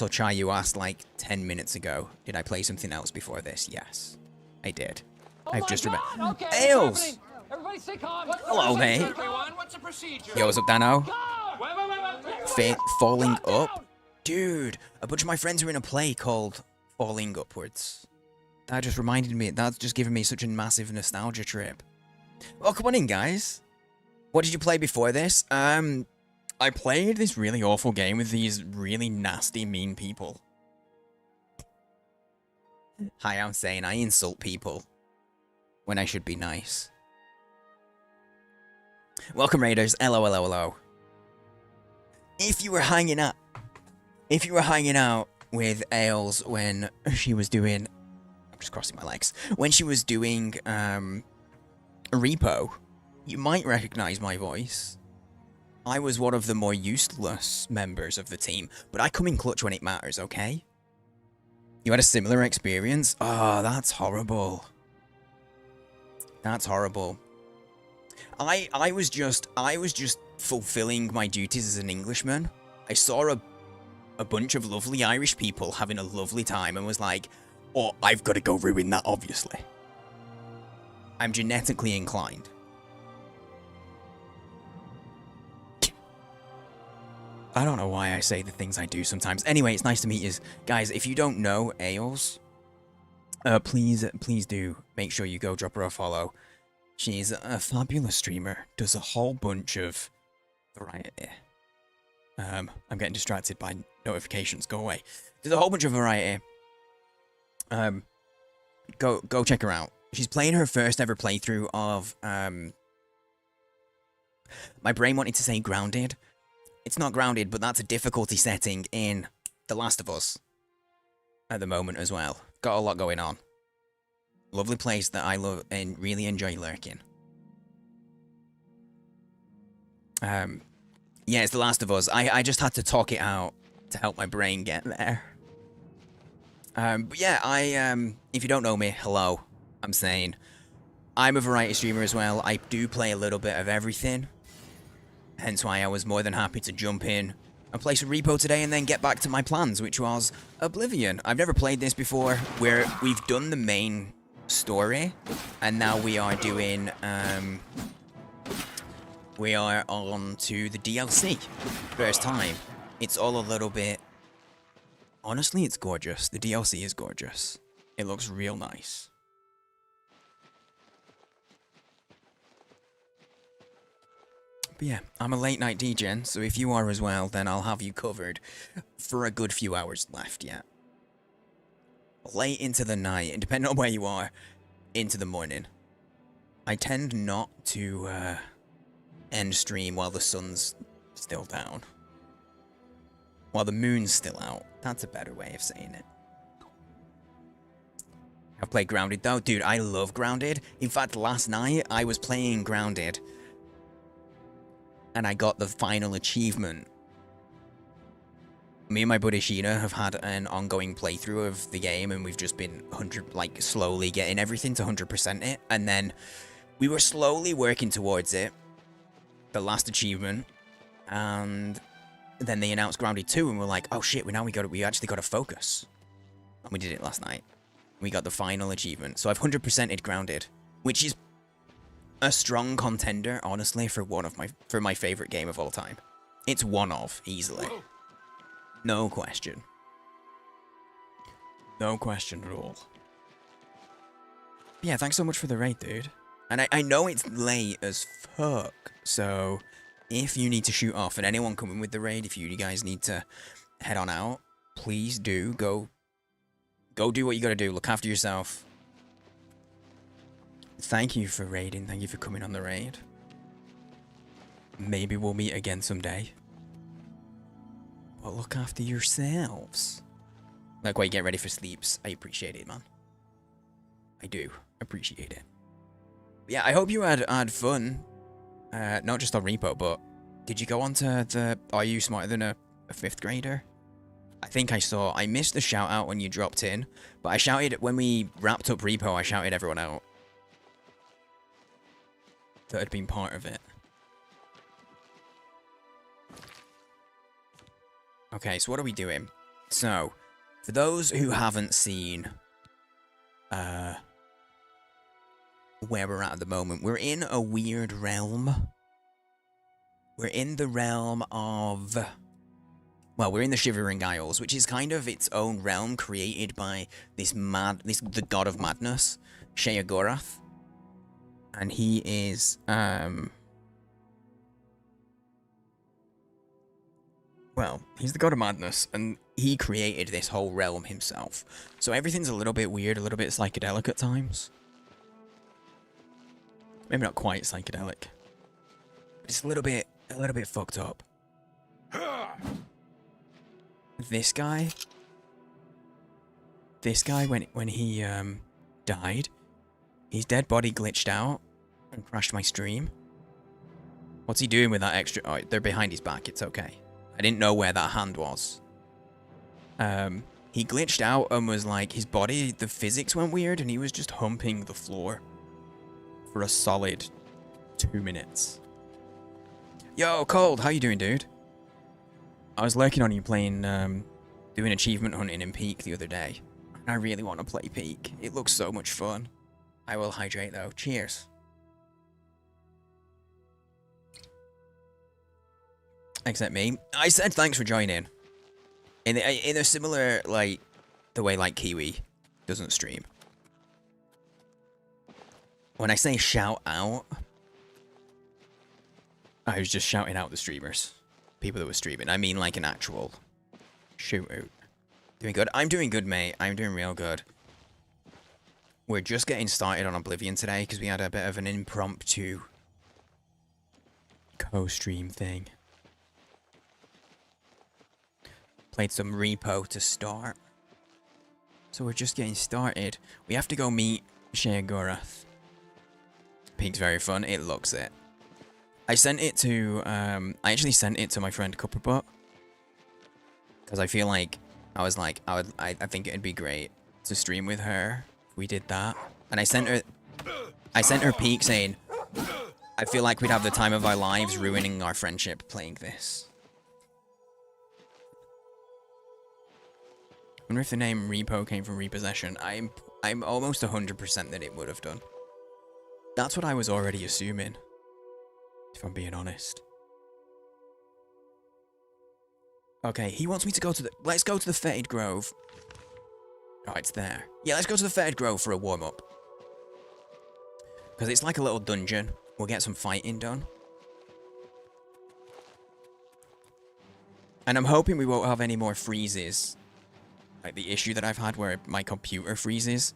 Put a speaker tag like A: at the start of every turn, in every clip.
A: So Chai, you asked like 10 minutes ago, did I play something else before this? Yes, I did. I've just remembered.
B: Okay,
A: Ailes!
B: everybody stay calm.
A: Hello, mate.
C: Everyone, what's the procedure?
A: Yo, what's up, Dano?
C: Wait.
A: Falling up? Dude, a bunch of my friends were in a play called Falling Upwards. That just reminded me, that's just given me such a massive nostalgia trip. Well, come on in, guys. What did you play before this? I played this really awful game with these really nasty, mean people. Hi, I'm saying I insult people when I should be nice. Welcome, Raiders. Hello, hello, hello. If you were hanging out with Ailes when she was doing, I'm just crossing my legs, when she was doing Repo, you might recognize my voice. I was one of the more useless members of the team, but I come in clutch when it matters, okay? You had a similar experience? Oh, that's horrible. That's horrible. I was just fulfilling my duties as an Englishman. I saw a bunch of lovely Irish people having a lovely time and was like, oh, I've got to go ruin that, obviously. I'm genetically inclined. I don't know why I say the things I do sometimes. Anyway, it's nice to meet you. Guys, if you don't know Ailes, please do make sure you go drop her a follow. She's a fabulous streamer, does a whole bunch of variety. I'm getting distracted by notifications, go away. There's a whole bunch of variety. Go check her out. She's playing her first ever playthrough of, my brain wanted to say Grounded. It's not Grounded, but that's a difficulty setting in The Last of Us at the moment as well. Got a lot going on. Lovely place that I love and really enjoy lurking. Yeah, it's The Last of Us. I just had to talk it out to help my brain get there. But yeah, if you don't know me, hello. I'm saying I'm a variety streamer as well. I do play a little bit of everything. Hence why I was more than happy to jump in and play some Repo today and then get back to my plans, which was Oblivion. I've never played this before, where we've done the main story, and now we are doing, we are on to the DLC. First time. It's all a little bit, honestly, it's gorgeous. The DLC is gorgeous. It looks real nice. But yeah, I'm a late night DJ, so if you are as well, then I'll have you covered for a good few hours left, yeah. Late into the night, and depending on where you are, into the morning. I tend not to end stream while the sun's still down. While the moon's still out. That's a better way of saying it. I've played Grounded though. Dude, I love Grounded. In fact, last night I was playing Grounded and I got the final achievement. Me and my buddy Sheena have had an ongoing playthrough of the game, and we've just been slowly getting everything to 100% it, and then we were slowly working towards it, the last achievement, and then they announced Grounded 2, and we're like, oh shit, we actually got to focus. And we did it last night. We got the final achievement, so I've 100%ed Grounded, which is a strong contender, honestly, for my favorite game of all time. It's one of, easily. No question. No question at all. Yeah, thanks so much for the raid, dude. And I know it's late as fuck, so if you need to shoot off, and anyone coming with the raid, if you guys need to head on out, please do go do what you gotta do. Look after yourself. Thank you for raiding. Thank you for coming on the raid. Maybe we'll meet again someday. But look after yourselves. Like while you get ready for sleeps. I appreciate it, man. I do appreciate it. Yeah, I hope you had fun. Not just on Repo, but did you go on to the Are You Smarter Than a 5th Grader? I think I missed the shout out when you dropped in, but I shouted when we wrapped up Repo, I shouted everyone out that had been part of it. Okay, so what are we doing? So, for those who haven't seen where we're at the moment, we're in a weird realm. We're in the realm of... Well, we're in the Shivering Isles, which is kind of its own realm created by the god of madness, Sheogorath. And he is, well, he's the god of madness, and he created this whole realm himself. So everything's a little bit weird, a little bit psychedelic at times. Maybe not quite psychedelic. But it's a little bit fucked up. This guy, when he died, his dead body glitched out and crashed my stream. What's he doing with that extra? Oh, they're behind his back. It's okay. I didn't know where that hand was. He glitched out and was like, his body, the physics went weird, and he was just humping the floor for a solid 2 minutes. Yo, Cold, how you doing, dude? I was lurking on you playing, doing achievement hunting in Peak the other day. And I really want to play Peak. It looks so much fun. I will hydrate though. Cheers. Except me. I said thanks for joining. In a similar, like, the way, like, Kiwi doesn't stream. When I say shout out, I was just shouting out the streamers. People that were streaming. I mean, like, an actual shootout. Doing good? I'm doing good, mate. I'm doing real good. We're just getting started on Oblivion today, because we had a bit of an impromptu co-stream thing. Played some repo to start. So we're just getting started. We have to go meet Sheogorath. Peak's very fun. It looks it. I sent it to, I actually sent it to my friend Cupperbutt. Because I feel like, I was like, I think it'd be great to stream with her if we did that. And I sent her Peak saying, I feel like we'd have the time of our lives ruining our friendship playing this. I wonder if the name Repo came from Repossession. I'm almost 100% that it would have done. That's what I was already assuming, if I'm being honest. Okay, he wants me to go to the... Let's go to the Fetid Grove. Oh, it's there. Yeah, let's go to the Fetid Grove for a warm-up. Because it's like a little dungeon. We'll get some fighting done. And I'm hoping we won't have any more freezes. Like the issue that I've had where my computer freezes.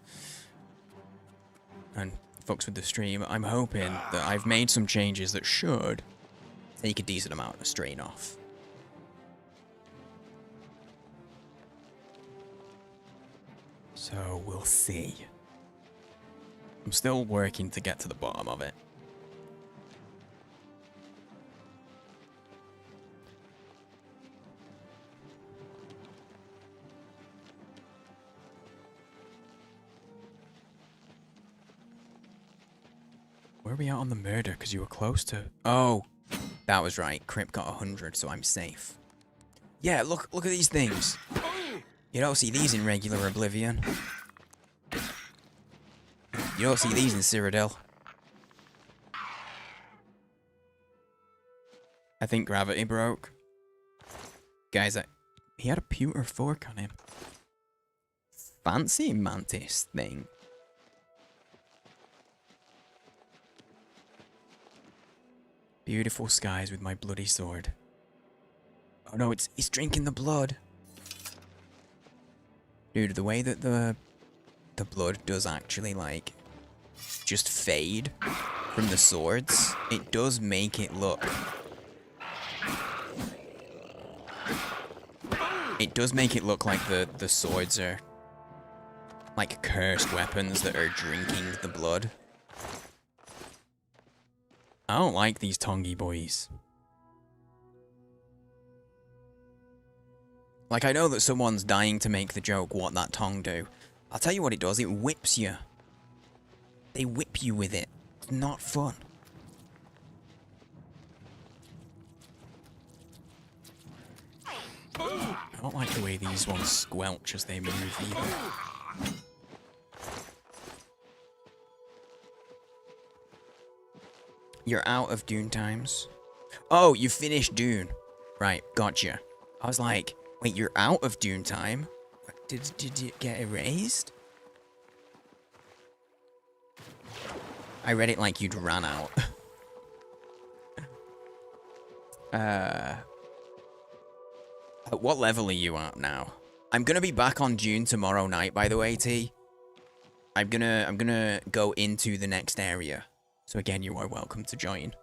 A: And fucks with the stream. I'm hoping that I've made some changes that should take a decent amount of strain off. So we'll see. I'm still working to get to the bottom of it. Where are we at on the murder? Because you were close to... Oh, that was right. Crip got 100, so I'm safe. Yeah, look at these things. You don't see these in regular Oblivion. You don't see these in Cyrodiil. I think gravity broke. Guys, he had a pewter fork on him. Fancy mantis thing. Beautiful skies with my bloody sword. Oh no, it's drinking the blood. Dude, the way that the blood does actually, like, just fade from the swords, it does make it look... It does make it look like the swords are, like, cursed weapons that are drinking the blood. I don't like these Tongi boys. Like, I know that someone's dying to make the joke, what that tongue do. I'll tell you what it does, it whips you. They whip you with it. It's not fun. Oh don't like the way these ones squelch as they move either. You're out of Dune times. Oh, you finished Dune. Right, gotcha. I was like, wait, you're out of Dune time? Did it get erased? I read it like you'd ran out. At what level are you at now? I'm gonna be back on Dune tomorrow night, by the way, T. I'm gonna go into the next area. So again, you are welcome to join.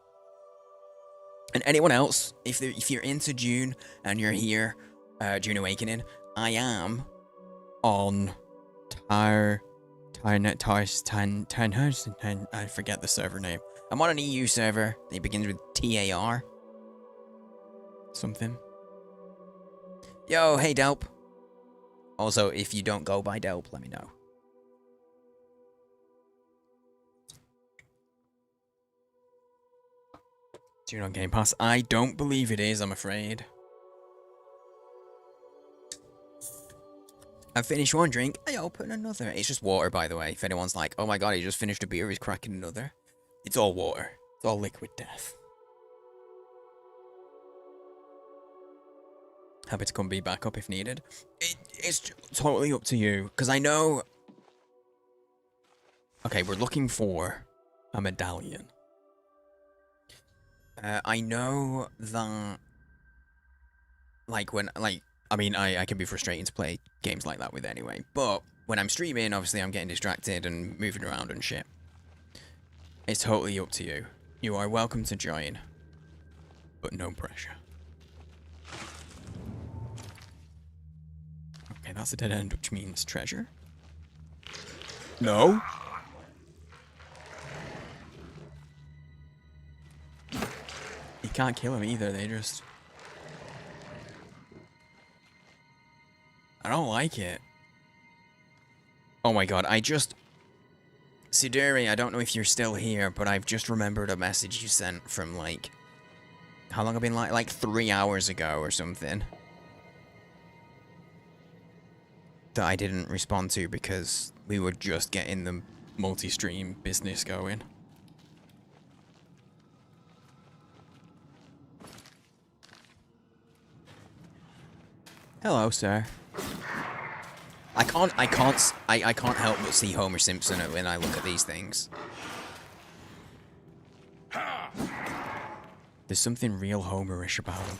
A: And anyone else, if you're into Dune and you're here, Dune Awakening, I am on I forget the server name. I'm on an EU server. It begins with TAR. Something. Yo, hey Delp. Also, if you don't go by Delp, let me know. Dune on Game Pass? I don't believe it is, I'm afraid. I finished one drink, I open another. It's just water, by the way. If anyone's like, oh my god, he just finished a beer, he's cracking another. It's all water. It's all liquid death. Happy to come be back up if needed. It's totally up to you, because I know... Okay, we're looking for a medallion. I know that... I can be frustrating to play games like that with anyway. But when I'm streaming, obviously I'm getting distracted and moving around and shit. It's totally up to you. You are welcome to join. But no pressure. Okay, that's a dead end, which means treasure. No? You can't kill them either, they just... I don't like it. Oh my god, Siduri, I don't know if you're still here, but I've just remembered a message you sent from, like... How long have I been like 3 hours ago or something. That I didn't respond to because we were just getting the multi-stream business going. Hello, sir. I can't help but see Homer Simpson when I look at these things. There's something real Homerish about him.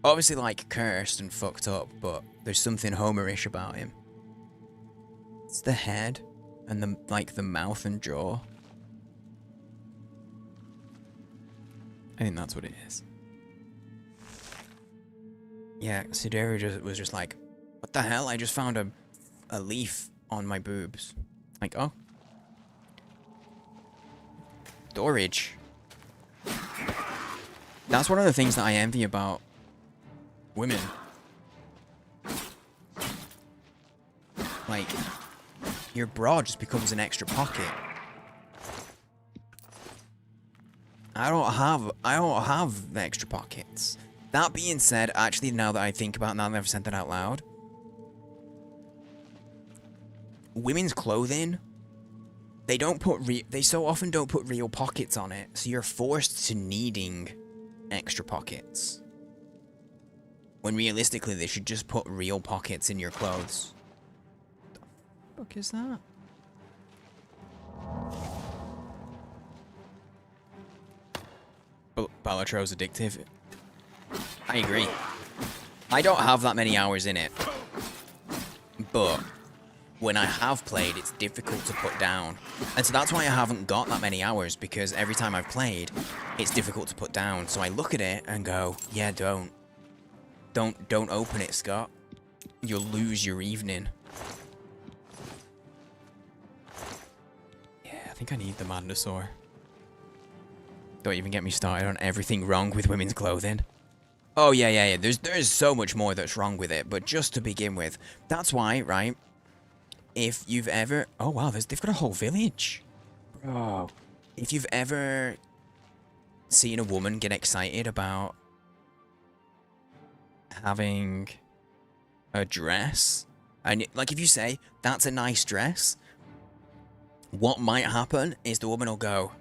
A: Obviously, like, cursed and fucked up, but there's something Homerish about him. It's the head and the mouth and jaw. I think that's what it is. Yeah, Sideri was just like, what the hell? I just found a leaf on my boobs. Like, oh. Storage. That's one of the things that I envy about women. Like, your bra just becomes an extra pocket. I don't have the extra pockets. That being said, actually, now that I think about it, now that I've said that out loud, women's clothing, they so often don't put real pockets on it, so you're forced to needing extra pockets. When realistically, they should just put real pockets in your clothes. What the fuck is that? Balatron's addictive. I agree. I don't have that many hours in it. But when I have played, it's difficult to put down. And so that's why I haven't got that many hours, because every time I've played, it's difficult to put down. So I look at it and go, yeah, don't open it, Scott. You'll lose your evening. Yeah, I think I need the Mandosaur. Don't even get me started on everything wrong with women's clothing. Oh, yeah. There's so much more that's wrong with it, but just to begin with, that's why, right? If you've ever... Oh, wow, they've got a whole village. Bro. If you've ever seen a woman get excited about having a dress, and like if you say that's a nice dress, what might happen is the woman will go,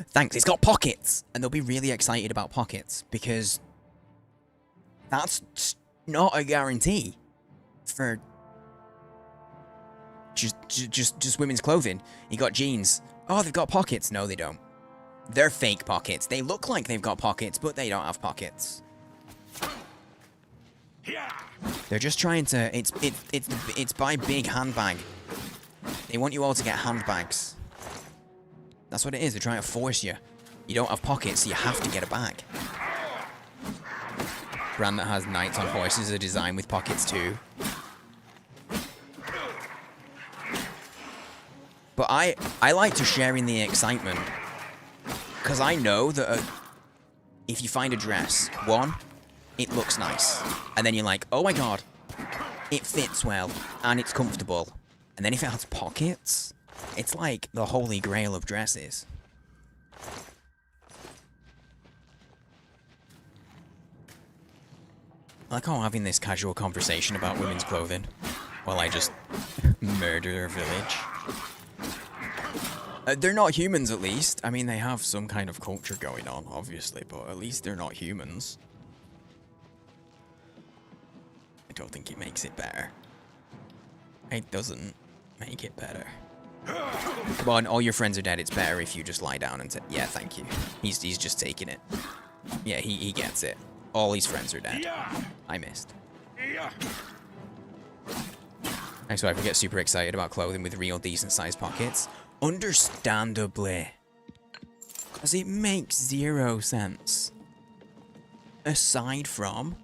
A: thanks, it's got pockets, and they'll be really excited about pockets because that's not a guarantee for just women's clothing. You got jeans. Oh, they've got pockets. No, they don't. They're fake pockets. They look like they've got pockets, but they don't have pockets. They're just trying to. It's by big handbag. They want you all to get handbags. That's what it is. They're trying to force you. You don't have pockets, so you have to get a bag. Brand that has knights on horses are designed with pockets too. But I like to share in the excitement. Because I know that if you find a dress, one, it looks nice. And then you're like, oh my god, it fits well, and it's comfortable. And then if it has pockets, it's like the holy grail of dresses. I like how I'm having this casual conversation about women's clothing while I just murder a village. They're not humans, at least. I mean, they have some kind of culture going on, obviously, but at least they're not humans. I don't think it makes it better. It doesn't make it better. Come on, all your friends are dead. It's better if you just lie down and say, yeah, thank you. He's just taking it. Yeah, he gets it. All his friends are dead. I missed. That's why I get super excited about clothing with real decent-sized pockets. Understandably. Because it makes zero sense. Aside from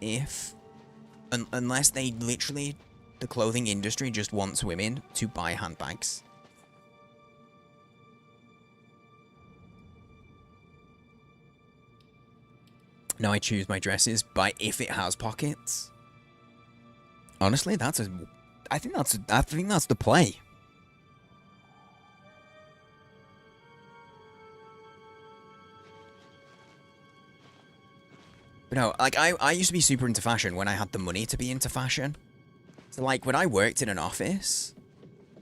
A: if... unless they literally... the clothing industry just wants women to buy handbags. Now I choose my dresses by if it has pockets. Honestly, I think that's the play. But no, like I used to be super into fashion when I had the money to be into fashion. So like when I worked in an office,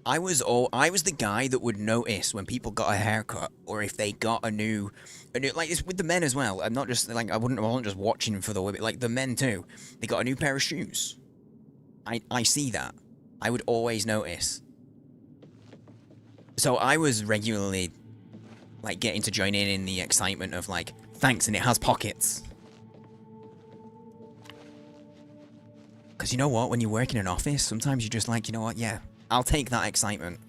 A: I was the guy that would notice when people got a haircut or if they got a new like it's with the men as well. I'm not just like I wasn't just watching for the women, like the men too. They got a new pair of shoes. I see that. I would always notice. So I was regularly like getting to join in the excitement of like, thanks, and it has pockets. Because you know what, when you work in an office, sometimes you're just like, you know what, yeah, I'll take that excitement.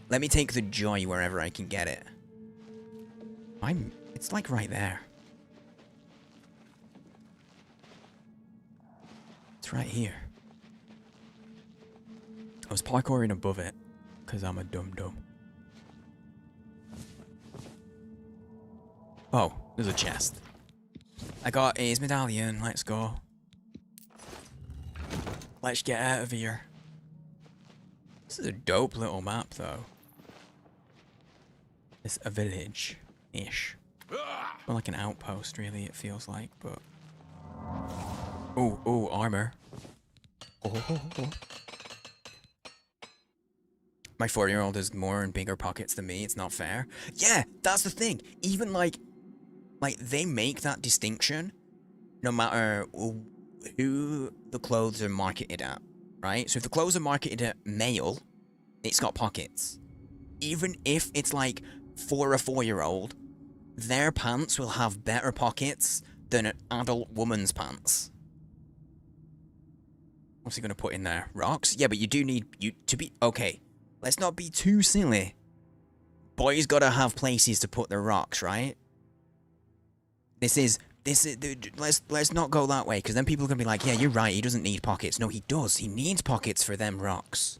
A: Let me take the joy wherever I can get it. It's like right there. It's right here. I was parkouring above it, because I'm a dum-dum. Oh, there's a chest. I got his medallion, let's go. Let's get out of here. This is a dope little map, though. It's a village-ish. More like an outpost, really, it feels like, but... Ooh, armor. Oh. My 4-year-old has more and bigger pockets than me, it's not fair. Yeah, that's the thing. Even, like, they make that distinction no matter who the clothes are marketed at, right? So if the clothes are marketed at male, it's got pockets. Even if it's, like, for a 4-year-old, their pants will have better pockets than an adult woman's pants. What's he gonna put in there? Rocks? Yeah, but you do need you to be... Okay, let's not be too silly. Boys gotta have places to put their rocks, right? Let's not go that way, because then people are gonna be like, yeah, you're right, he doesn't need pockets. No, he does. He needs pockets for them rocks.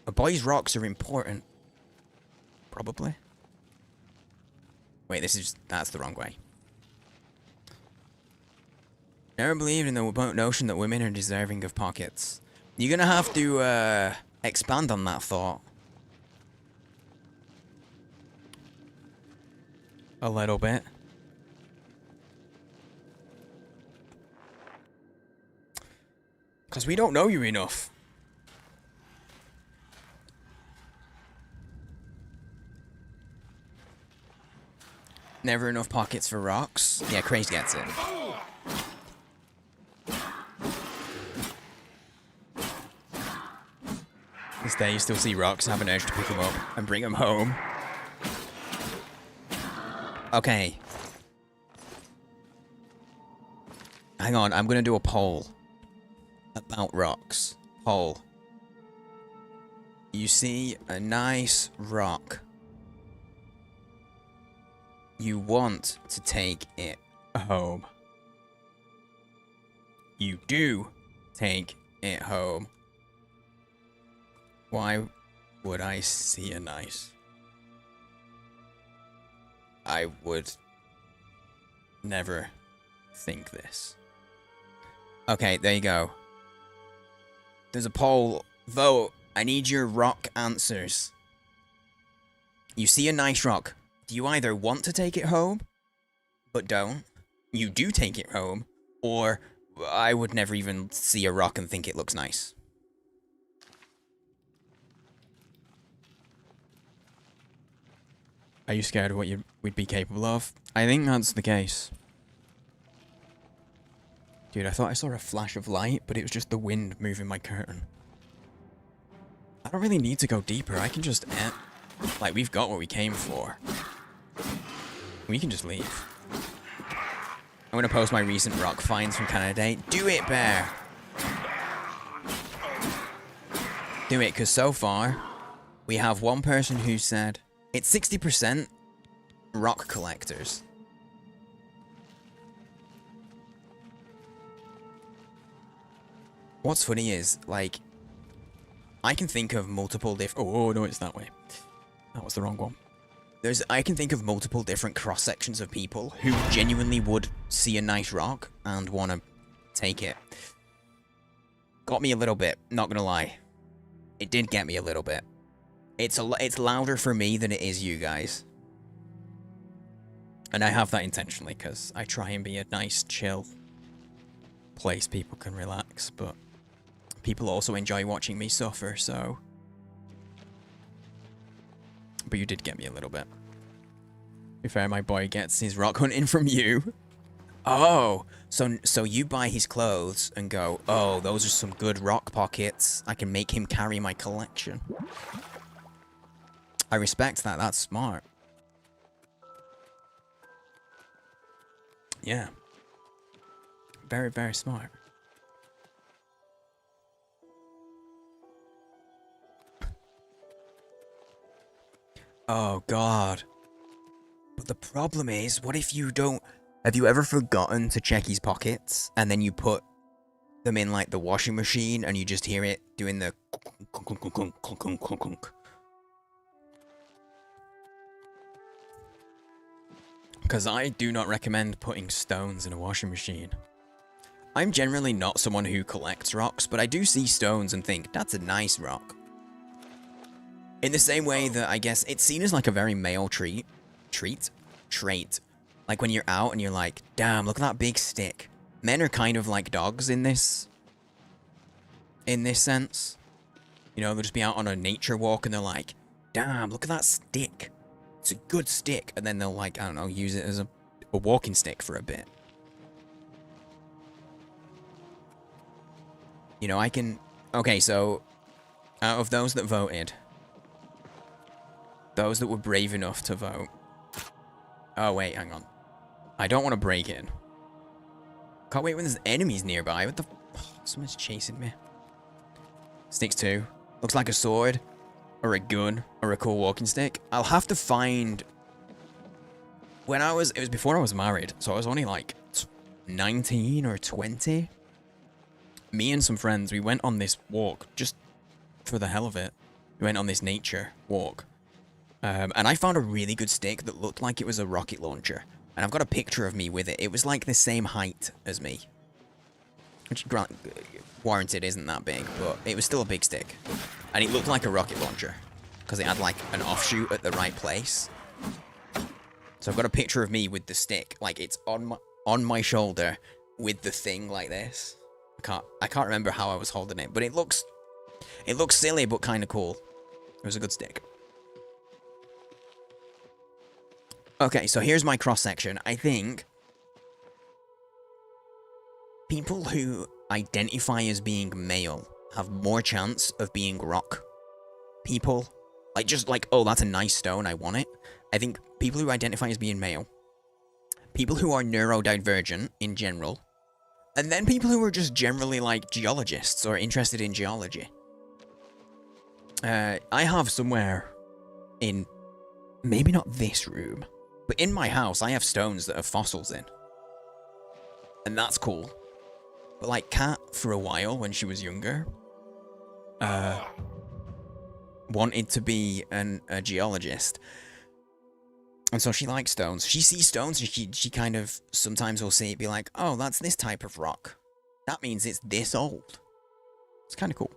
A: A boy's rocks are important. Probably. Wait, that's the wrong way. Never believed in the notion that women are deserving of pockets. You're gonna have to, expand on that thought. A little bit. Because we don't know you enough. Never enough pockets for rocks. Yeah, Craze gets it. This day you still see rocks and have an urge to pick them up and bring them home. Okay. Hang on, I'm gonna do a poll about rocks. Poll. You see a nice rock. You want to take it home. You do take it home. Why would I see a nice? I would never think this. Okay, there you go. There's a poll. Vote. I need your rock answers. You see a nice rock. Do you either want to take it home, but don't? You do take it home, or I would never even see a rock and think it looks nice. Are you scared of what we'd be capable of? I think that's the case. Dude, I thought I saw a flash of light, but it was just the wind moving my curtain. I don't really need to go deeper. I can just end. Like, we've got what we came for. We can just leave. I'm gonna post my recent rock finds from Canada Day. Do it, Bear! Do it, because so far, we have one person who said it's 60% rock collectors. What's funny is, like, I can think of multiple different... Oh, no, it's that way. That was the wrong one. I can think of multiple different cross-sections of people who genuinely would see a nice rock and want to take it. Got me a little bit, not gonna lie. It did get me a little bit. It's louder for me than it is you guys. And I have that intentionally, because I try and be a nice, chill place people can relax, but people also enjoy watching me suffer, so... But you did get me a little bit. To be fair, my boy gets his rock hunting from you. Oh, so you buy his clothes and go, oh, those are some good rock pockets. I can make him carry my collection. I respect that. That's smart. Yeah. Very, very smart. Oh, God. But the problem is, what if you don't... Have you ever forgotten to check his pockets, and then you put them in, like, the washing machine, and you just hear it doing the... Because I do not recommend putting stones in a washing machine. I'm generally not someone who collects rocks, but I do see stones and think, that's a nice rock. In the same way that I guess it's seen as like a very male trait. Like when you're out and you're like, damn, look at that big stick. Men are kind of like dogs in this sense. You know, they'll just be out on a nature walk and they're like, damn, look at that stick. It's a good stick. And then they'll like, I don't know, use it as a walking stick for a bit. You know, I can... Okay, so out of those that voted... Those that were brave enough to vote. Oh, wait, hang on. I don't want to break in. Can't wait when there's enemies nearby. What the... Oh, someone's chasing me. Sticks 2. Looks like a sword. Or a gun. Or a cool walking stick. I'll have to find... When I was... It was before I was married. So I was only like 19 or 20. Me and some friends, we went on this walk. Just for the hell of it. We went on this nature walk. And I found a really good stick that looked like it was a rocket launcher. And I've got a picture of me with it. It was like the same height as me. Which, warranted, isn't that big, but it was still a big stick. And it looked like a rocket launcher. Because it had like an offshoot at the right place. So I've got a picture of me with the stick. Like it's on my shoulder with the thing like this. I can't remember how I was holding it, but it looks silly but kind of cool. It was a good stick. Okay, so here's my cross section. I think people who identify as being male have more chance of being rock people. Like, just like, oh, that's a nice stone, I want it. I think people who identify as being male, people who are neurodivergent in general, and then people who are just generally like geologists or interested in geology. I have somewhere in, maybe not this room, but in my house, I have stones that have fossils in. And that's cool. But like Kat, for a while, when she was younger, wanted to be a geologist. And so she likes stones. She sees stones and she kind of sometimes will see it, be like, oh, that's this type of rock. That means it's this old. It's kind of cool.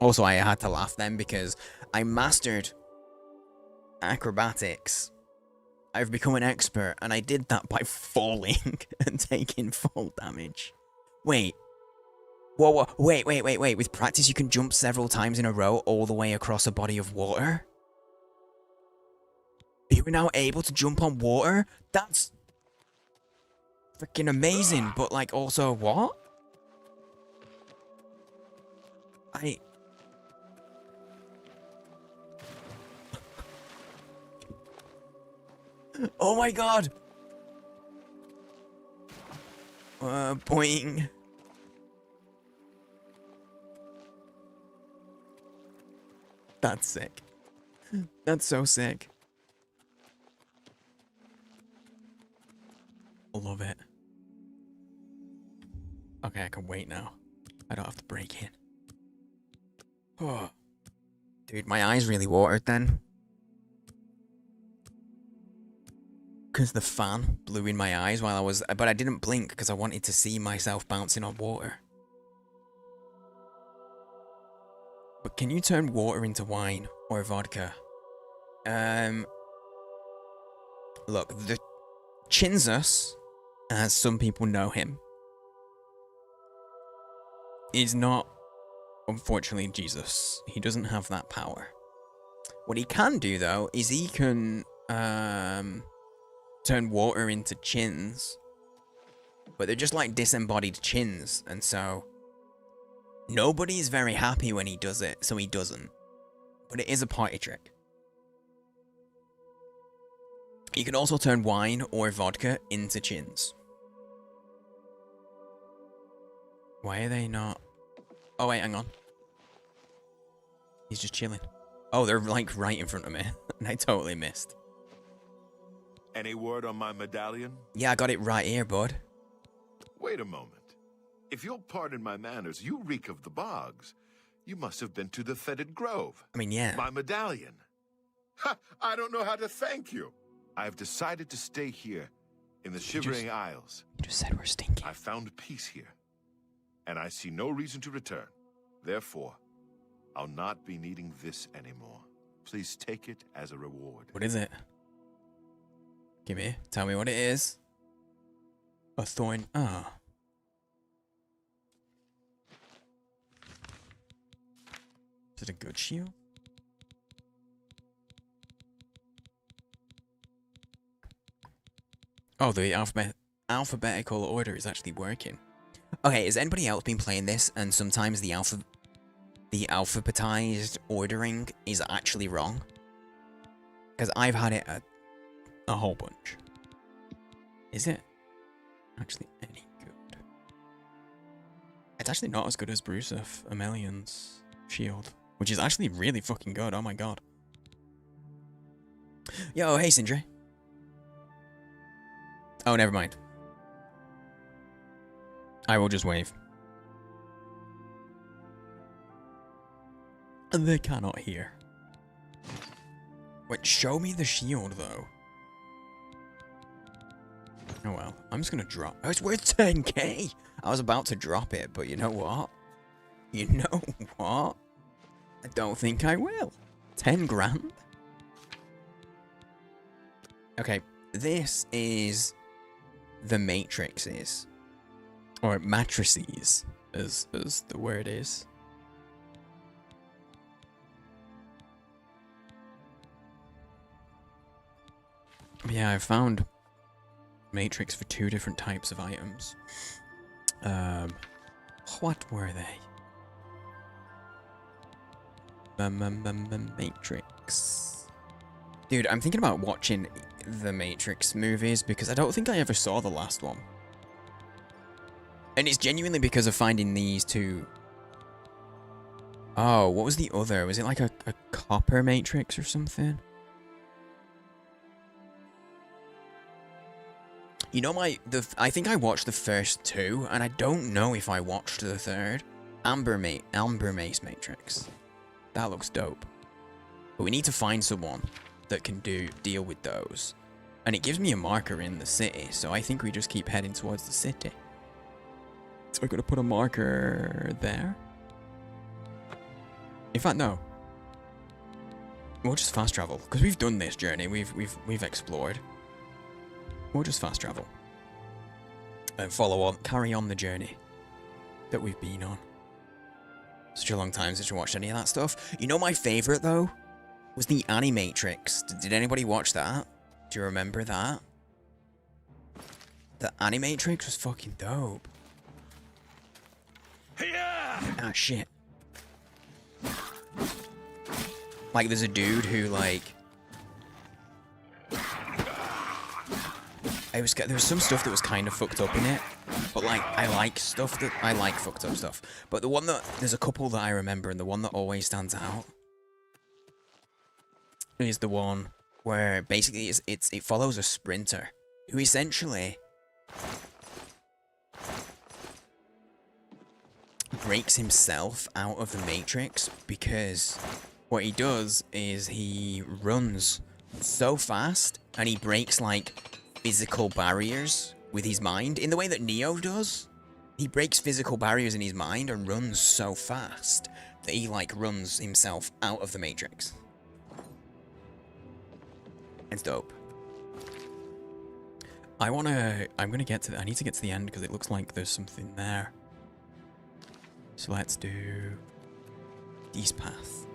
A: Also, I had to laugh then because I mastered acrobatics. I've become an expert, and I did that by falling and taking fall damage. Wait. Whoa, wait. With practice, you can jump several times in a row all the way across a body of water? You are now able to jump on water? That's freaking amazing, but like also what? Oh my god! Boing. That's sick. That's so sick. I love it. Okay, I can wait now. I don't have to break in. Oh. Dude, my eyes really watered then. Because the fan blew in my eyes while I was... But I didn't blink because I wanted to see myself bouncing on water. But can you turn water into wine or vodka? Look, the Chinzus, as some people know him, is not, unfortunately, Jesus. He doesn't have that power. What he can do, though, is he can turn water into chins. But they're just like disembodied chins, and so nobody's very happy when he does it, so he doesn't. But it is a party trick. You can also turn wine or vodka into chins. Why are they not... Oh wait, hang on. He's just chilling. Oh, they're like right in front of me. And I totally missed.
B: Any word on my medallion?
A: Yeah, I got it right here, bud.
B: Wait a moment. If you'll pardon my manners, you reek of the bogs. You must have been to the fetid grove.
A: I mean, yeah.
B: My medallion. Ha! I don't know how to thank you. I've decided to stay here in the Shivering Isles.
A: You just said we're stinky.
B: I found peace here, and I see no reason to return. Therefore, I'll not be needing this anymore. Please take it as a reward.
A: What is it? Give me. Tell me what it is. A thorn. Ah. Is it a good shield? Oh, the alphabetical order is actually working. Okay, has anybody else been playing this and sometimes the alphabetized ordering is actually wrong? Because I've had it a whole bunch. Is it actually any good? It's actually not as good as Bruce of Amelion's shield, which is actually really fucking good. Oh my god. Yo, hey Sindri. Oh, never mind. I will just wave. And they cannot hear. Wait, show me the shield, though. Oh well, I'm just gonna drop. Oh, it's worth 10k! I was about to drop it, but you know what? You know what? I don't think I will. 10 grand? Okay, this is the matrices. Or matrices, as the word is. But yeah, I've found matrix for 2 different types of items. What were they? Matrix. Dude, I'm thinking about watching the Matrix movies because I don't think I ever saw the last one. And it's genuinely because of finding these 2. Oh, what was the other? Was it like a copper matrix or something? You know, I think I watched the first 2, and I don't know if I watched the 3rd. Amber Mace Matrix. That looks dope. But we need to find someone that can deal with those. And it gives me a marker in the city, so I think we just keep heading towards the city. So we're gonna put a marker there. In fact, no. We'll just fast travel, because we've done this journey. We've explored. We'll just fast travel. And follow on, carry on the journey that we've been on. Such a long time since we watched any of that stuff. You know my favourite, though? Was the Animatrix. Did anybody watch that? Do you remember that? The Animatrix was fucking dope. Ah, shit. Like, there's a dude who, like... there was some stuff that was kind of fucked up in it. But, like, I like fucked up stuff. But the one that... There's a couple that I remember, and the one that always stands out is the one where basically it follows a sprinter who essentially breaks himself out of the Matrix because what he does is he runs so fast and he breaks like physical barriers with his mind in the way that Neo does. He breaks physical barriers in his mind and runs so fast that he like runs himself out of the Matrix. It's dope. I need to get to the end because it looks like there's something there. So let's do east path.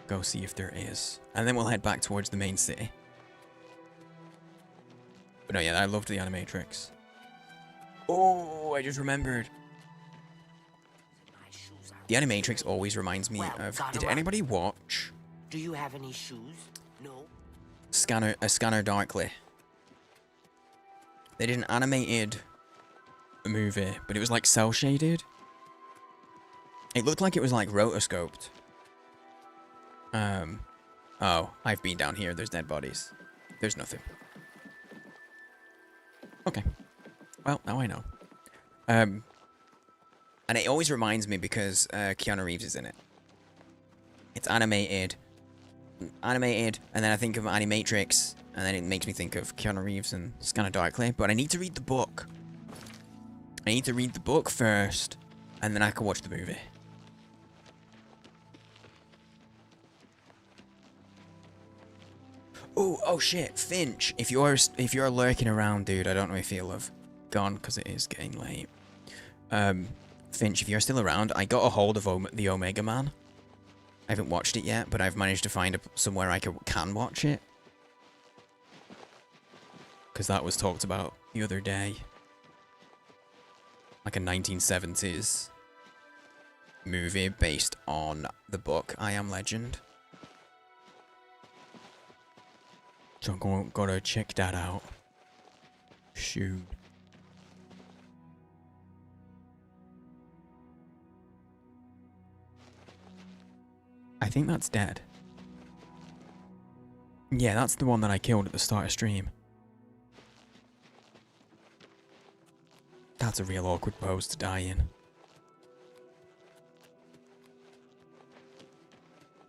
A: Go see if there is. And then we'll head back towards the main city. But no, yeah, I loved the Animatrix. Oh, I just remembered. The Animatrix always reminds me of... Did anybody watch...
D: Do you have any shoes? No.
A: Scanner Darkly. They did an animated movie, but it was like cell shaded. It looked like it was like rotoscoped. Oh, I've been down here. There's dead bodies. There's nothing. Okay. Well, now I know. And it always reminds me because Keanu Reeves is in it. It's animated, and then I think of Animatrix, and then it makes me think of Keanu Reeves and Scanner Darkly. But I need to read the book. I need to read the book first, and then I can watch the movie. Oh shit, Finch! If you're lurking around, dude, I don't know if you'll have gone because it is getting late. Finch, if you're still around, I got a hold of the Omega Man. I haven't watched it yet, but I've managed to find somewhere I can watch it. Because that was talked about the other day. Like a 1970s movie based on the book I Am Legend. So I'm gonna check that out. Shoot. I think that's dead. Yeah, that's the one that I killed at the start of stream. That's a real awkward pose to die in.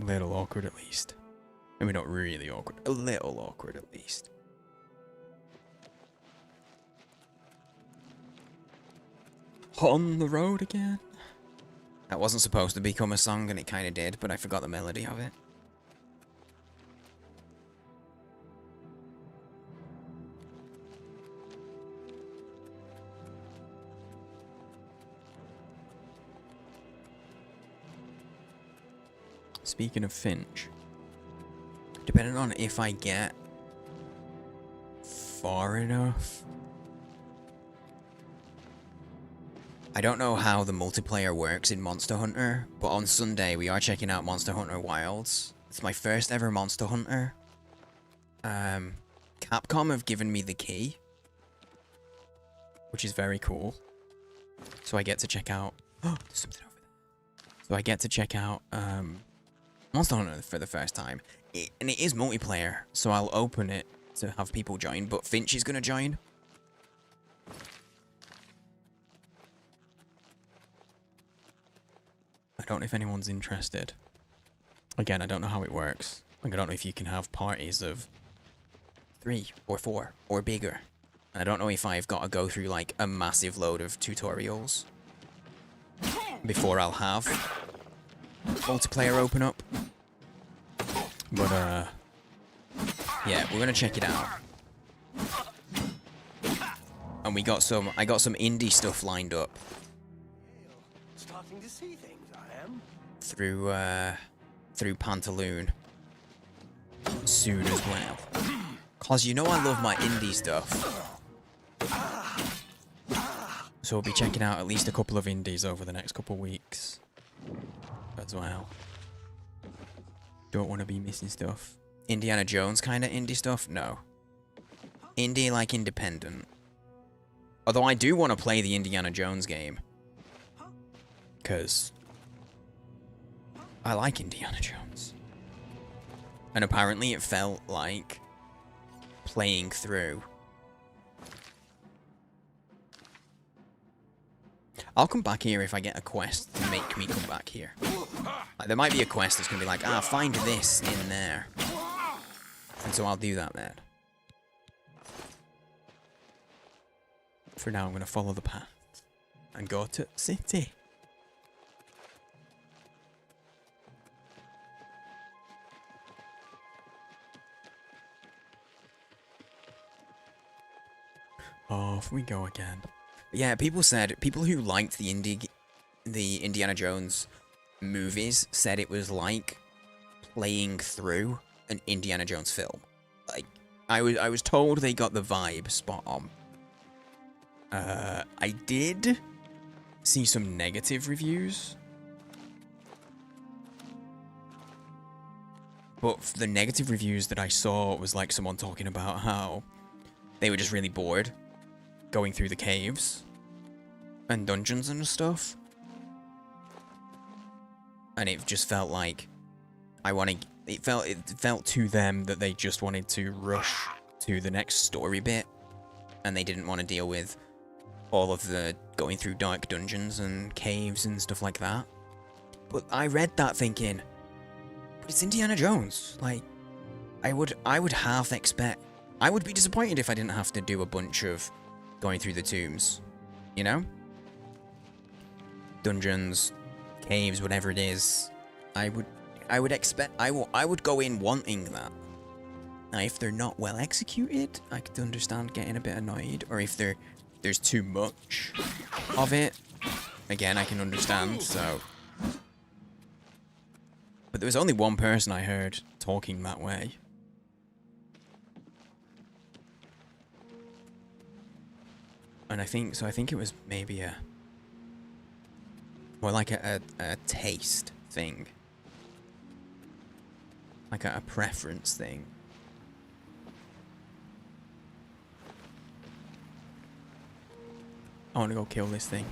A: A little awkward at least. I mean, not really awkward. A little awkward at least. On the road again? That wasn't supposed to become a song, and it kind of did, but I forgot the melody of it. Speaking of Finch, depending on if I get far enough, I don't know how the multiplayer works in Monster Hunter, but on Sunday we are checking out Monster Hunter Wilds. It's my first ever Monster Hunter. Capcom have given me the key, which is very cool. So I get to check out... Oh, there's something over there. So I get to check out Monster Hunter for the first time. And it is multiplayer, so I'll open it to have people join, but Finch is going to join. I don't know if anyone's interested. Again, I don't know how it works. Like, I don't know if you can have parties of 3 or 4 or bigger. And I don't know if I've got to go through like a massive load of tutorials before I'll have multiplayer open up. But yeah, we're gonna check it out. And I got some indie stuff lined up.
D: Starting to see things, I am.
A: Through Pantaloon soon as well. Cause you know I love my indie stuff. So we'll be checking out at least a couple of indies over the next couple of weeks as well. Don't want to be missing stuff. Indiana Jones kind of indie stuff? No. Indie like independent. Although I do want to play the Indiana Jones game. Because I like Indiana Jones. And apparently it felt like playing through. I'll come back here if I get a quest to make me come back here. Like, there might be a quest that's going to be like, find this in there. And so I'll do that then. For now, I'm going to follow the path and go to city. Off we go again. Yeah, people who liked the Indiana Jones movies said it was like playing through an Indiana Jones film. Like, I was told they got the vibe spot on. I did see some negative reviews. But the negative reviews that I saw was like someone talking about how they were just really bored going through the caves and dungeons and stuff. And it just felt like it felt to them that they just wanted to rush to the next story bit and they didn't want to deal with all of the going through dark dungeons and caves and stuff like that. But I read that thinking, but it's Indiana Jones. Like, I would half expect, I would be disappointed if I didn't have to do a bunch of going through the tombs, you know? Dungeons, caves, whatever it is. I would expect, I would go in wanting that. Now, if they're not well executed, I could understand getting a bit annoyed. Or if there's too much of it, again, I can understand, so. But there was only one person I heard talking that way. And I think it was maybe more like a taste thing. Like a preference thing. I want to go kill this thing.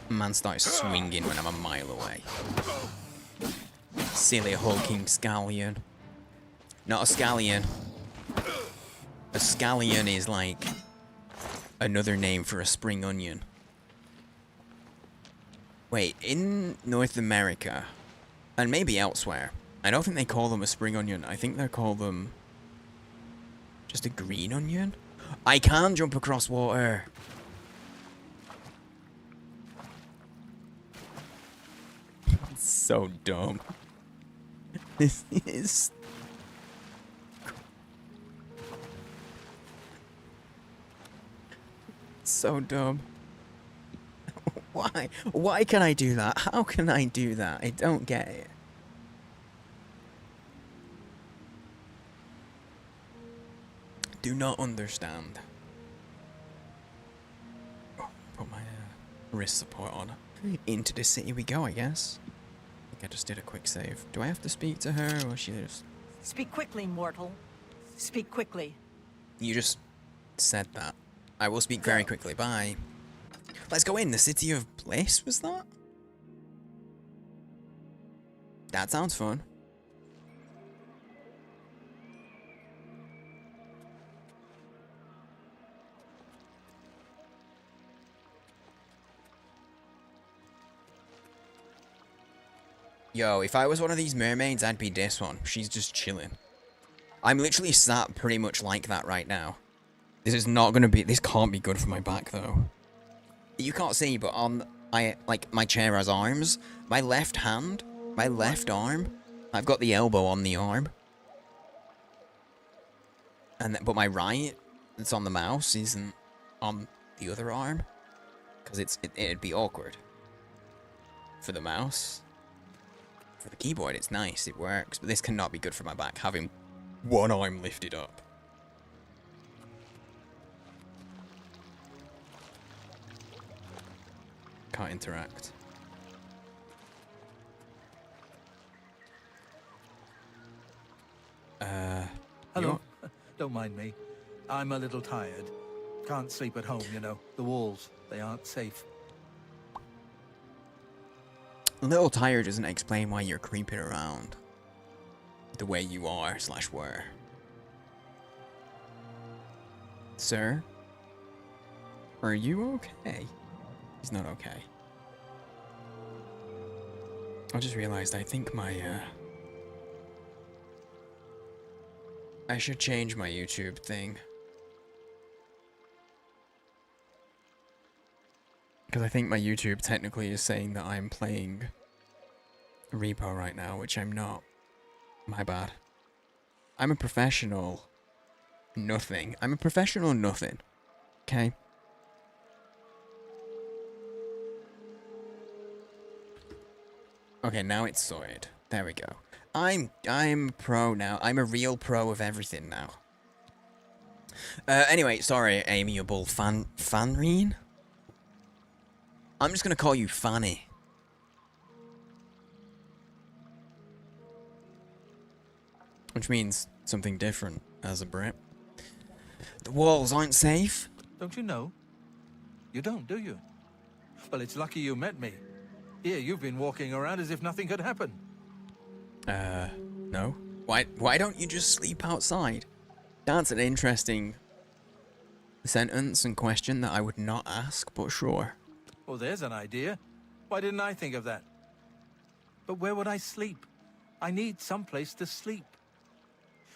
A: Man starts swinging when I'm a mile away. Silly hulking scallion. Not a scallion. A scallion is like another name for a spring onion. Wait, in North America, and maybe elsewhere, I don't think they call them a spring onion. I think they call them just a green onion. I can jump across water. It's so dumb. This is so dumb. Why? Why can I do that? How can I do that? I don't get it. Do not understand. Oh, put my wrist support on. Into the city we go, I guess. I think I just did a quick save. Do I have to speak to her, or she just...
E: Speak quickly, mortal. Speak quickly.
A: You just said that. I will speak very quickly. Bye. Let's go in. The City of Bliss, was that? That sounds fun. Yo, if I was one of these mermaids, I'd be this one. She's just chilling. I'm literally sat pretty much like that right now. This is not gonna be... This can't be good for my back, though. You can't see, but on... my chair has arms. My left hand, my left arm, I've got the elbow on the arm. But my right, that's on the mouse, isn't on the other arm. Because it'd be awkward. For the mouse. For the keyboard, it's nice, it works. But this cannot be good for my back, having one arm lifted up. Can't interact.
F: Hello. Don't mind me. I'm a little tired. Can't sleep at home, you know. The walls, they aren't safe.
A: A little tired doesn't explain why you're creeping around the way you are / were. Sir? Are you okay? He's not okay. I just realized I think my, I should change my YouTube thing. Because I think my YouTube technically is saying that I'm playing Repo right now, which I'm not. My bad. I'm a professional nothing. I'm a professional nothing. Okay? Okay, now it's sorted. There we go. I'm pro now. I'm a real pro of everything now. Anyway, sorry, amiable Fanreen? I'm just gonna call you Fanny. Which means something different as a Brit. The walls aren't safe.
F: Don't you know? You don't, do you? Well, it's lucky you met me. Here, you've been walking around as if nothing had happened.
A: No. Why don't you just sleep outside? That's an interesting sentence and question that I would not ask, but sure.
F: Well, there's an idea. Why didn't I think of that? But where would I sleep? I need some place to sleep.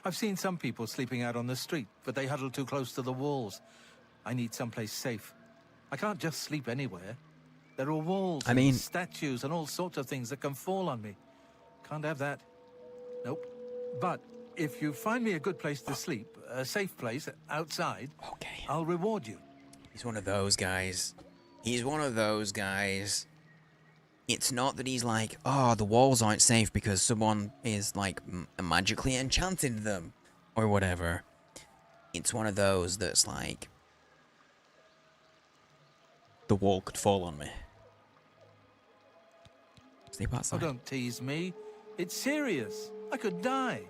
F: I've seen some people sleeping out on the street, but they huddle too close to the walls. I need someplace safe. I can't just sleep anywhere. There are walls, and statues, and all sorts of things that can fall on me. Can't have that. Nope. But if you find me a good place to sleep, a safe place outside,
A: okay,
F: I'll reward you.
A: He's one of those guys. He's one of those guys. It's not that he's like, oh, the walls aren't safe because someone is, like, magically enchanted them. Or whatever. It's one of those that's like, the wall could fall on me. Sleep outside.
F: Oh, don't tease me. It's serious. I could die.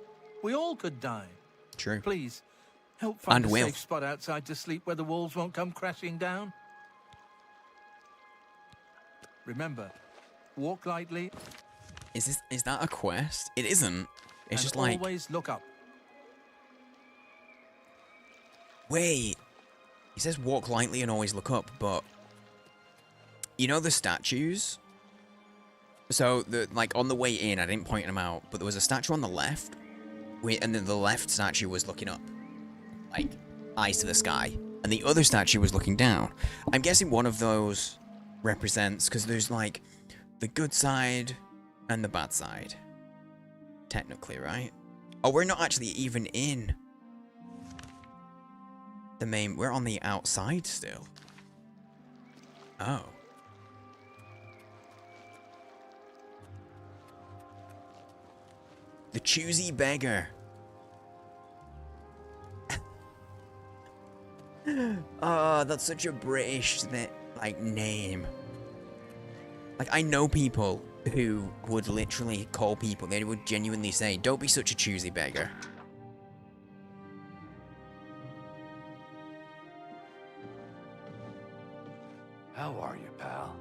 F: We all could die.
A: True.
F: Please, help find a safe spot outside to sleep where the walls won't come crashing down. Remember, walk lightly.
A: Is that a quest? It isn't. It's just like,
F: always look up.
A: Wait. He says walk lightly and always look up, but you know the statues? So like on the way in, I didn't point them out, but there was a statue on the left, and then the left statue was looking up, like eyes to the sky, and the other statue was looking down. I'm guessing one of those represents, because there's like the good side and the bad side, technically, right? Oh, we're not actually even in the main. We're on the outside still. Oh. The choosy beggar. Oh, that's such a British like name. Like, I know people who would literally call people, they would genuinely say, don't be such a choosy beggar.
G: How are you, pal?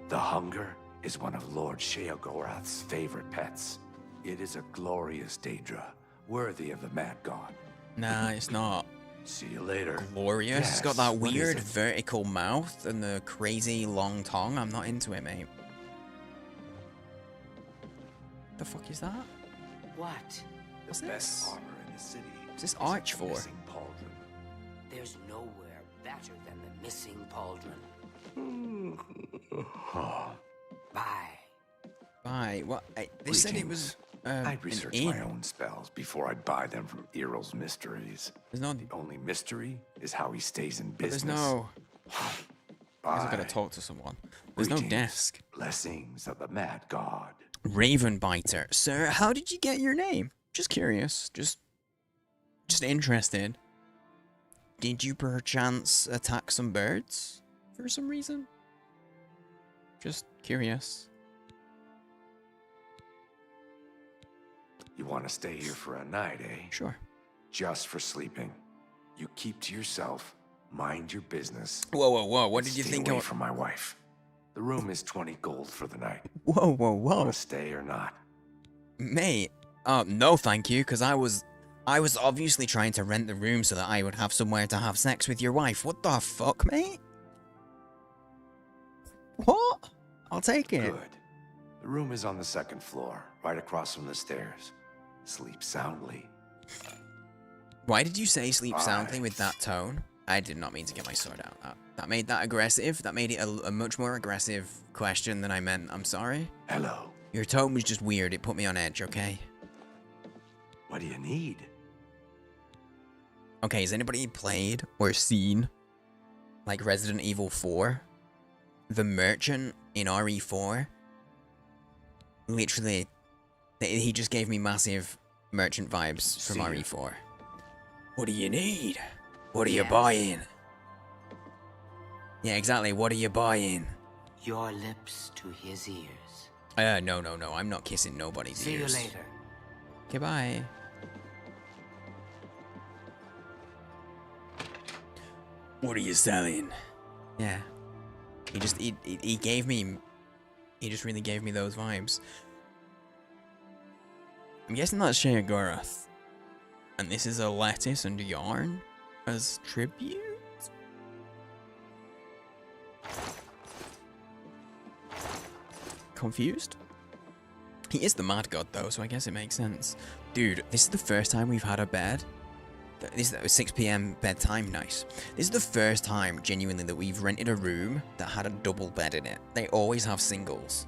G: The hunger is one of Lord Sheogorath's favorite pets. It is a glorious Daedra, worthy of the Mad God.
A: Nah, it's not.
G: See you later.
A: Glorious.
G: Yes,
A: It's got that
G: what is
A: weird
G: it?
A: vertical mouth and the crazy long tongue. I'm not into it, mate. The fuck is that?
D: What?
A: What's
G: The best
A: this?
G: armor in the city.
A: What's this
G: is
A: arch
G: the
A: for?
G: missing pauldron.
D: There's nowhere better than the missing pauldron. Bye.
A: Bye. What? They said it was
G: I'd
A: an
G: research
A: inn.
G: my own spells before I'd buy them from Earl's Mysteries.
A: There's no.
G: The only mystery is how he stays in
A: But
G: business.
A: there's no. I guess I gotta
G: Bye.
A: talk to someone. There's no
G: Greetings,
A: desk.
G: Blessings of the Mad God.
A: Ravenbiter. Sir, how did you get your name? Just curious. Just interested. Did you perchance attack some birds for some reason? Just curious.
G: You want to stay here for a night, eh?
A: Sure.
G: Just for sleeping. You keep to yourself, mind your business.
A: Whoa, whoa, whoa. What
G: and
A: did you
G: stay
A: think?
G: away from my wife. The room is 20 gold for the night.
A: Whoa, whoa, whoa.
G: Want to stay or not?
A: Mate. No, thank you, because I was obviously trying to rent the room so that I would have somewhere to have sex with your wife. What the fuck, mate? What? I'll take it.
G: Good. The room is on the second floor, right across from the stairs. Sleep soundly.
A: Why did you say sleep soundly
G: Bye.
A: with that tone? I did not mean to get my sword out. That made that aggressive. That made it a much more aggressive question than I meant. I'm sorry.
G: Hello.
A: Your tone was just weird. It put me on edge, okay?
G: What do you need?
A: Okay, has anybody played or seen, like, Resident Evil 4? The merchant in RE4? Literally, he just gave me massive merchant vibes from
G: See ya.
A: RE4. What do you need? What are you
D: Yes.
A: buying? Yeah, exactly. What are you buying?
D: Your lips to his ears.
A: No. I'm not kissing nobody's
D: See you
A: ears.
D: later.
A: Goodbye. What are you selling? Yeah. He gave me... He just really gave me those vibes. I'm guessing that's Sheogorath. And this is a lettuce and yarn as tribute? Confused? He is the mad god though, so I guess it makes sense. Dude, this is the first time we've had a bed. This is 6 PM bedtime, nice. This is the first time, genuinely, that we've rented a room that had a double bed in it. They always have singles.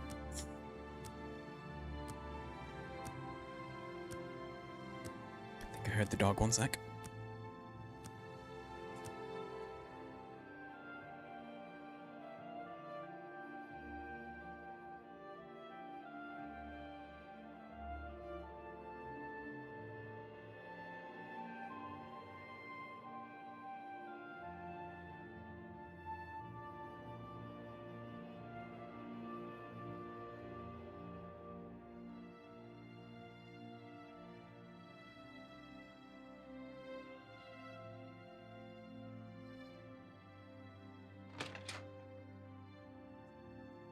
A: I think I heard the dog, one sec.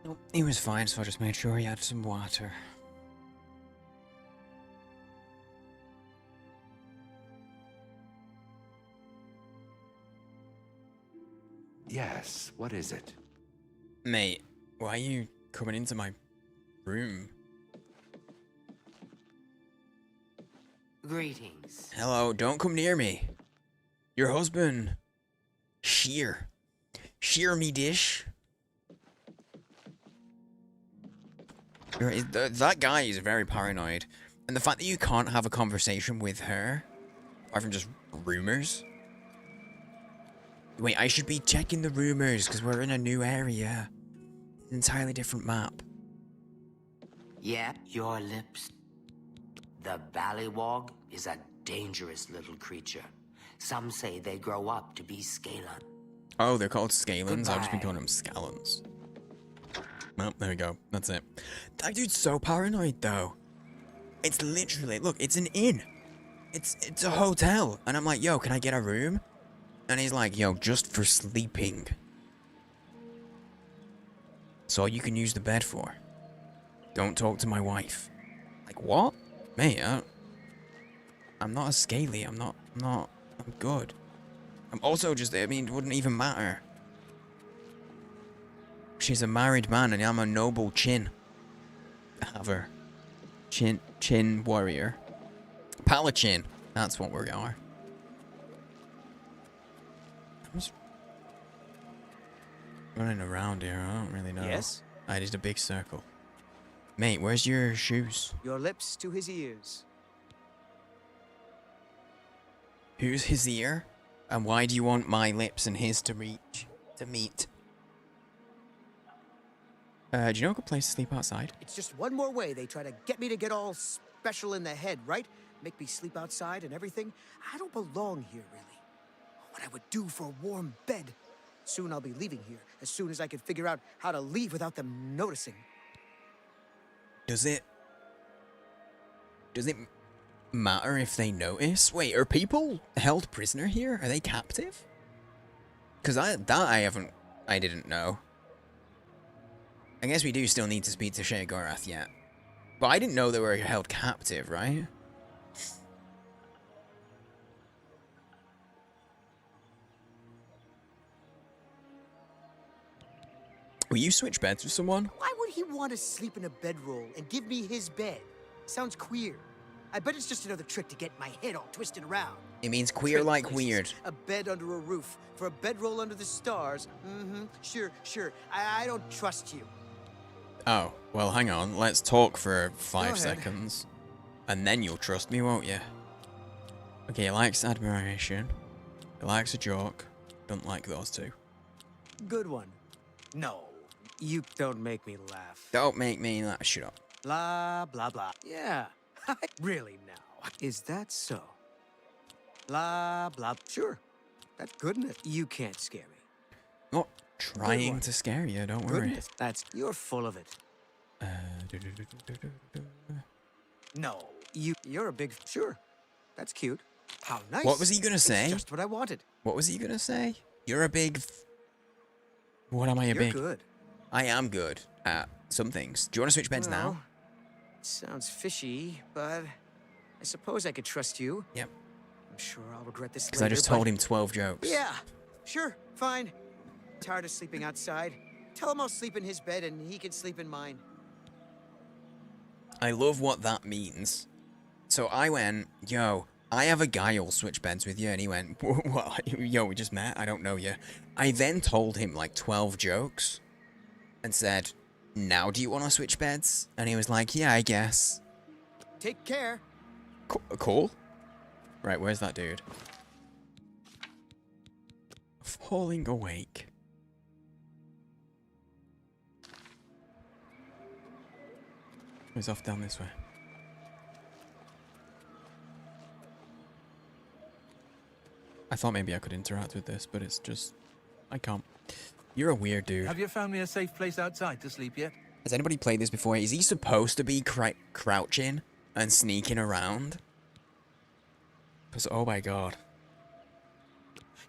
A: Nope, he was fine, so I just made sure he had some water.
G: Yes, what is it?
A: Mate, why are you coming into my room?
D: Greetings.
A: Hello, don't come near me. Your husband. Shear me dish. That guy is very paranoid. And the fact that you can't have a conversation with her, apart from just rumors. Wait, I should be checking the rumors because we're in a new area. An entirely different map.
D: Yep, your lips. The ballywog is a dangerous little creature. Some say they grow up to be Scalan.
A: Oh, they're called Scalans? I've just been
D: Goodbye.
A: calling them Scallons. Well, there we go. That's it. That dude's so paranoid, though. It's literally... Look, it's an inn. It's a hotel. And I'm like, yo, can I get a room? And he's like, yo, just for sleeping. That's all you can use the bed for. Don't talk to my wife. Like, what? Mate, I'm not a scaly. I'm good. I'm also just... I mean, it wouldn't even matter. She's a married man and I'm a noble chin. Have her. Chin warrior. Paladin. That's what we are. I'm just running around here. I don't really know.
H: Yes?
A: I did a big circle. Mate, where's your shoes?
H: Your lips to his ears.
A: Who's his ear? And why do you want my lips and his to meet? Do you know a good place to sleep outside?
H: It's just one more way they try to get me to get all special in the head, right? Make me sleep outside and everything. I don't belong here, really. What I would do for a warm bed. Soon I'll be leaving here, as soon as I can figure out how to leave without them noticing.
A: Does it matter if they notice? Wait, are people held prisoner here? Are they captive? Because I didn't know. I guess we do still need to speak to Sheogorath yet. But I didn't know they were held captive, right? Will you switch beds with someone?
H: Why would he want to sleep in a bedroll and give me his bed? Sounds queer. I bet it's just another trick to get my head all twisted around.
A: It means queer
H: Trick
A: like
H: places.
A: weird.
H: A bed under a roof for a bedroll under the stars. Mm-hmm. Sure. I don't trust you.
A: Oh, well, hang on. Let's talk for 5
H: ahead.
A: seconds. And then you'll trust me, won't you? Okay, he likes admiration. He likes a joke. Don't like those two.
H: Good one. No, you don't make me laugh.
A: Don't make me laugh. Shut up.
H: Blah, blah, blah. Yeah. Really now? Is that so? Blah, blah. Sure. That's good enough. You can't scare me.
A: Not trying
H: one.
A: to scare you, don't worry.
H: Goodness, you're full of it. No, you're a big... Sure. That's cute. How nice.
A: What was he gonna say?
H: It's just what I wanted.
A: What was he gonna say? You're a big... What am I a
H: You're
A: big?
H: good.
A: I am good at some things. Do you want to switch beds now?
H: Well, sounds fishy, but I suppose I could trust you.
A: Yep.
H: I'm sure I'll regret this
A: Because I just told him 12 jokes.
H: Yeah, sure, fine. Tired of sleeping outside. Tell him I'll sleep in his bed and he can sleep in mine.
A: I love what that means. So I went, yo, I have a guy who'll switch beds with you. And he went, what? Yo, we just met? I don't know you. I then told him like 12 jokes and said, now do you want to switch beds? And he was like, yeah, I guess.
H: Take care.
A: Cool. Right, where's that dude? Falling awake. He's off down this way. I thought maybe I could interact with this, but it's just... I can't. You're a weird dude.
F: Have you found me a safe place outside to sleep yet?
A: Has anybody played this before? Is he supposed to be crouching and sneaking around? Because, oh my god.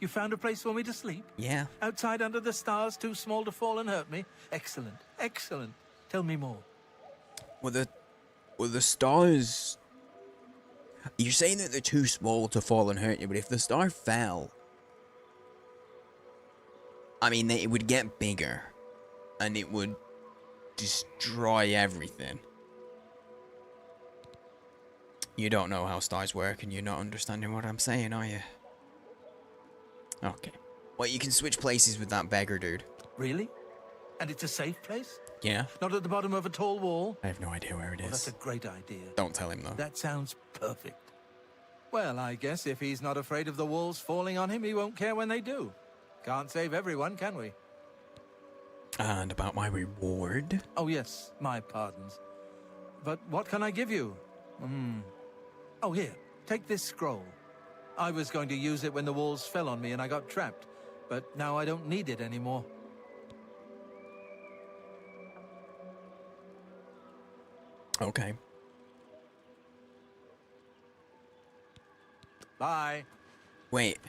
F: You found a place for me to sleep?
A: Yeah.
F: Outside under the stars, too small to fall and hurt me? Excellent, excellent. Tell me more.
A: Well, the stars... You're saying that they're too small to fall and hurt you, but if the star fell... I mean, it would get bigger. And it would destroy everything. You don't know how stars work, and you're not understanding what I'm saying, are you? Okay. Well, you can switch places with that beggar dude.
F: Really? And it's a safe place?
A: Yeah?
F: Not at the bottom of a tall wall?
A: I have no idea where it
F: Well, that's
A: is.
F: a great idea.
A: Don't tell him, though.
F: That sounds perfect. Well, I guess if he's not afraid of the walls falling on him, he won't care when they do. Can't save everyone, can we?
A: And about my reward?
F: Oh, yes, my pardons. But what can I give you? Oh, here, take this scroll. I was going to use it when the walls fell on me and I got trapped, but now I don't need it anymore.
A: Okay.
F: Bye.
A: Wait.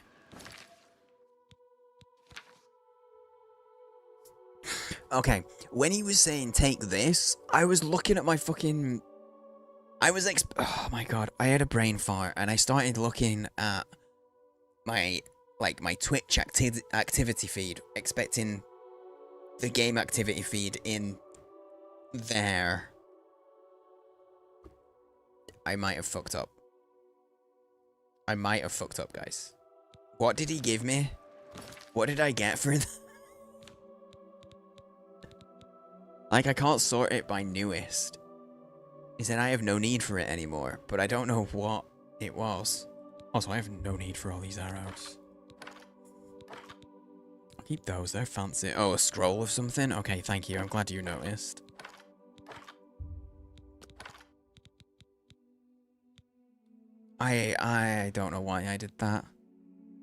A: Okay, when he was saying take this, I was looking at my fucking... oh my god, I had a brain fart, and I started looking at my Twitch activity feed, expecting the game activity feed in there. I might have fucked up. Guys. What did he give me? What did I get for it? Like, I can't sort it by newest. He said I have no need for it anymore, but I don't know what it was. Also, I have no need for all these arrows. I'll keep those, they're fancy. Oh, a scroll of something? Okay, thank you, I'm glad you noticed. I don't know why I did that.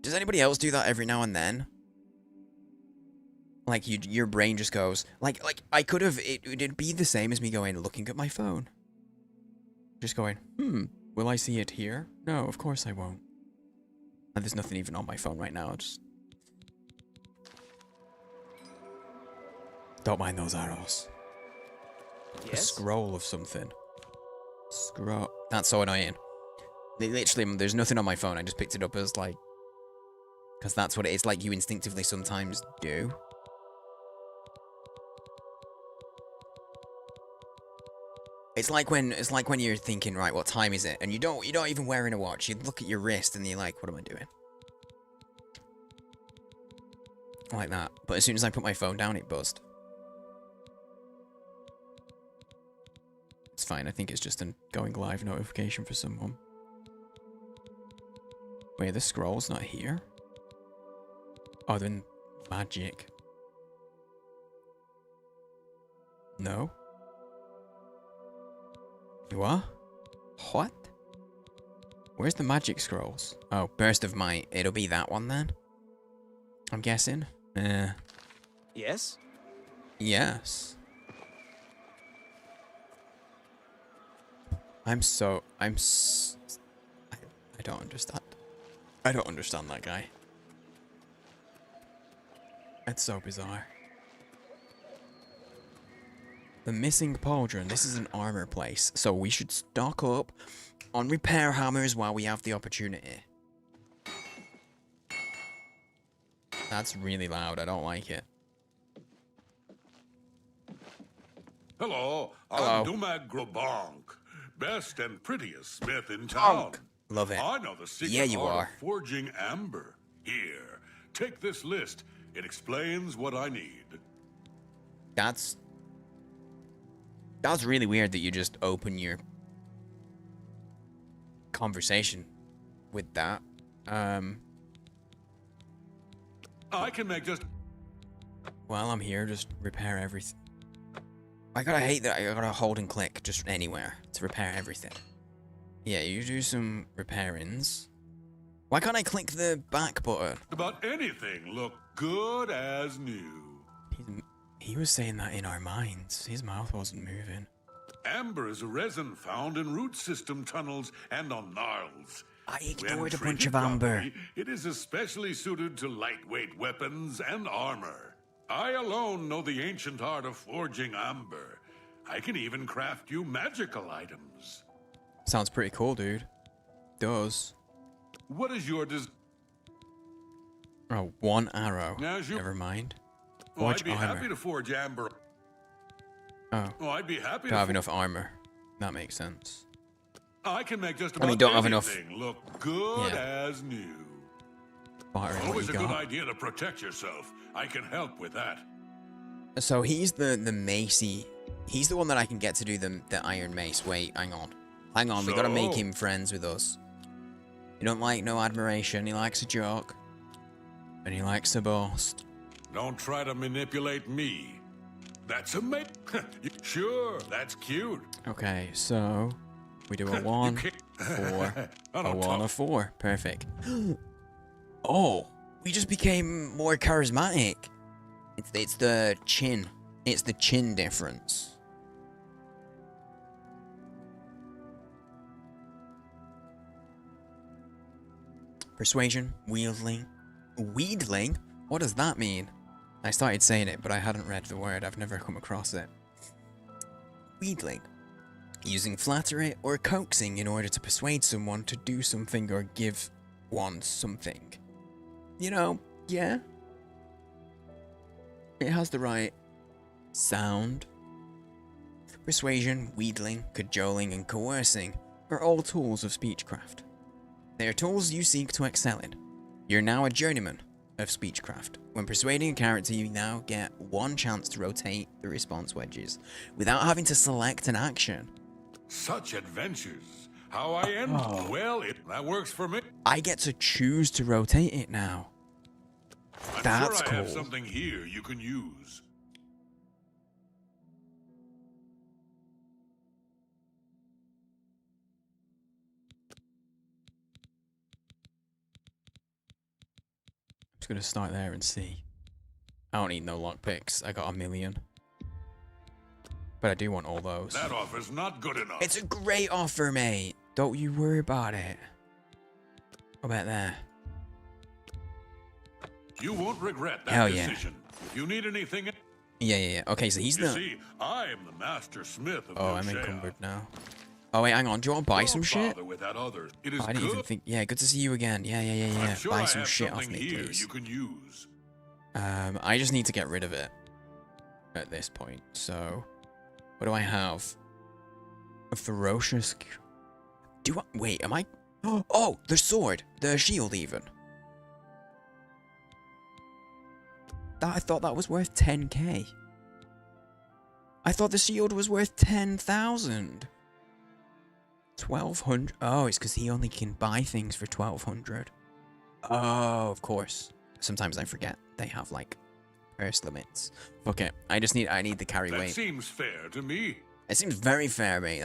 A: Does anybody else do that every now and then? Like, your brain just goes... Like I could have... It'd be the same as me going, looking at my phone. Just going, will I see it here? No, of course I won't. And there's nothing even on my phone right now, just... Don't mind those arrows.
H: Yes?
A: A scroll of something. Scroll... That's so annoying. Literally, there's nothing on my phone, I just picked it up as, like... Because that's what it is, like, you instinctively sometimes do. It's like when you're thinking, right, what time is it? And you're not even wearing a watch. You look at your wrist and you're like, what am I doing? Like that. But as soon as I put my phone down, it buzzed. It's fine. I think it's just a going live notification for someone. Wait, the scroll's not here? Oh, then magic. No? You are? What? Where's the magic scrolls? Oh, Burst of Might. It'll be that one then? I'm guessing.
H: Yes?
A: Yes. I don't understand. I don't understand that guy. It's so bizarre. The missing pauldron. This is an armor place, so we should stock up on repair hammers while we have the opportunity. That's really loud. I don't like it.
I: Hello,
A: Hello.
I: I'm Dumag Grobonk, best and prettiest smith in town.
A: Love it.
I: I know the secret
A: Yeah, you
I: art
A: are.
I: of forging amber. Here, take this list. It explains what I need.
A: That's really weird that you just open your conversation with that.
I: I can make just...
A: Well, I'm here, just repair everything. I hate that I gotta hold and click just anywhere to repair everything. Yeah, you do some repairings. Why can't I click the back button?
I: About anything look good as new.
A: He was saying that in our minds. His mouth wasn't moving.
I: Amber is a resin found in root system tunnels and on gnarls.
A: I
I: When
A: ignored a bunch
I: treated
A: of amber.
I: properly, it is especially suited to lightweight weapons and armor. I alone know the ancient art of forging amber. I can even craft you magical items.
A: Sounds pretty cool, dude. Does.
I: What is your
A: Oh, one arrow.
I: As you-
A: Never mind.
I: Oh,
A: Forge
I: I'd be
A: armor.
I: happy to forge amber.
A: Oh,
I: Oh, I'd be happy
A: don't
I: to
A: have enough armor. That makes sense.
I: I can make just
A: I
I: about
A: mean, don't have enough-
I: anything look good
A: Yeah.
I: as new.
A: Barter what
I: Always
A: you
I: a good
A: got.
I: idea to protect yourself. I can help with that.
A: So he's the Macy. He's the one that I can get to do the Iron Mace. Wait, hang on. Hang on, we gotta make
I: So?
A: him friends with us. He don't like no admiration, he likes a joke. And he likes a boast.
I: Don't try to manipulate me. That's a mate. Sure, that's cute.
A: Okay, so we do a
I: You
A: one,
I: can't-
A: 4.
I: On
A: A
I: a
A: 1, a
I: top.
A: 4. Perfect. Oh, we just became more charismatic. It's the chin. It's the chin difference. Persuasion, wheedling. Wheedling? What does that mean? I started saying it, but I hadn't read the word. I've never come across it. Wheedling. Using flattery or coaxing in order to persuade someone to do something or give one something. You know, yeah. It has the right sound. Persuasion, wheedling, cajoling, and coercing are all tools of speechcraft. They are tools you seek to excel in. You're now a journeyman of speechcraft. When persuading a character, you now get one chance to rotate the response wedges without having to select an action.
I: Such adventures. How I end? Well, that works for me.
A: I get to choose to rotate it now.
I: I'm
A: That's
I: sure I have
A: cool.
I: something here you can use.
A: I'm just gonna start there and see. I don't need no lockpicks. I got 1,000,000. But I do want all those.
I: That offer's not good enough.
A: It's a great offer, mate. Don't you worry about it. What about that?
I: You won't regret that
A: Hell yeah.
I: decision. If you need anything,
A: Yeah. Okay, so he's
I: you
A: the...
I: see, I am the master smith of
A: Oh, I'm
I: Noshea.
A: encumbered now. Oh, wait, hang on. Do you want to buy
I: Don't
A: some shit?
I: bother with that other. It is
A: Oh, I didn't even
I: good.
A: think... Yeah, good to see you again. Yeah.
I: I'm sure
A: Buy
I: I
A: some
I: have
A: shit off
I: something
A: me,
I: here
A: please.
I: you can use.
A: I just need to get rid of it at this point. So, what do I have? A ferocious... Do I... Wait, am I... Oh, the sword. The shield, even. I thought that was worth 10k. I thought the shield was worth 10,000. 1,200. Oh, it's because he only can buy things for 1,200. Oh, of course. Sometimes I forget they have like purse limits. Okay, I need the carry
I: That
A: weight.
I: seems fair to me.
A: It seems very fair, mate.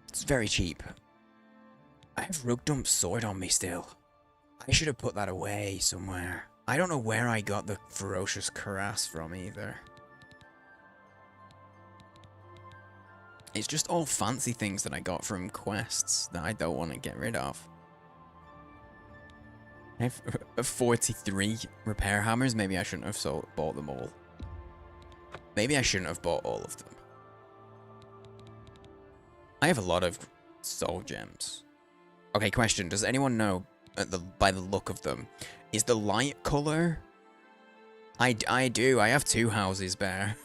A: It's very cheap. I have Rugdump's sword on me still. I should have put that away somewhere. I don't know where I got the ferocious cuirass from either. It's just all fancy things that I got from quests that I don't want to get rid of. I have 43 repair hammers. Maybe I shouldn't have bought them all. Maybe I shouldn't have bought all of them. I have a lot of soul gems. Okay, question. Does anyone know, by the look of them, is the light color? I do. I have 2 houses, Bear.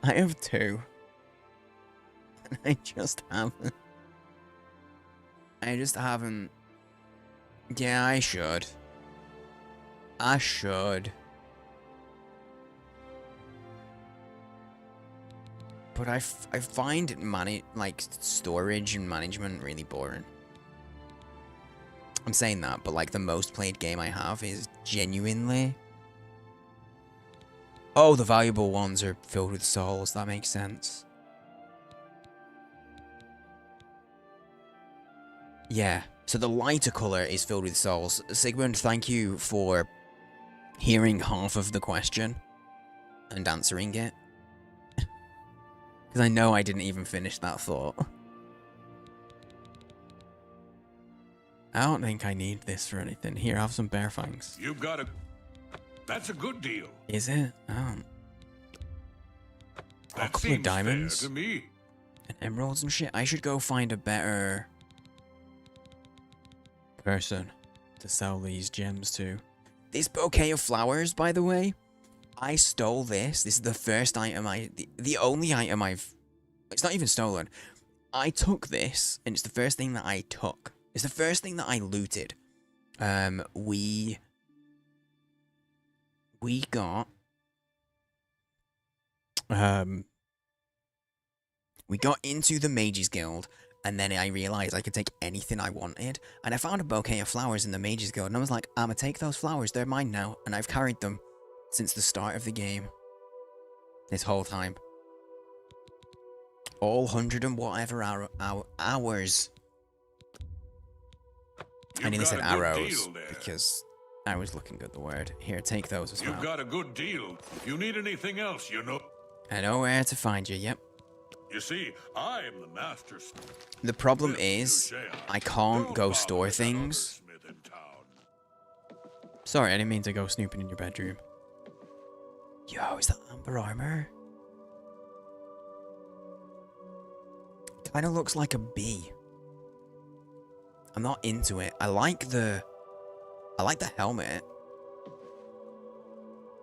A: I have 2. I just haven't. Yeah, I should. But I find storage and management really boring. I'm saying that, but like the most played game I have is genuinely... Oh, the valuable ones are filled with souls. That makes sense. Yeah, so the lighter color is filled with souls. Sigmund, thank you for hearing half of the question and answering it. Because I know I didn't even finish that thought. I don't think I need this for anything. Here, have some bear fangs.
I: You've got a... That's a good deal.
A: Is it? Oh. A
I: That
A: couple of
I: seems
A: diamonds.
I: fair to me.
A: And emeralds and shit. I should go find a better person to sell these gems to. This bouquet of flowers, by the way, I stole this. This is the first item the only item it's not even stolen. I took this, and it's the first thing that I took. It's the first thing that I looted. We got into the Mages Guild, and then I realized I could take anything I wanted, and I found a bouquet of flowers in the Mages Guild, and I was like, I'ma take those flowers, they're mine now, and I've carried them since the start of the game. This whole time. All 100 and whatever hours. I nearly said arrows because I was looking at the word. Here, take those as well.
I: You've got a good deal. If you need anything else, you know.
A: I know where to find you, yep.
I: You see, I am the master.
A: The problem is, I can't go store things. Sorry, I didn't mean to go snooping in your bedroom. Yo, is that amber armor? Kinda looks like a bee. I'm not into it. I like the helmet.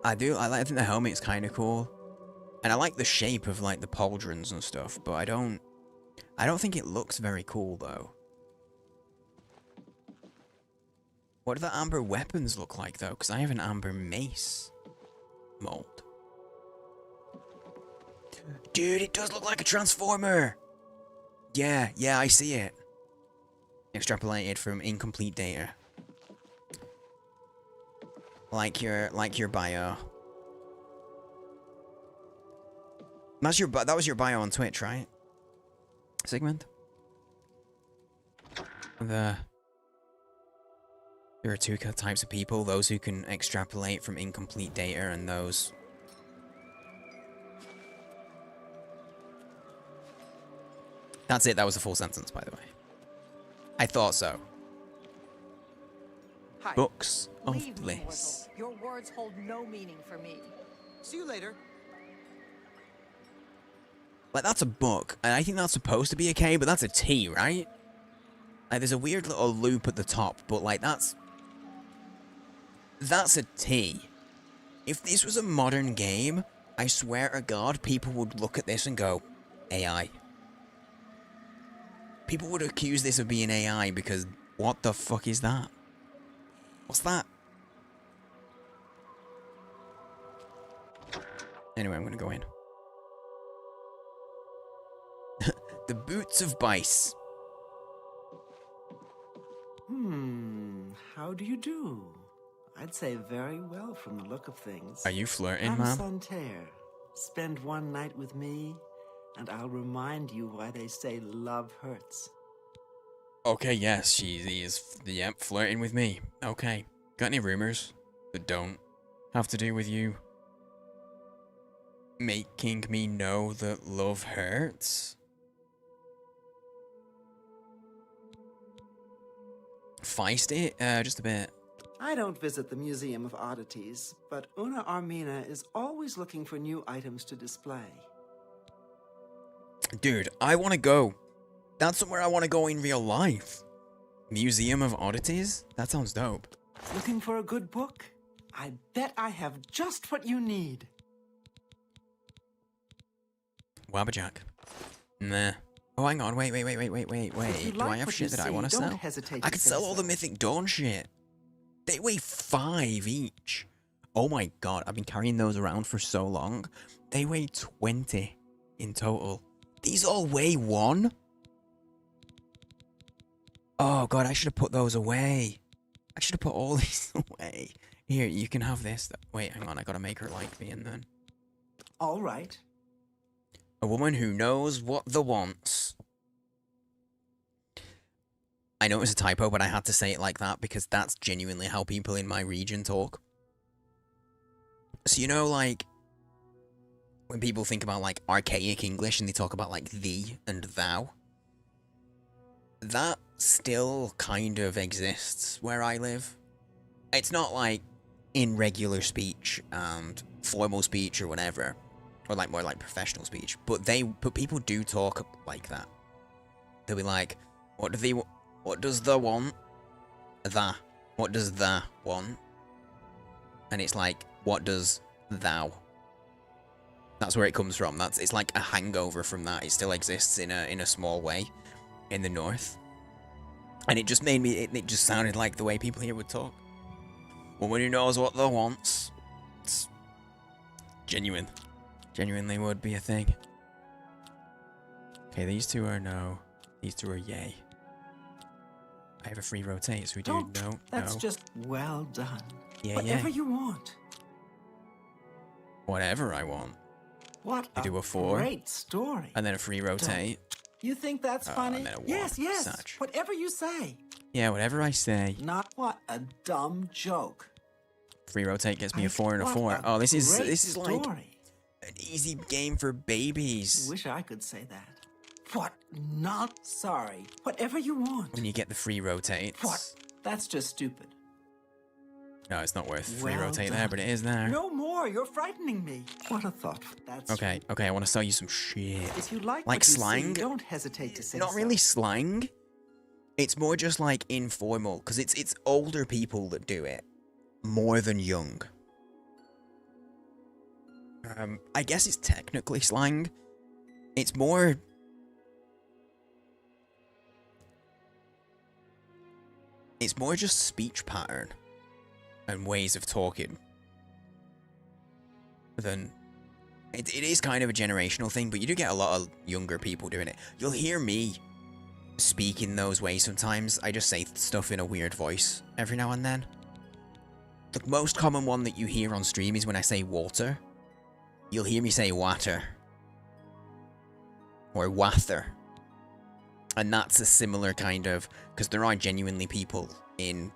A: I think the helmet's kinda cool. And I like the shape of like the pauldrons and stuff, but I don't think it looks very cool though. What do the amber weapons look like though? Because I have an amber mace mold. Dude, it does look like a transformer! Yeah, I see it. Extrapolated from incomplete data. Like your bio. That was your bio on Twitch, right? Sigmund? There are two types of people, those who can extrapolate from incomplete data and those... That's it, that was a full sentence, by the way. I thought so.
E: Hi.
A: Books of
E: Leave me,
A: Bliss.
E: mortal. Your words hold no meaning for me.
H: See you later.
A: Like, that's a book, and I think that's supposed to be a K, but that's a T, right? Like, there's a weird little loop at the top, but, like, that's a T. If this was a modern game, I swear to God, people would look at this and go, AI. People would accuse this of being AI because, what the fuck is that? What's that? Anyway, I'm gonna go in. The Boots of Bice.
J: How do you do? I'd say very well from the look of things.
A: Are you flirting,
J: I'm
A: ma'am?
J: Santerre. Spend one night with me, and I'll remind you why they say love hurts.
A: Okay, yes, she is, yep, flirting with me. Okay. Got any rumors that don't have to do with you making me know that love hurts? Feisty? Just a bit.
J: I don't visit the Museum of Oddities, but Una Armina is always looking for new items to display.
A: Dude, I want to go. That's somewhere I want to go in real life. Museum of Oddities? That sounds dope.
J: Looking for a good book? I bet I have just what you need.
A: Wabbajack. Nah. Oh, hang on. Wait. Do I have shit that I want to sell? I could sell all the Mythic Dawn shit. They weigh 5 each. Oh my god, I've been carrying those around for so long. They weigh 20 in total. These all weigh 1? Oh god, I should have put those away. I should have put all these away. Here, you can have this. Wait, hang on, I gotta make her like me and then...
J: All right.
A: A woman who knows what the wants. I know it was a typo, but I had to say it like that because that's genuinely how people in my region talk. So you know, like, when people think about, like, archaic English and they talk about, like, thee and thou, that still kind of exists where I live. It's not, like, in regular speech and formal speech or whatever, or, like, more like professional speech, but people do talk like that. They'll be like, what does the want? What does the want? And it's like, what does thou? That's where it comes from. It's like a hangover from that. It still exists in a small way in the north. And it just made me, it just sounded like the way people here would talk. Woman who knows what they wants. It's genuine. Genuinely would be a thing. Okay, these two are no. These two are yay. I have a free rotate, so we do no.
J: That's just well done.
A: Yeah,
J: Whatever you want.
A: Whatever I want.
J: What
A: You do a 4.
J: great story.
A: And then a free rotate.
J: You think that's funny?
A: and then a 1.
J: Yes, yes.
A: Such.
J: Whatever you say.
A: Yeah, whatever I say.
J: Not what a dumb joke.
A: Free rotate gets me a 4 and a
J: What
A: 4. Oh, this is
J: great
A: like
J: story.
A: an easy game for babies.
J: Wish I could say that. What? Not sorry. Whatever you want.
A: When you get the free rotates.
J: What? That's just stupid.
A: No, it's not worth free
J: Well
A: rotate
J: done.
A: there, but it is there.
J: No more. You're frightening me. What a thought. That's
A: Okay, I want to sell you some shit.
J: If you like
A: Like
J: what you
A: slang?
J: see, don't hesitate to say
A: Not
J: so.
A: really slang. It's more just like informal, because it's older people that do it more than young. I guess it's technically slang. It's more. It's more just speech pattern and ways of talking than. It is kind of a generational thing, but you do get a lot of younger people doing it. You'll hear me speak in those ways sometimes. I just say stuff in a weird voice every now and then. The most common one that you hear on stream is when I say water. You'll hear me say water. Or wather. And that's a similar kind of... Because there are genuinely people in...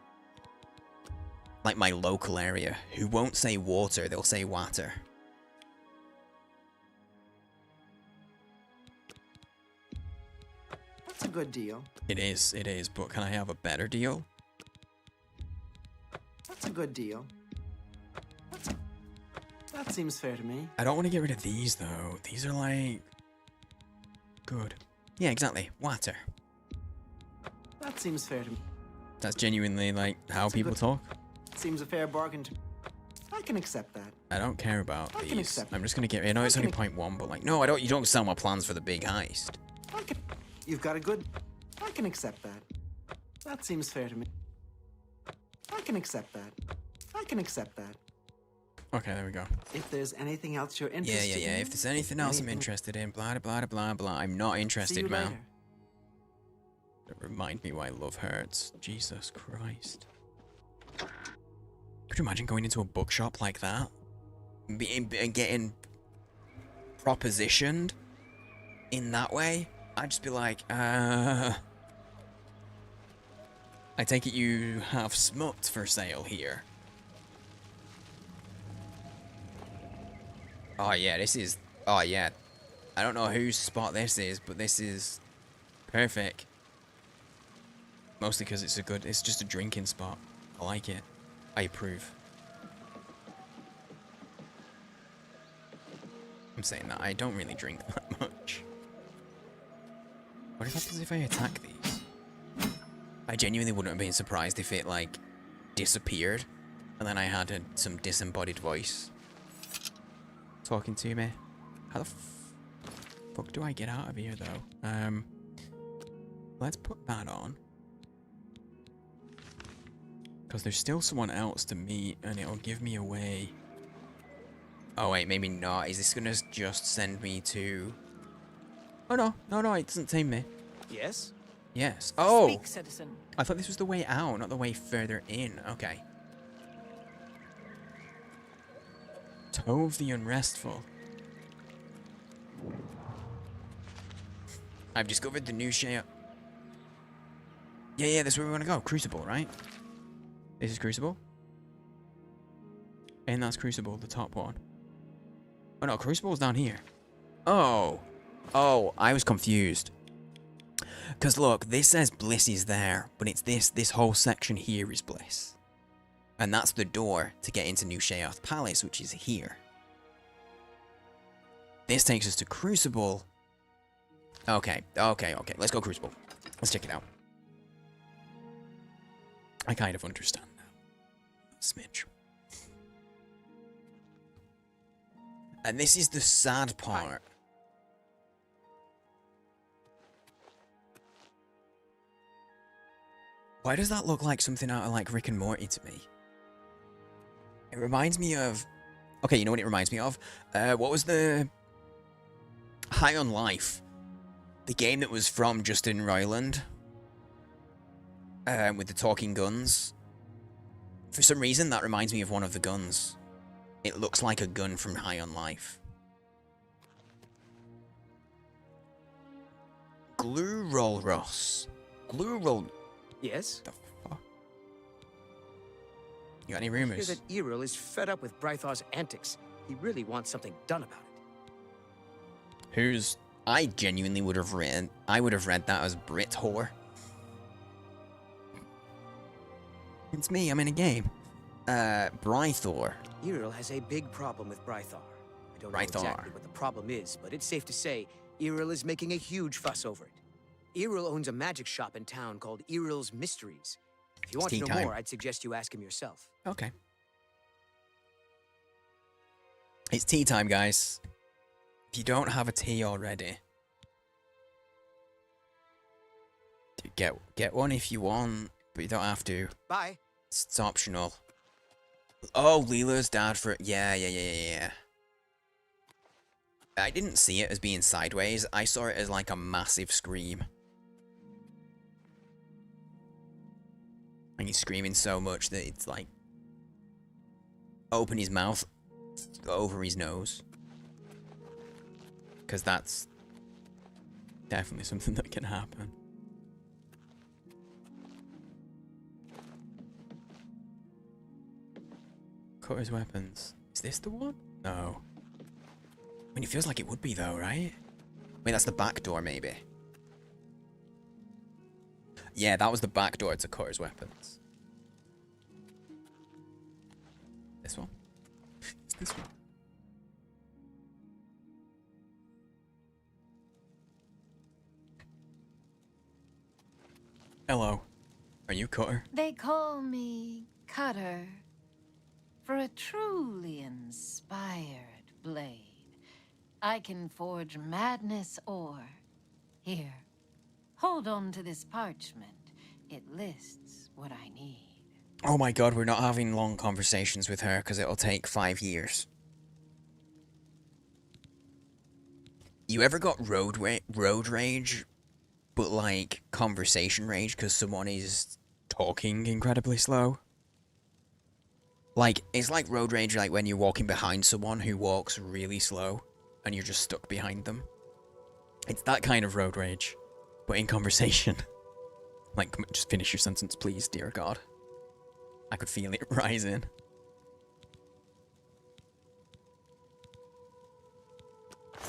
A: like my local area who won't say water, they'll say water.
J: That's a good deal.
A: It is, but can I have a better deal?
J: That's a good deal. That seems fair to me.
A: I don't want to get rid of these, though. These are, like... good. Yeah, exactly. Water.
J: That seems fair to me.
A: That's genuinely, like, how people talk.
J: Seems a fair bargain to me. I can accept that.
A: I don't care about
J: I can
A: these.
J: accept
A: I'm just going to get... I know it's only 0.1, but, like... No, I don't... You don't sell my plans for the big heist.
J: I can. You've got a good. I can accept that. That seems fair to me. I can accept that. I can accept that.
A: Okay, there we go.
J: If there's anything else you're interested in.
A: Yeah. If there's anything else I'm interested in, blah, blah, blah, blah. I'm not
J: See
A: interested,
J: you
A: man.
J: later.
A: Don't remind me why love hurts. Jesus Christ. Could you imagine going into a bookshop like that? And getting propositioned in that way? I'd just be like, I take it you have smut for sale here. Oh yeah, this is... Oh yeah. I don't know whose spot this is, but this is perfect. Mostly because it's a good... It's just a drinking spot. I like it. I approve. I'm saying that I don't really drink that much. What happens if I attack these? I genuinely wouldn't have been surprised if it, like, disappeared. And then I had some disembodied voice talking to me. How the fuck do I get out of here, though? Let's put that on. Because there's still someone else to meet, and it'll give me away. Oh, wait, maybe not. Is this gonna just send me to... Oh, no, it doesn't tame me.
H: Yes?
A: Yes. Oh!
E: Speak, citizen.
A: I thought this was the way out, not the way further in. Okay. Tove the Unrestful. I've discovered the new share. Yeah, that's where we want to go. Crucible, right? This is Crucible. And that's Crucible, the top one. Oh no, Crucible's down here. Oh, I was confused. Because look, this says Bliss is there, but it's this whole section here is Bliss. And that's the door to get into New Sheoth Palace, which is here. This takes us to Crucible. Okay, let's go Crucible. Let's check it out. I kind of understand now. Smidge. And this is the sad part. Why does that look like something out of like Rick and Morty to me? It reminds me of... Okay, you know what it reminds me of? What was the... High on Life? The game that was from Justin Roiland. With the talking guns. For some reason, that reminds me of one of the guns. It looks like a gun from High on Life. Glue roll Ross. Glue roll.
H: Yes?
A: The fuck? You got any
H: I hear
A: rumors?
H: that Errol is fed up with Brythar's antics. He really wants something done about it.
A: I genuinely would have read. I would have read that as Brit whore. It's me. I'm in a game. Brythor.
H: Errol has a big problem with Brythar. I don't know
A: Brythar.
H: exactly what the problem is, but it's safe to say Errol is making a huge fuss over it. Errol owns a magic shop in town called Errol's Mysteries. If you want to
A: tea
H: know
A: time.
H: more, I'd suggest you ask him yourself.
A: Okay. It's tea time, guys. If you don't have a tea already, get one if you want, but you don't have to.
H: Bye.
A: It's optional. Oh, Leela's dad for yeah. I didn't see it as being sideways. I saw it as like a massive scream. And he's screaming so much that it's like open his mouth over his nose. Because that's definitely something that can happen. Cutter's weapons. Is this the one? No. I mean, it feels like it would be though, right? Wait, that's the back door, maybe. Yeah, that was the back door to Cutter's weapons. This one? It's this one. Hello. Are you Cutter?
K: They call me Cutter. For a truly inspired blade, I can forge madness or... Here, hold on to this parchment. It lists what I need.
A: Oh my god, we're not having long conversations with her because it'll take 5 years. You ever got road rage, but like conversation rage because someone is talking incredibly slow? Like, it's like road rage like when you're walking behind someone who walks really slow and you're just stuck behind them. It's that kind of road rage, but in conversation. Like, just finish your sentence, please, dear God. I could feel it rising.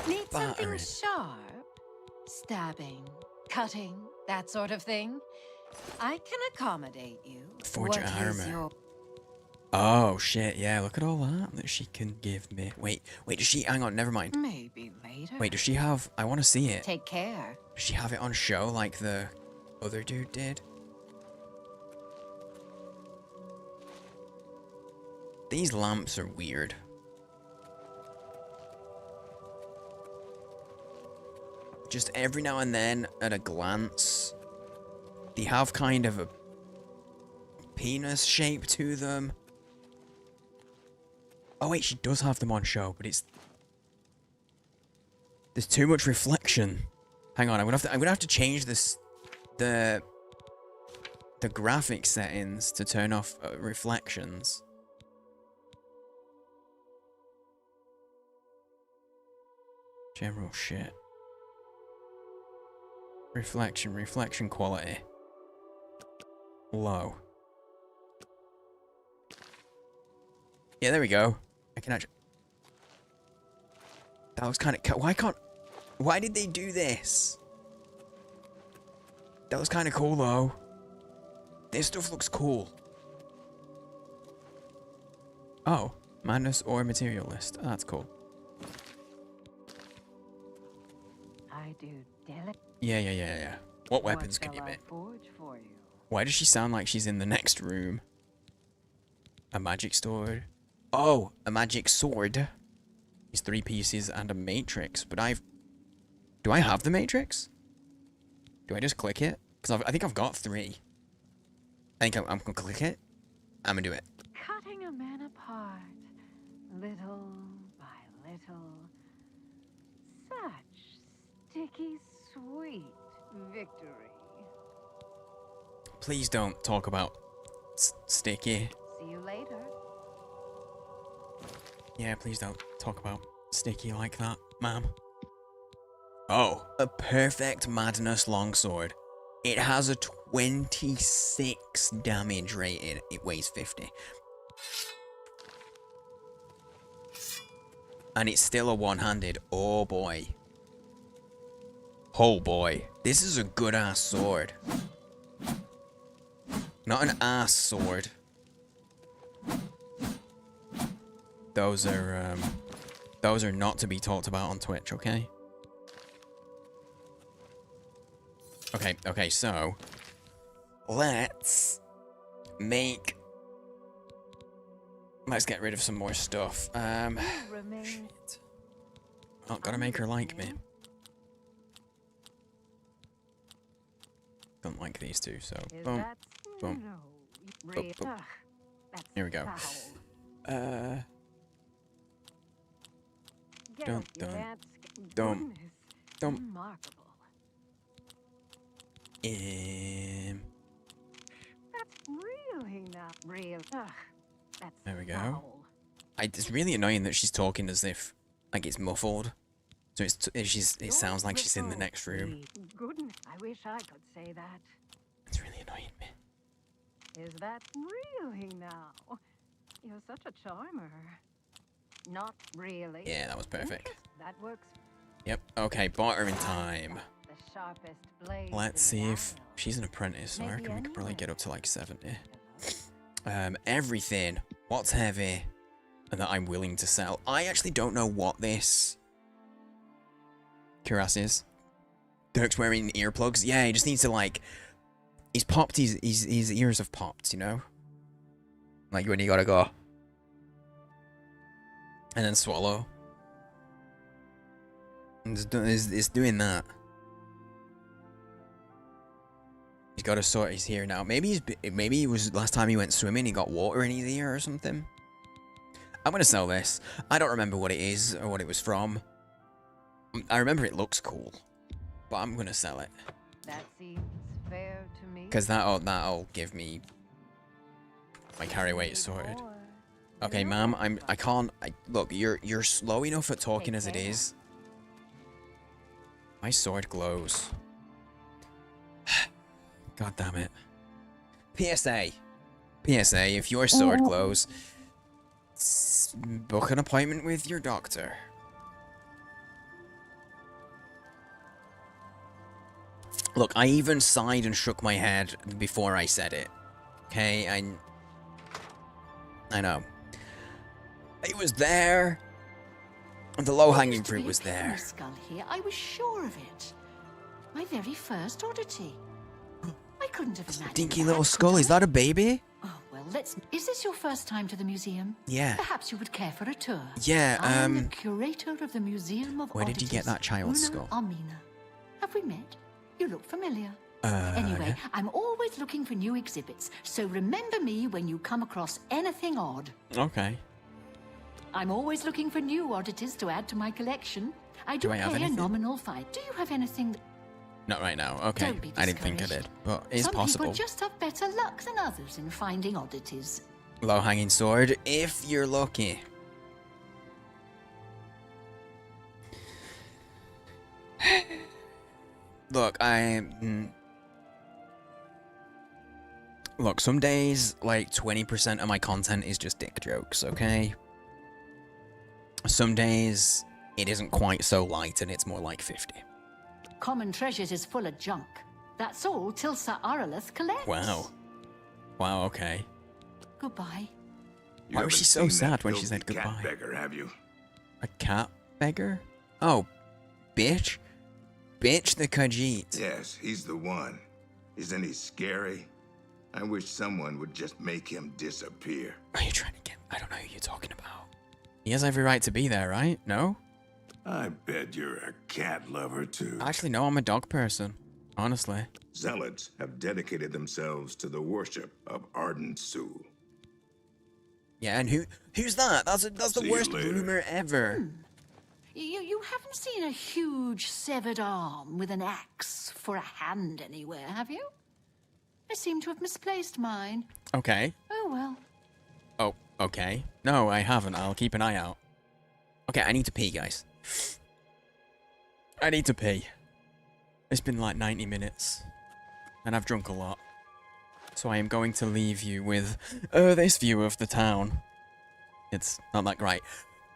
K: Need something sharp? Stabbing, cutting, that sort of thing? I can accommodate you.
A: Forge
K: What is
A: armor.
K: your...
A: Oh shit, yeah, look at all that she can give me. Wait, does she, hang on, never mind.
K: Maybe later.
A: Wait, does she have, I want to see it.
K: Take care.
A: Does she have it on show like the other dude did? These lamps are weird. Just every now and then, at a glance, they have kind of a penis shape to them. Oh wait, she does have them on show, but it's... There's too much reflection. Hang on, I'm gonna have to change this... The graphic settings to turn off reflections. General shit. Reflection quality. Low. Yeah, there we go. I can actually... That was kind of... Why did they do this? That was kind of cool, though. This stuff looks cool. Oh. Madness or materialist. Oh, that's cool.
K: I do delicate.
A: Yeah. What weapons can you make? Why does she sound like she's in the next room? A magic sword. Oh, a magic sword. It's 3 pieces and a matrix. But do I have the matrix? Do I just click it? Because I think I've got 3. I think I'm gonna click it. I'm gonna do it.
K: Cutting a man apart, little by little. Such sticky, sweet victory.
A: Please don't talk about sticky.
K: See you later.
A: Yeah, please don't talk about sticky like that, ma'am. Oh, a perfect madness longsword. It has a 26 damage rating. It weighs 50. And it's still a one-handed. Oh boy. Oh boy. This is a good ass sword. Not an ass sword. Those are not to be talked about on Twitch, okay? Okay, so let's get rid of some more stuff. Shit. Oh, gotta make her like me. Don't like these two, so boom, boom, boom, boom. Here we go. Don't.
E: That's really not real. Ugh, that's
A: There we go.
E: foul.
A: It's really annoying that she's talking as if like it's muffled. So it sounds like she's in the next room.
E: Goodness, I wish I could say that.
A: It's really annoying me.
E: Is that really now? You're such a charmer. Not really.
A: Yeah, that was perfect.
E: That works.
A: Yep. Okay, bartering time.
E: The sharpest blade.
A: Let's see if she's an apprentice, so I reckon we could probably get up to like 70. Everything. What's heavy and that I'm willing to sell. I actually don't know what this cuirass is. Dirk's wearing earplugs. Yeah, he just needs to like. He's popped. His ears have popped. You know, like when you gotta go and then swallow. And it's doing that. He's got to sort his hair now. Maybe he was last time he went swimming. He got water in his ear or something. I'm gonna sell this. I don't remember what it is or what it was from. I remember it looks cool, but I'm gonna sell it.
E: That seems fair to me.
A: Cause that'll give me my carry weight sword. Okay, ma'am. Look, you're slow enough at talking as it is. My sword glows. God damn it. PSA. PSA, if your sword glows, book an appointment with your doctor. Look, I even sighed and shook my head before I said it. Okay, I know. It was there. The low-hanging fruit was there.
K: Skull here. I was sure of it. My very first oddity. I couldn't have imagined.
A: Dinky little skull. Is that a baby?
K: Oh well, Is this your first time to the museum?
A: Yeah.
K: Perhaps you would care for a tour.
A: Yeah.
K: I'm the curator of the Museum of
A: Where did you get that child's skull?
K: Amina. Have we met? You look familiar. Anyway, I'm always looking for new exhibits, so remember me when you come across anything odd.
A: Okay.
K: I'm always looking for new oddities to add to my collection. I do
A: I have
K: pay a
A: anything?
K: nominal fine. Do you have anything that...
A: Not right now. Okay.
K: Don't be
A: I didn't think I did,
K: discouraged.
A: but it's
K: Some
A: possible.
K: people just have better luck than others in finding oddities.
A: Low-hanging sword, if you're lucky. Look, Look, some days, like, 20% of my content is just dick jokes, okay? Some days, it isn't quite so light and it's more like 50.
K: Common Treasures is full of junk. That's all Tilsa Aralith collects.
A: Wow. Wow, okay.
K: Goodbye.
A: Why was she so sad when she said
B: Cat
A: goodbye?
B: beggar, have you?
A: A cat beggar? Oh, bitch? Bitch the Khajiit.
B: Yes, he's the one. Isn't he scary? I wish someone would just make him disappear.
A: Are you trying to get... I don't know who you're talking about. He has every right to be there, right? No?
B: I bet you're a cat lover, too.
A: Actually, no, I'm a dog person. Honestly.
B: Zealots have dedicated themselves to the worship of Ardent Sul.
A: Yeah, and who's that? That's the
B: See you
A: worst
B: later.
A: rumor ever.
K: You haven't seen a huge severed arm with an axe for a hand anywhere, have you? I seem to have misplaced mine.
A: Okay.
K: Oh well.
A: Oh, okay. No, I haven't. I'll keep an eye out. Okay, I need to pee, guys. I need to pee. It's been like 90 minutes. And I've drunk a lot. So I am going to leave you with this view of the town. It's not that great.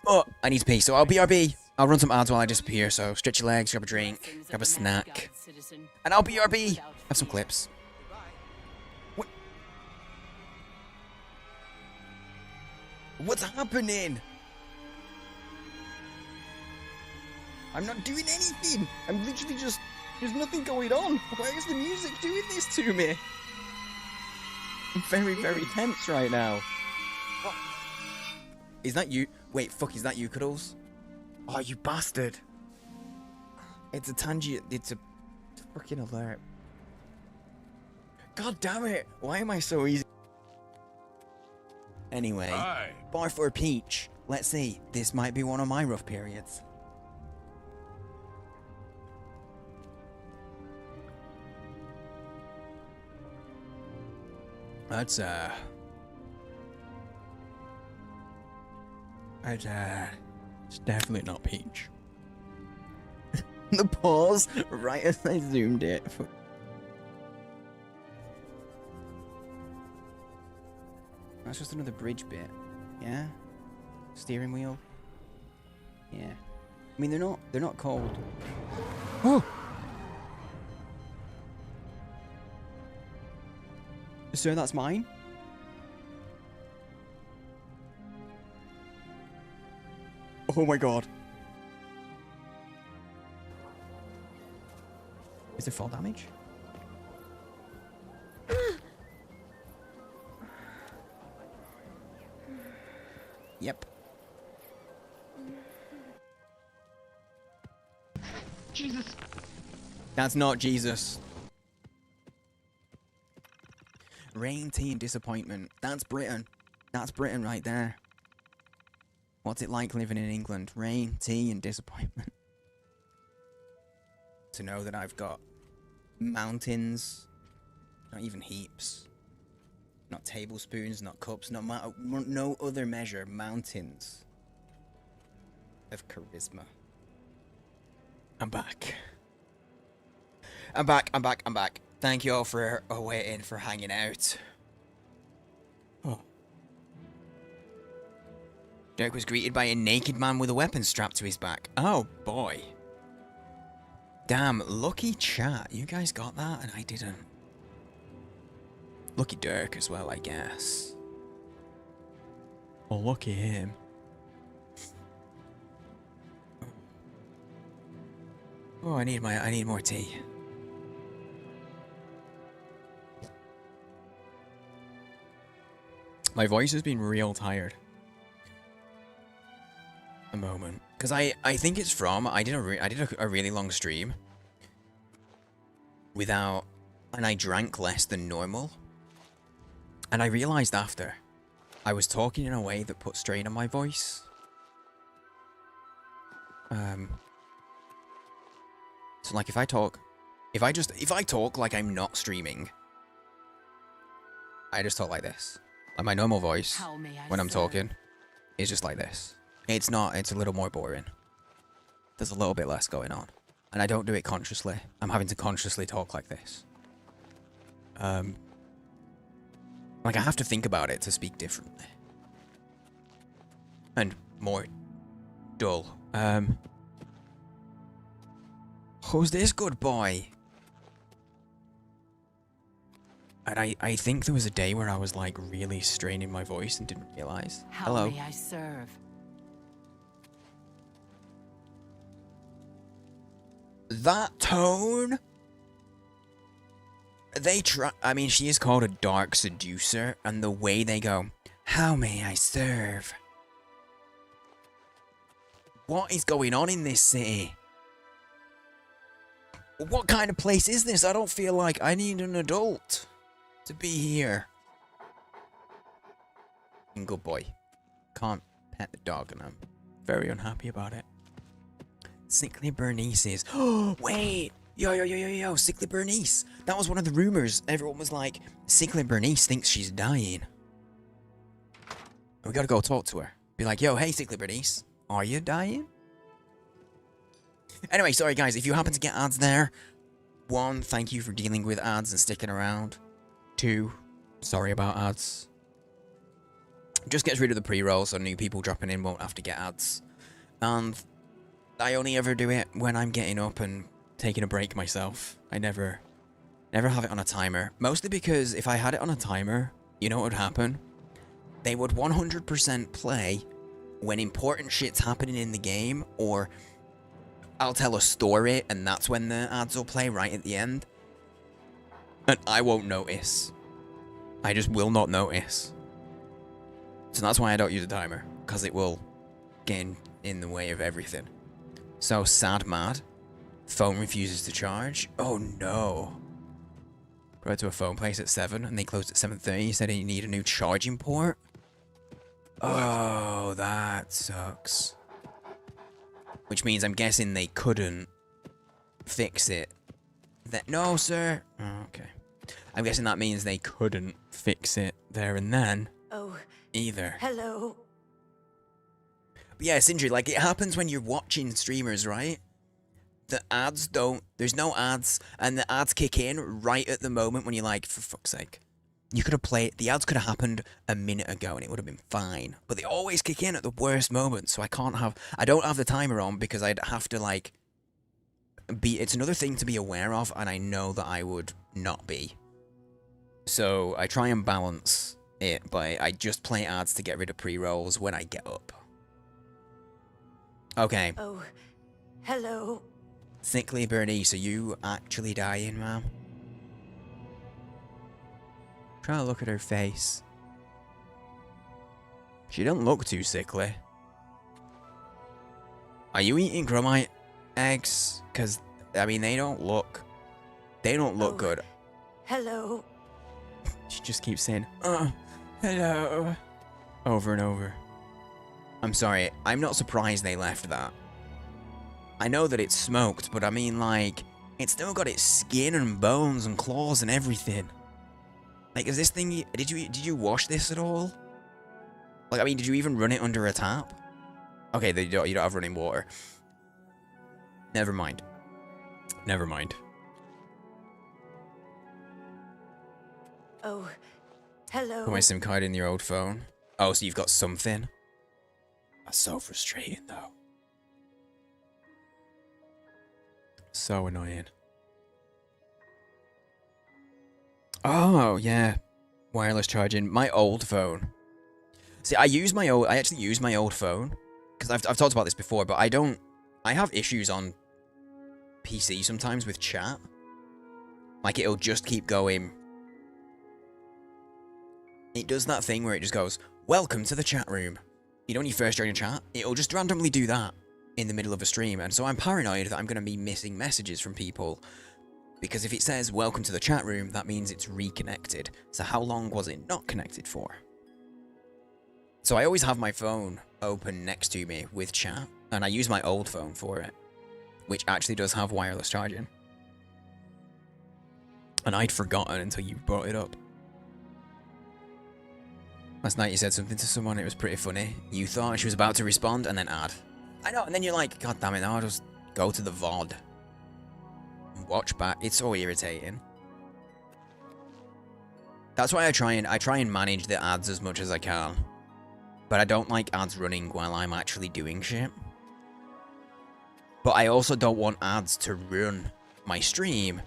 A: Oh, I need to pee, so I'll BRB. I'll run some ads while I disappear, so stretch your legs, grab a drink, grab a snack. And I'll BRB. Have some clips. What? What's happening? I'm not doing anything. I'm literally just... There's nothing going on. Why is the music doing this to me? I'm very, very tense right now. What? Is that you? Wait, fuck, is that you, Cuddles? Oh, you bastard. It's a tangent. It's a fucking alert. God damn it. Why am I so easy? Anyway,
I: Hi.
A: bar for a peach. Let's see. This might be one of my rough periods. That's it's definitely not peach. The pause right as I zoomed it. That's just another bridge bit. Yeah? Steering wheel. Yeah. I mean, they're not cold. Oh! Sir, that's mine? Oh my god. Is there fall damage? Yep.
C: Jesus.
A: That's not Jesus. Rain, tea, and disappointment. That's Britain. That's Britain right there. What's it like living in England? Rain, tea, and disappointment. To know that I've got mountains, not even heaps, not tablespoons, not cups, no other measure, mountains of charisma. I'm back. I'm back. Thank you all for waiting, for hanging out. Oh. Dirk was greeted by a naked man with a weapon strapped to his back. Oh boy. Damn, lucky chat. You guys got that and I didn't. Lucky Dirk as well, I guess. Well, lucky him. Oh, I need more tea. My voice has been real tired. A moment, because I think it's from I did a really long stream without, and I drank less than normal, and I realized after I was talking in a way that put strain on my voice. So like if I talk like I'm not streaming, I just talk like this. Like my normal voice when I'm talking is just like this. It's not, it's a little more boring. There's a little bit less going on. And I don't do it consciously. I'm having to consciously talk like this. Like I have to think about it to speak differently. And more dull. Who's this good boy? And I think there was a day where I was like really straining my voice and didn't realize. Hello.
K: How may I serve?
A: That tone? I mean, she is called a dark seducer, and the way they go, how may I serve? What is going on in this city? What kind of place is this? I don't feel like I need an adult to be here. And good boy. Can't pet the dog, and I'm very unhappy about it. Sickly Bernice is... Oh, wait! Yo, Sickly Bernice! That was one of the rumors. Everyone was like, Sickly Bernice thinks she's dying. We gotta go talk to her. Be like, yo, hey, Sickly Bernice. Are you dying? Anyway, sorry guys, if you happen to get ads there, 1, thank you for dealing with ads and sticking around. 2, sorry about ads. Just gets rid of the pre-roll so new people dropping in won't have to get ads. And I only ever do it when I'm getting up and taking a break myself. I never have it on a timer. Mostly because if I had it on a timer, you know what would happen? They would 100% play when important shit's happening in the game, or I'll tell a story and that's when the ads will play right at the end. And I won't notice. I just will not notice. So that's why I don't use a timer, because it will get in the way of everything. So, sad mad. Phone refuses to charge. Oh no. Go to a phone place at 7 and they closed at 7:30. He said he need a new charging port. Oh, that sucks. Which means I'm guessing they couldn't fix it. No, sir. Oh, okay. I'm guessing that means they couldn't fix it there and then.
L: Oh.
A: Either.
L: Hello.
A: But yeah, Sindri, like, it happens when you're watching streamers, right? The ads don't... There's no ads, and the ads kick in right at the moment when you're like, for fuck's sake. You could have played... The ads could have happened a minute ago, and it would have been fine. But they always kick in at the worst moment, so I can't have... I don't have the timer on, because I'd have to, like... It's another thing to be aware of, and I know that I would not be. So, I try and balance it, but I just play ads to get rid of pre-rolls when I get up. Okay.
L: Oh, hello.
A: Sickly Bernice, are you actually dying, ma'am? Try to look at her face. She don't look too sickly. Are you eating Grumite eggs? Because, I mean, they don't look good.
L: Hello.
A: She just keeps saying, hello, over and over. I'm sorry, I'm not surprised they left that. I know that it's smoked, but I mean, like, it's still got its skin and bones and claws and everything. Like, is this thing... Did you wash this at all? Like, I mean, did you even run it under a tap? Okay, you don't have running water. Never mind. Never mind.
L: Oh, hello.
A: Put my SIM card in your old phone. Oh, so you've got something? That's so frustrating, though. So annoying. Oh, yeah. Wireless charging. My old phone. See, I actually use my old phone. Because I've talked about this before, but I have issues on PC sometimes with chat. Like, it'll just keep going. It does that thing where it just goes, welcome to the chat room. You know when you first join a chat? It'll just randomly do that in the middle of a stream. And so I'm paranoid that I'm going to be missing messages from people. Because if it says, welcome to the chat room, that means it's reconnected. So how long was it not connected for? So I always have my phone open next to me with chat. And I use my old phone for it. Which actually does have wireless charging. And I'd forgotten until you brought it up. Last night you said something to someone, it was pretty funny. You thought she was about to respond, and then add. I know, and then you're like, god damn it, now I'll just go to the VOD. Watch back. It's so irritating. That's why I try and manage the ads as much as I can. But I don't like ads running while I'm actually doing shit. But I also don't want ads to run my stream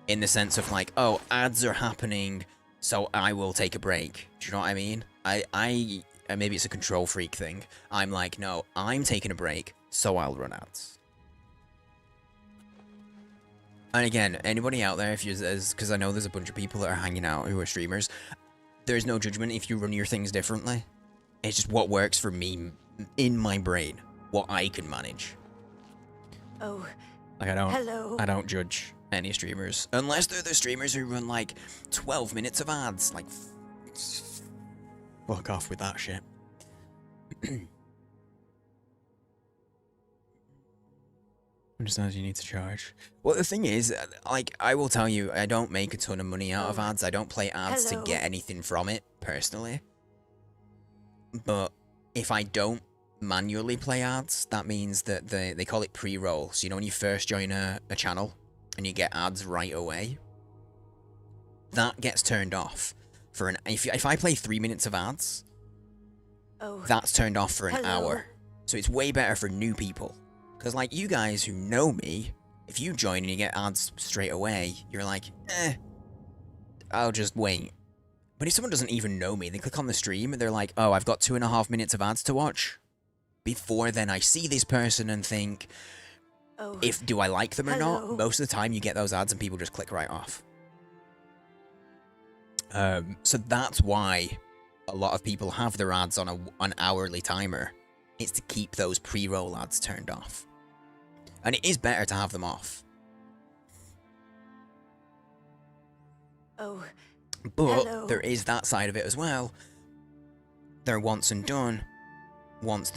A: in the sense of like, oh, ads are happening, so I will take a break. Do you know what I mean? Maybe it's a control freak thing. I'm like, no, I'm taking a break, so I'll run ads. And again, anybody out there, if you're, because I know there's a bunch of people that are hanging out who are streamers, there's no judgment if you run your things differently. It's just what works for me in my brain, what I can manage.
L: Oh,
A: like I don't judge any streamers unless they're the streamers who run like 12 minutes of ads. Like, fuck off with that shit. Understands you need to charge. Well, the thing is, like, I will tell you, I don't make a ton of money out of ads. I don't play ads to get anything from it, personally. But if I don't manually play ads, that means that they call it pre-roll. So you know when you first join a channel and you get ads right away? That gets turned off for an... If I play 3 minutes of ads, that's turned off for an hour. So it's way better for new people. Because like you guys who know me, if you join and you get ads straight away, you're like, I'll just wait. But if someone doesn't even know me, they click on the stream and they're like, oh, I've got 2.5 minutes of ads to watch. Before then I see this person and think, do I like them or not? Most of the time you get those ads and people just click right off. So that's why a lot of people have their ads on an hourly timer. It's to keep those pre-roll ads turned off. And it is better to have them off. But there is that side of it as well. They're once and done. Once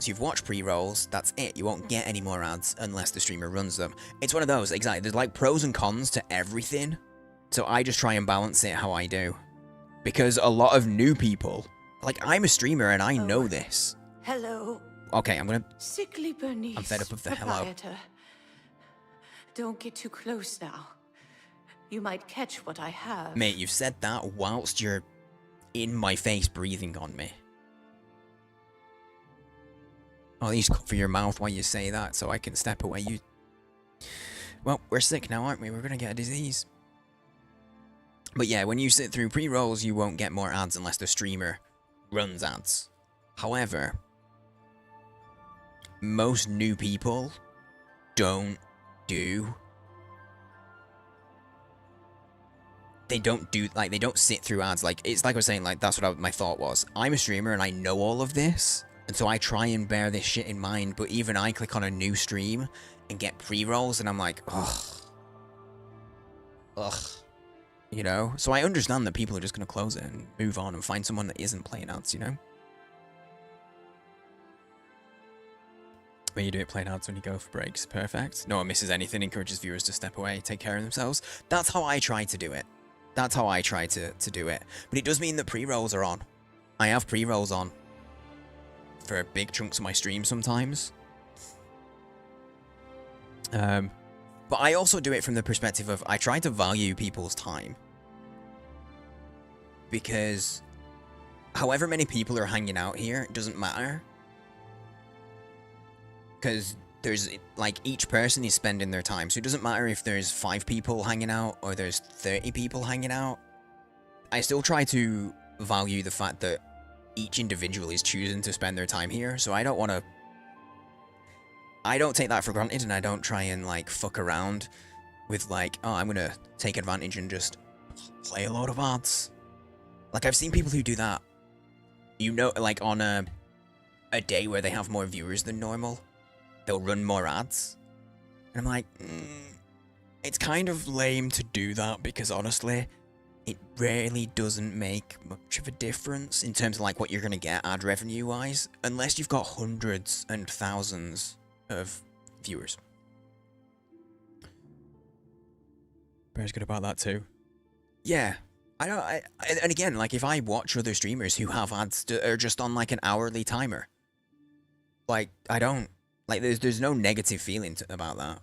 A: you've watched pre-rolls, that's it. You won't get any more ads unless the streamer runs them. It's one of those, exactly. There's like pros and cons to everything. So I just try and balance it how I do. Because a lot of new people, like I'm a streamer and I know this.
L: Hello.
A: Okay, I'm
L: Sickly Bernice,
A: I'm fed up of the
L: proprietor. Don't get too close now. You might catch what I have.
A: Mate, you've said that whilst you're in my face breathing on me. Oh, at least cover your mouth while you say that so I can step away. Well, we're sick now, aren't we? We're gonna get a disease. But yeah, when you sit through pre-rolls, you won't get more ads unless the streamer runs ads. However, most new people don't do... They don't sit through ads. Like, it's like I was saying, like, that's what my thought was. I'm a streamer and I know all of this. And so I try and bear this shit in mind. But even I click on a new stream and get pre-rolls and I'm like, ugh. You know? So I understand that people are just going to close it and move on and find someone that isn't playing ads, you know? When you do it playing ads when you go for breaks. Perfect. No one misses anything. Encourages viewers to step away, take care of themselves. That's how I try to do it. That's how I try to do it. But it does mean that pre-rolls are on. I have pre-rolls on for big chunks of my stream sometimes. But I also do it from the perspective of I try to value people's time. Because however many people are hanging out here, it doesn't matter. Because there's, like, each person is spending their time. So it doesn't matter if there's 5 people hanging out or there's 30 people hanging out. I still try to value the fact that each individual is choosing to spend their time here. So I don't want to... I don't take that for granted and I don't try and, like, fuck around with, like, oh, I'm going to take advantage and just play a lot of ads. Like, I've seen people who do that. You know, like, on a day where they have more viewers than normal. They'll run more ads. And I'm like, it's kind of lame to do that because honestly, it really doesn't make much of a difference in terms of like what you're going to get ad revenue wise, unless you've got hundreds and thousands of viewers. Bear's good about that too. Yeah. And again, like if I watch other streamers who have ads that are just on like an hourly timer, like I don't. Like, there's no negative feeling about that.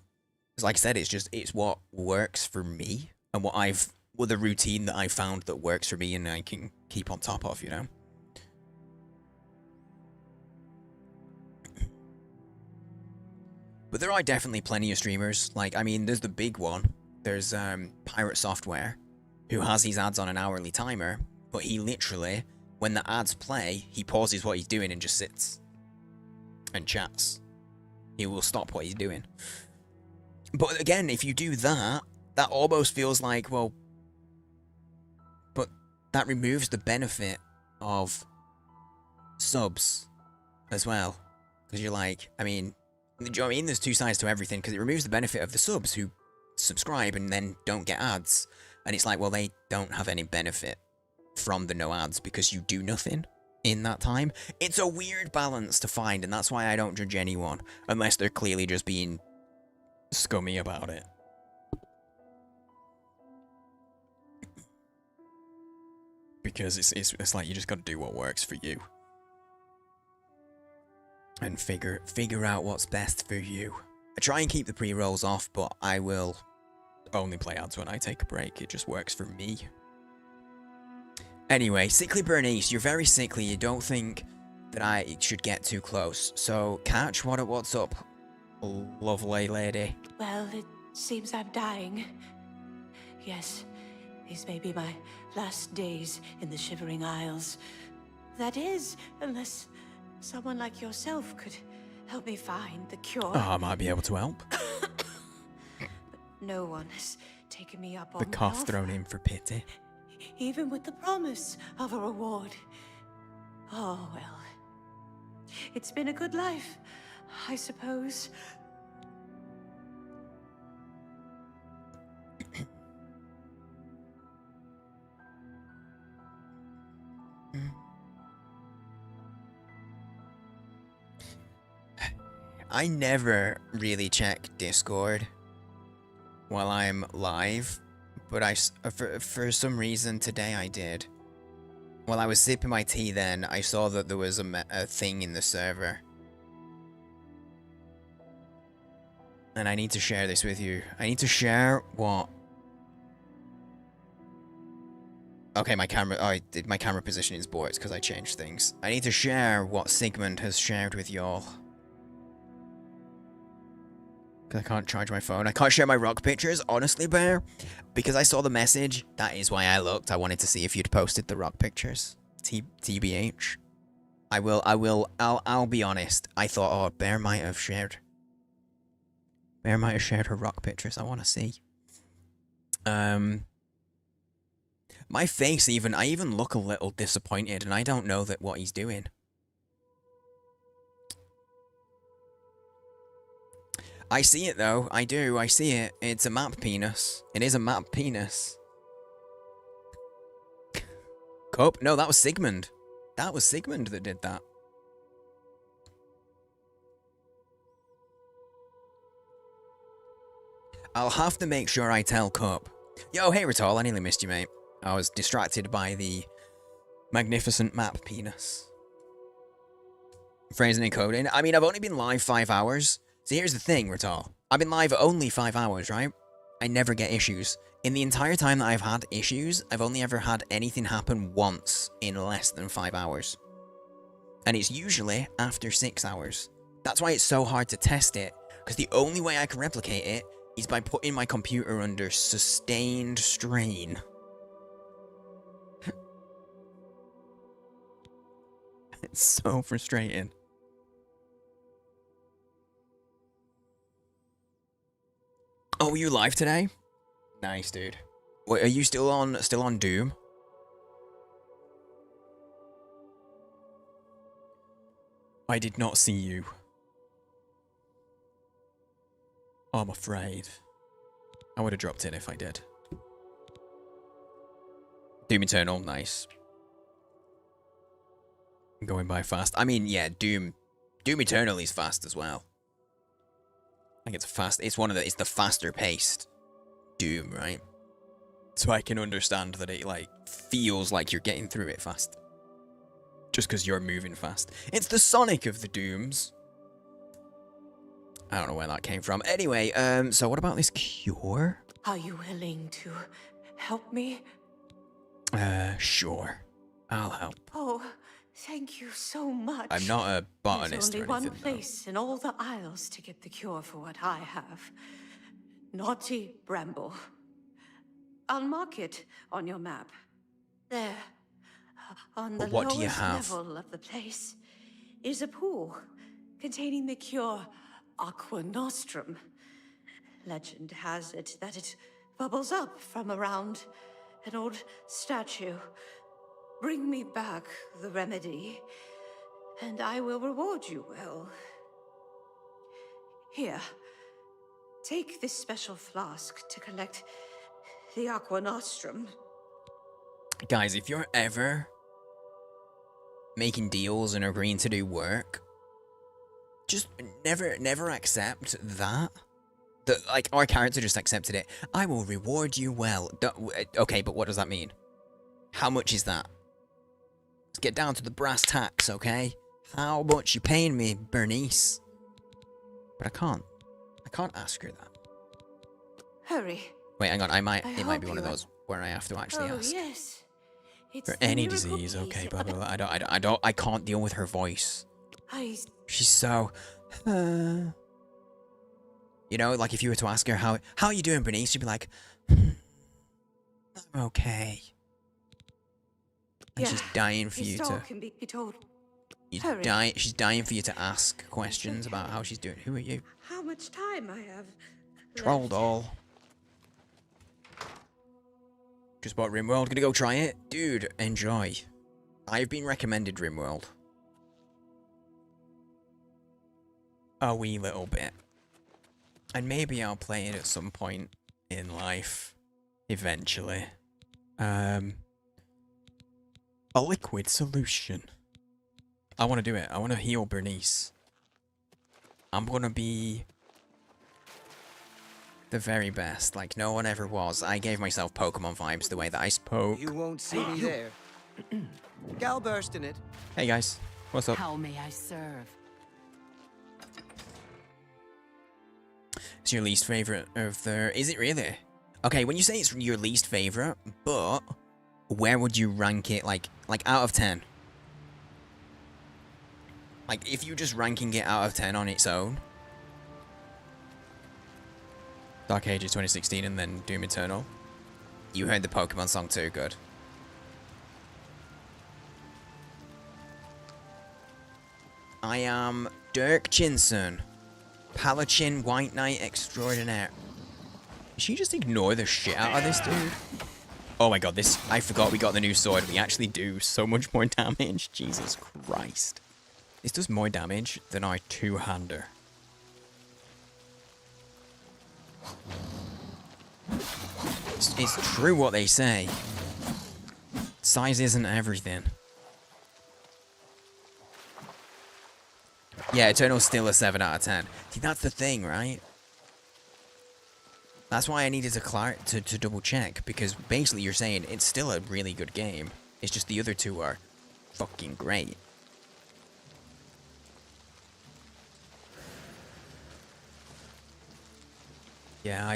A: Because like I said, it's what works for me. And the routine that I found that works for me and I can keep on top of, you know? But there are definitely plenty of streamers. Like, I mean, there's the big one. There's Pirate Software, who has his ads on an hourly timer. But he literally, when the ads play, he pauses what he's doing and just sits and chats. He will stop what he's doing. But again, if you do that, that almost feels like, well, but that removes the benefit of subs as well. Because you're like, I mean, do you know what I mean? There's two sides to everything, because it removes the benefit of the subs who subscribe and then don't get ads. And it's like, well, they don't have any benefit from the no ads because you do nothing in that time. It's a weird balance to find, and that's why I don't judge anyone unless they're clearly just being scummy about it. Because it's like you just got to do what works for you. and figure out what's best for you. I try and keep the pre-rolls off, but I will only play ads when I take a break. It just works for me. Anyway, Sickly Bernice, you're very sickly. You don't think that I should get too close. So, Catch, what's up, lovely lady?
L: Well, it seems I'm dying. Yes, these may be my last days in the Shivering Isles. That is, unless someone like yourself could help me find the cure.
A: Oh, I might be able to help.
L: But no one has taken me up on
A: The cough thrown in for pity.
L: even with the promise of a reward. Oh, well. It's been a good life, I suppose.
A: I never really check Discord while I'm live, but for some reason today I did. While I was sipping my tea then, I saw that there was a thing in the server. And I need to share this with you. I need to share what... Okay, my camera position is bored because I changed things. I need to share what Sigmund has shared with y'all. I can't charge my phone. I can't share my rock pictures, honestly, Bear. Because I saw the message, that is why I looked. I wanted to see if you'd posted the rock pictures. TBH. I'll be honest. I thought, oh, Bear might have shared her rock pictures. I want to see. My face I even look a little disappointed, and I don't know what he's doing. I see it though, I do, I see it. It's a map penis. It is a map penis. Cup? No, that was Sigmund. That was Sigmund that did that. I'll have to make sure I tell Cup. Yo, hey Rital, I nearly missed you, mate. I was distracted by the magnificent map penis. Phrasing and coding. I mean, I've only been live 5 hours. So here's the thing, Rital. I've been live only 5 hours, right? I never get issues. In the entire time that I've had issues, I've only ever had anything happen once in less than 5 hours. And it's usually after 6 hours. That's why it's so hard to test it, because the only way I can replicate it is by putting my computer under sustained strain. It's so frustrating. Oh, were you live today? Nice, dude. Wait, are you still on Doom? I did not see you. I'm afraid. I would have dropped it if I did. Doom Eternal, nice. Going by fast. I mean, yeah, Doom Eternal is fast as well. Like it's it's the faster paced Doom, right? So I can understand that it like feels like you're getting through it fast. Just because you're moving fast. It's the Sonic of the Dooms. I don't know where that came from. Anyway, so what about this cure?
L: Are you willing to help me?
A: Sure. I'll help.
L: Oh, thank you so much.
A: I'm not a botanist
L: There's
A: or
L: only
A: anything.
L: one place in all the Isles to get the cure for what I have. Naughty Bramble. I'll mark it on your map. There. On the
A: what do you
L: lowest
A: have?
L: level of the place is a pool containing the cure Aqua Nostrum. Legend has it that it bubbles up from around an old statue. Bring me back the remedy, and I will reward you well. Here, take this special flask to collect the Aqua Nostrum.
A: Guys, if you're ever making deals and agreeing to do work, just never accept that. Like, our character just accepted it. I will reward you well. Okay, but what does that mean? How much is that? Let's get down to the brass tacks, okay? how much you paying me, Bernice? But I can't ask her that.
L: Hurry.
A: Wait, hang on, it might be
L: hope
A: one of
L: you
A: those where I have to actually
L: Oh,
A: ask.
L: yes. It's
A: For
L: the
A: any
L: miracle
A: disease, okay,
L: case.
A: blah blah blah. I can't deal with her voice.
L: I...
A: She's so you know, like if you were to ask her how are you doing, Bernice, she'd be like, I'm okay. And
L: Yeah,
A: she's dying for
L: his
A: you
L: dog
A: to
L: can be told.
A: she's dying for you to ask questions about how she's doing. Who are you?
L: How much time I have
A: Troll
L: left.
A: doll. Just bought RimWorld, gonna go try it? Dude, enjoy. I've been recommended RimWorld. A wee little bit. And maybe I'll play it at some point in life. Eventually. A liquid solution. I want to do it. I want to heal Bernice. I'm gonna be the very best, like no one ever was. I gave myself Pokemon vibes the way that I spoke.
H: You won't see me there. Gal burst in it.
A: Hey guys, what's up?
K: How may I serve?
A: It's your least favorite of the... Is it really? Okay, when you say it's your least favorite, but where would you rank it, like out of 10? Like, if you're just ranking it out of 10 on its own. Dark Ages 2016 and then Doom Eternal. You heard the Pokemon song too, good. I am Dirk Chinson, Paladin White Knight Extraordinaire. Did she just ignore the shit out of this dude? Oh my god, this... I forgot we got the new sword. We actually do so much more damage. Jesus Christ. This does more damage than our two-hander. It's true what they say. Size isn't everything. Yeah, Eternal's still a 7 out of 10. See, that's the thing, right? That's why I needed to double check, because basically you're saying it's still a really good game. It's just the other two are fucking great. Yeah,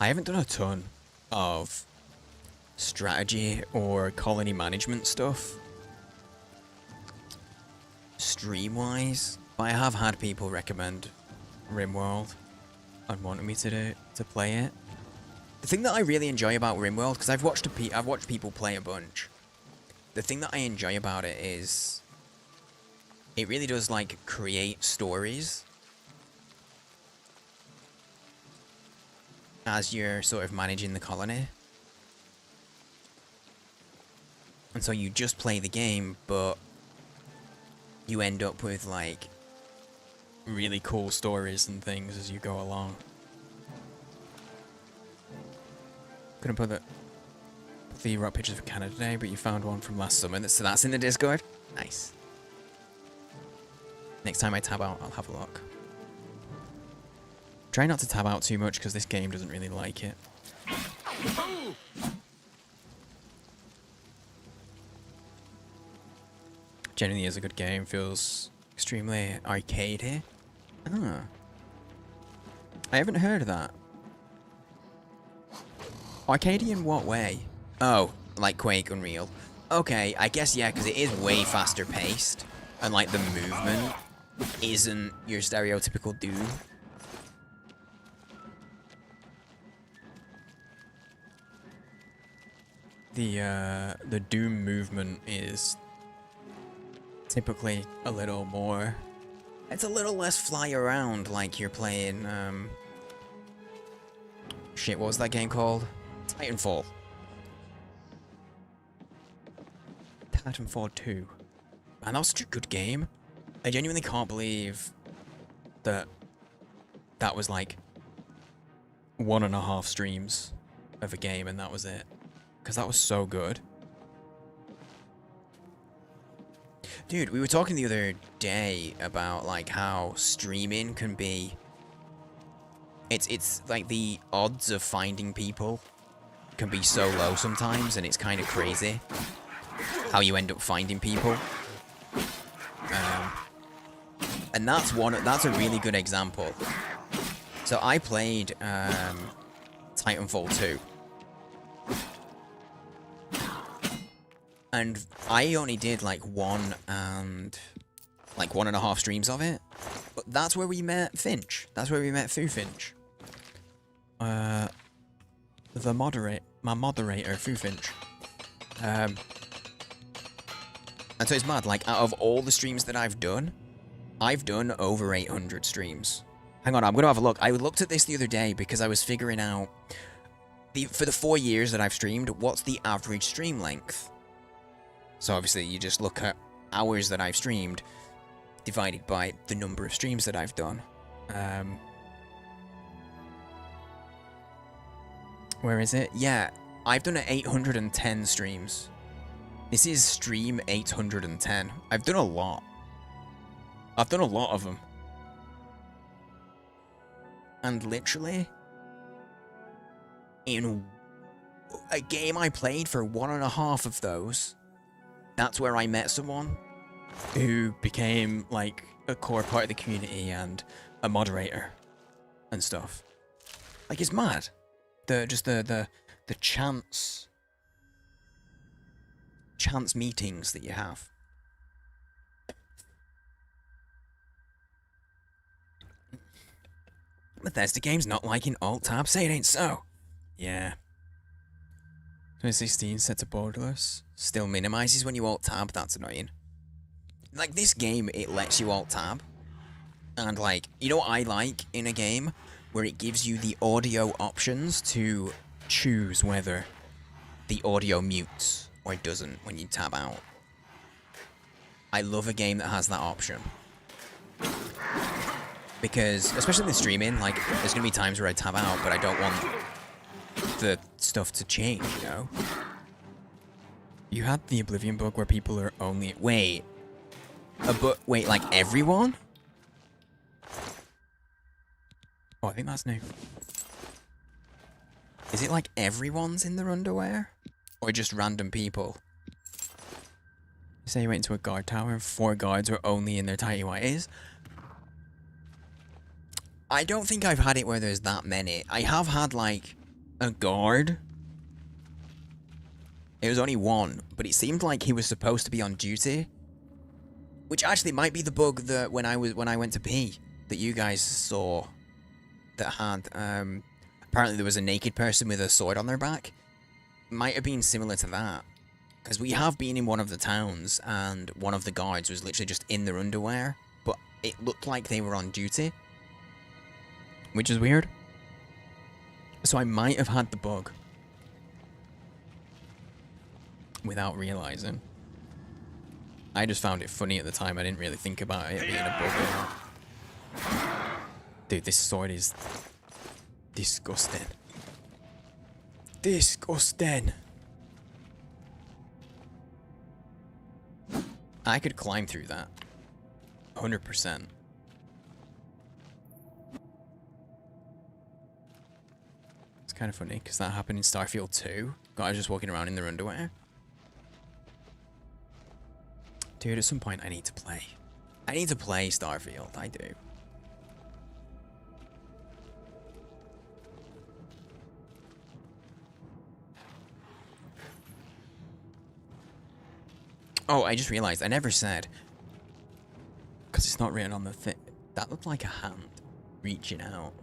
A: I haven't done a ton of strategy or colony management stuff stream-wise, but I have had people recommend RimWorld and wanted me to play it. The thing that I really enjoy about RimWorld, because I've watched people play a bunch. The thing that I enjoy about it is it really does like create stories as you're sort of managing the colony. And so you just play the game, but you end up with like really cool stories and things as you go along. Couldn't put the rock pictures of Canada today, but you found one from last summer. So that's in the Discord. Nice. Next time I tab out, I'll have a look. Try not to tab out too much because this game doesn't really like it. Genuinely is a good game. Feels extremely arcadey. Ah. I haven't heard of that. Arcadey in what way? Oh, like Quake Unreal. Okay, I guess yeah, because it is way faster paced. And like the movement isn't your stereotypical Doom. The Doom movement is typically a little more... It's a little less fly around, like you're playing, shit, what was that game called? Titanfall. Titanfall 2. Man, that was such a good game. I genuinely can't believe that that was like 1.5 streams of a game and that was it. Because that was so good. Dude, we were talking the other day about like how streaming can be... It's like the odds of finding people can be so low sometimes, and it's kind of crazy how you end up finding people. And that's a really good example. So I played Titanfall 2. And I only did like 1.5 streams of it. But that's where we met Finch. That's where we met Fu Finch. My moderator, Fu Finch. And so it's mad, like, out of all the streams that I've done over 800 streams. Hang on, I'm gonna have a look. I looked at this the other day because I was figuring out, for the 4 years that I've streamed, what's the average stream length? So obviously, you just look at hours that I've streamed, divided by the number of streams that I've done. Where is it? Yeah, I've done 810 streams. This is stream 810. I've done a lot. I've done a lot of them. And literally, in a game I played for 1.5 of those, that's where I met someone who became, like, a core part of the community and a moderator and stuff. Like, it's mad. The chance meetings that you have. Bethesda games not liking Alt-Tab, say it ain't so. Yeah. 2016 set to borderless. Still minimizes when you Alt-Tab, that's annoying. Like, this game, it lets you Alt-Tab. And, like, you know what I like in a game? Where it gives you the audio options to choose whether the audio mutes or it doesn't when you tab out. I love a game that has that option. Because, especially with streaming, like, there's gonna be times where I tab out, but I don't want the stuff to change, you know? You had the Oblivion bug where people are only... Wait. Wait, like, everyone? Oh, I think that's new. Is it like everyone's in their underwear? Or just random people? You say you went into a guard tower and 4 guards were only in their tighty whities? I don't think I've had it where there's that many. I have had, like, a guard. It was only 1, but it seemed like he was supposed to be on duty. Which actually might be the bug that when I went to pee that you guys saw. That had, apparently there was a naked person with a sword on their back. Might have been similar to that. Because we have been in one of the towns, and one of the guards was literally just in their underwear, but it looked like they were on duty. Which is weird. So I might have had the bug. Without realizing. I just found it funny at the time, I didn't really think about it being a bug. Dude, this sword is disgusting. Disgusting. I could climb through that. 100%. It's kind of funny, because that happened in Starfield 2. Guys just walking around in their underwear. Dude, at some point I need to play. I need to play Starfield, I do. Oh, I just realized, I never said, because it's not written on the thing, that looked like a hand reaching out.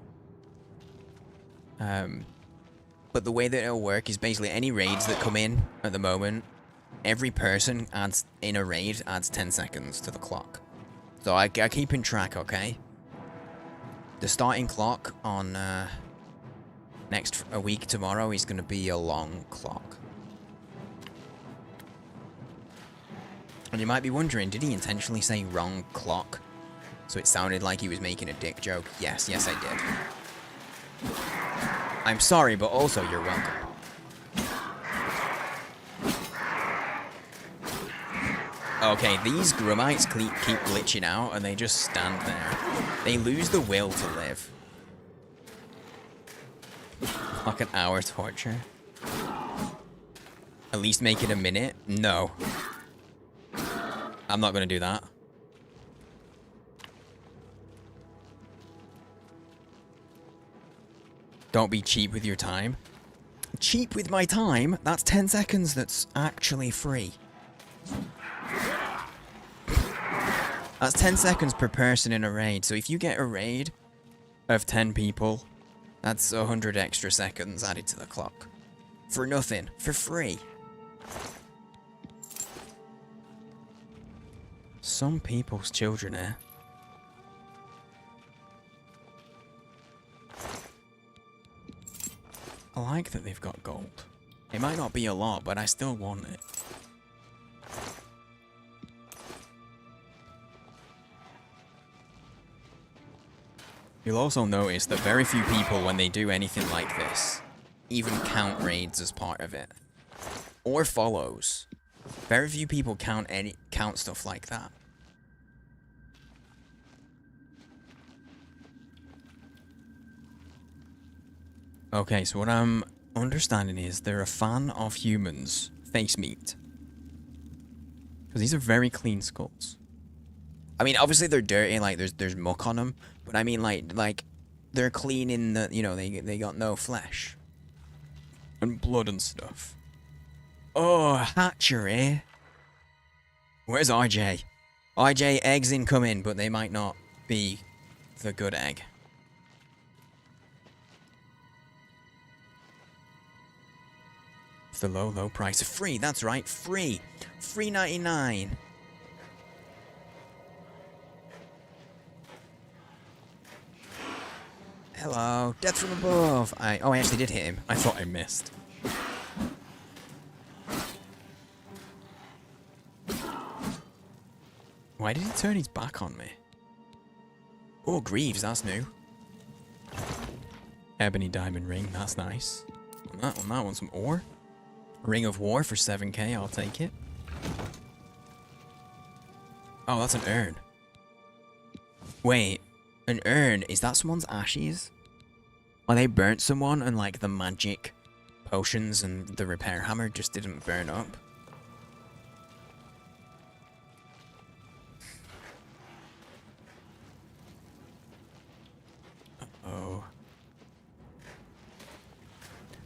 A: But the way that it'll work is basically any raids that come in at the moment, every person adds, in a raid, adds 10 seconds to the clock. So I keep in track, okay? The starting clock on a week tomorrow is going to be a long clock. And you might be wondering, did he intentionally say wrong clock? So it sounded like he was making a dick joke. Yes, yes I did. I'm sorry, but also you're welcome. Okay, these Grumites keep glitching out and they just stand there. They lose the will to live. Like an hour torture. At least make it a minute? No. I'm not gonna do that. Don't be cheap with your time. Cheap with my time? That's 10 seconds that's actually free. That's 10 seconds per person in a raid. So if you get a raid of 10 people, that's 100 extra seconds added to the clock. For nothing. For free. Some people's children, eh? I like that they've got gold. It might not be a lot, but I still want it. You'll also notice that very few people, when they do anything like this, even count raids as part of it. Or follows. Very few people count stuff like that. Okay, so what I'm understanding is they're a fan of humans' face meat. Because these are very clean skulls. I mean, obviously they're dirty, like there's muck on them, but I mean like they're clean in the, you know, they got no flesh and blood and stuff. Oh, hatchery. Where's RJ? RJ, eggs incoming, but they might not be the good egg. The low price of free. That's right, free. Free 99. Hello, death from above. I actually did hit him. I thought I missed. Why did he turn his back on me? Oh, Greaves, that's new. Ebony diamond ring, that's nice. On that one, some ore. Ring of War for 7k, I'll take it. Oh, that's an urn. Wait, an urn? Is that someone's ashes? Or they burnt someone and like the magic potions and the repair hammer just didn't burn up? Uh-oh.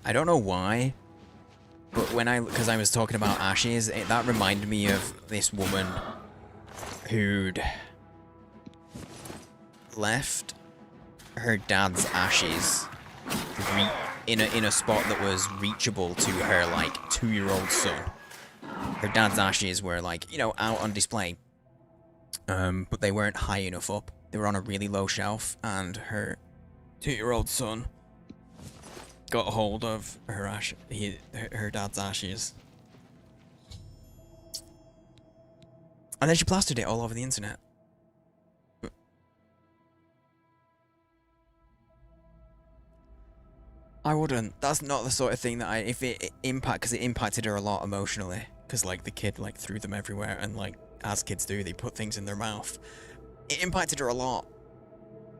A: I don't know why. But because I was talking about ashes, that reminded me of this woman who'd left her dad's ashes in a spot that was reachable to her like 2-year-old son. Her dad's ashes were like, you know, out on display, but they weren't high enough up. They were on a really low shelf, and her 2-year-old son got a hold of her dad's ashes. And then she plastered it all over the internet. I wouldn't. That's not the sort of thing that because it impacted her a lot emotionally. Because like the kid like threw them everywhere, and like as kids do, they put things in their mouth. It impacted her a lot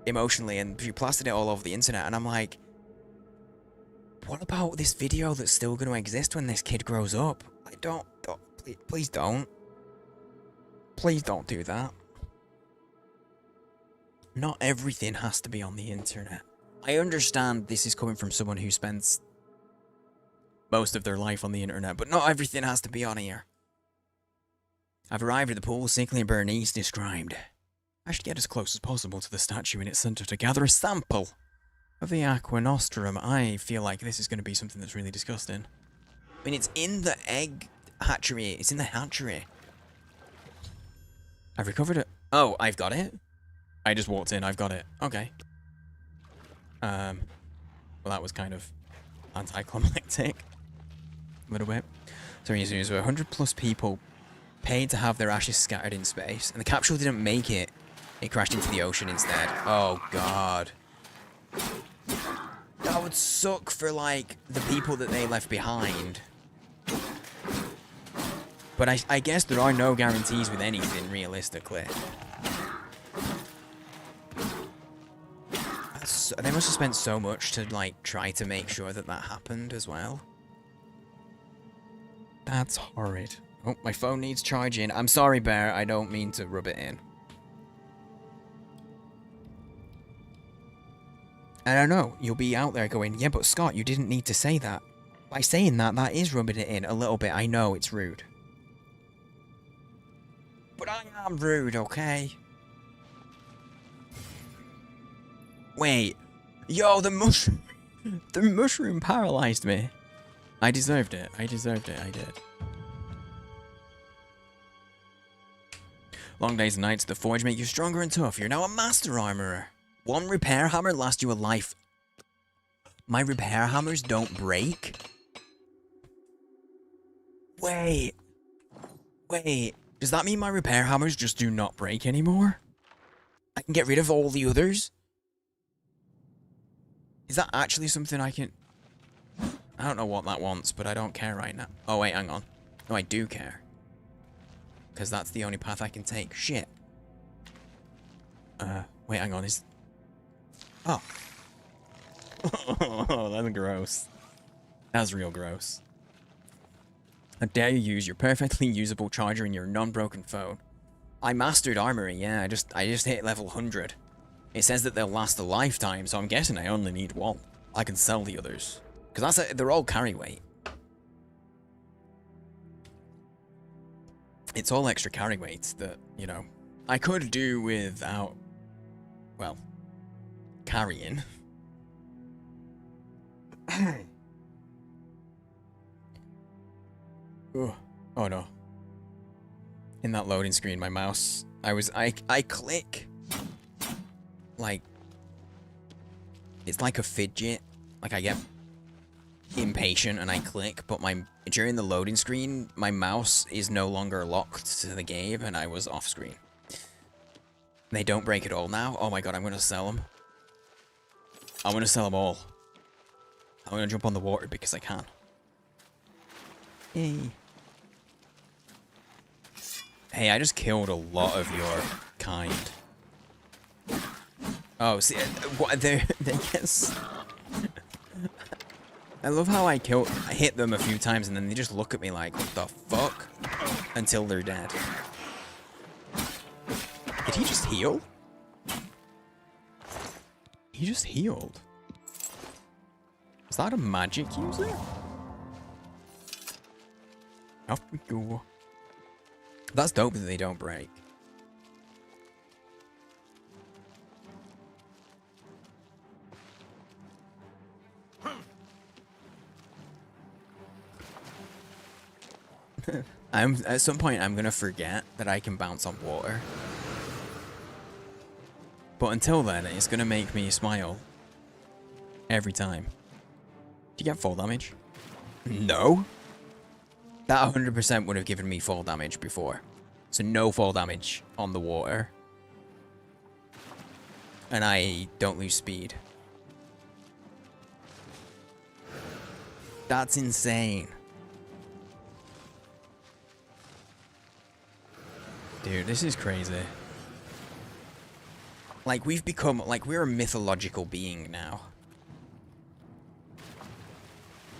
A: emotionally, and she plastered it all over the internet, and I'm like, what about this video that's still going to exist when this kid grows up? Like, please don't. Please don't do that. Not everything has to be on the internet. I understand this is coming from someone who spends most of their life on the internet, but not everything has to be on here. I've arrived at the pool Sickly and Bernice described. I should get as close as possible to the statue in its center to gather a sample of the Aqua Nostrum. I feel like this is going to be something that's really disgusting. I mean, it's in the egg hatchery. It's in the hatchery. I've recovered it. Oh, I've got it? I just walked in. I've got it. Okay. Well, that was kind of anticlimactic. A little bit. So 100 plus people paid to have their ashes scattered in space, and the capsule didn't make it. It crashed into the ocean instead. Oh, God. That would suck for, like, the people that they left behind. But I guess there are no guarantees with anything, realistically. They must have spent so much to, like, try to make sure that that happened as well. That's horrid. Oh, my phone needs charging. I'm sorry, Bear. I don't mean to rub it in. And I know, you'll be out there going, yeah, but Scott, you didn't need to say that. By saying that, that is rubbing it in a little bit. I know, it's rude. But I am rude, okay? Wait. Yo, the mushroom... The mushroom paralyzed me. I deserved it. I deserved it. I did. Long days and nights at the forge make you stronger and tough. You're now a master armorer. One repair hammer lasts you a life. My repair hammers don't break? Wait. Wait. Does that mean my repair hammers just do not break anymore? I can get rid of all the others? Is that actually something I can... I don't know what that wants, but I don't care right now. Oh, wait, hang on. No, I do care. Because that's the only path I can take. Shit. Wait, hang on. Is... Oh. Oh, that's gross. That's real gross. How dare you use your perfectly usable charger in your non-broken phone? I mastered armory, yeah, I just hit level 100. It says that they'll last a lifetime, so I'm guessing I only need one. I can sell the others. Because they're all carry weight. It's all extra carry weights that, you know, I could do without, well, carrying. Oh no. In that loading screen, my mouse, I click. Like, it's like a fidget. Like I get impatient and I click, but during the loading screen, my mouse is no longer locked to the game and I was off screen. They don't break at all now. Oh my god, I'm gonna sell them. I'm gonna sell them all. I'm gonna jump on the water because I can. Yay. Hey, I just killed a lot of your kind. Oh, see, what, they guess. I love how I hit them a few times and then they just look at me like, what the fuck? Until they're dead. Did he just heal? He just healed. Is that a magic user? Off we go. That's dope that they don't break. At some point I'm gonna forget that I can bounce on water. But until then, it's gonna make me smile. Every time. Do you get fall damage? No. That 100% would have given me fall damage before. So no fall damage on the water. And I don't lose speed. That's insane. Dude, this is crazy. Like, we've become, like, we're a mythological being now.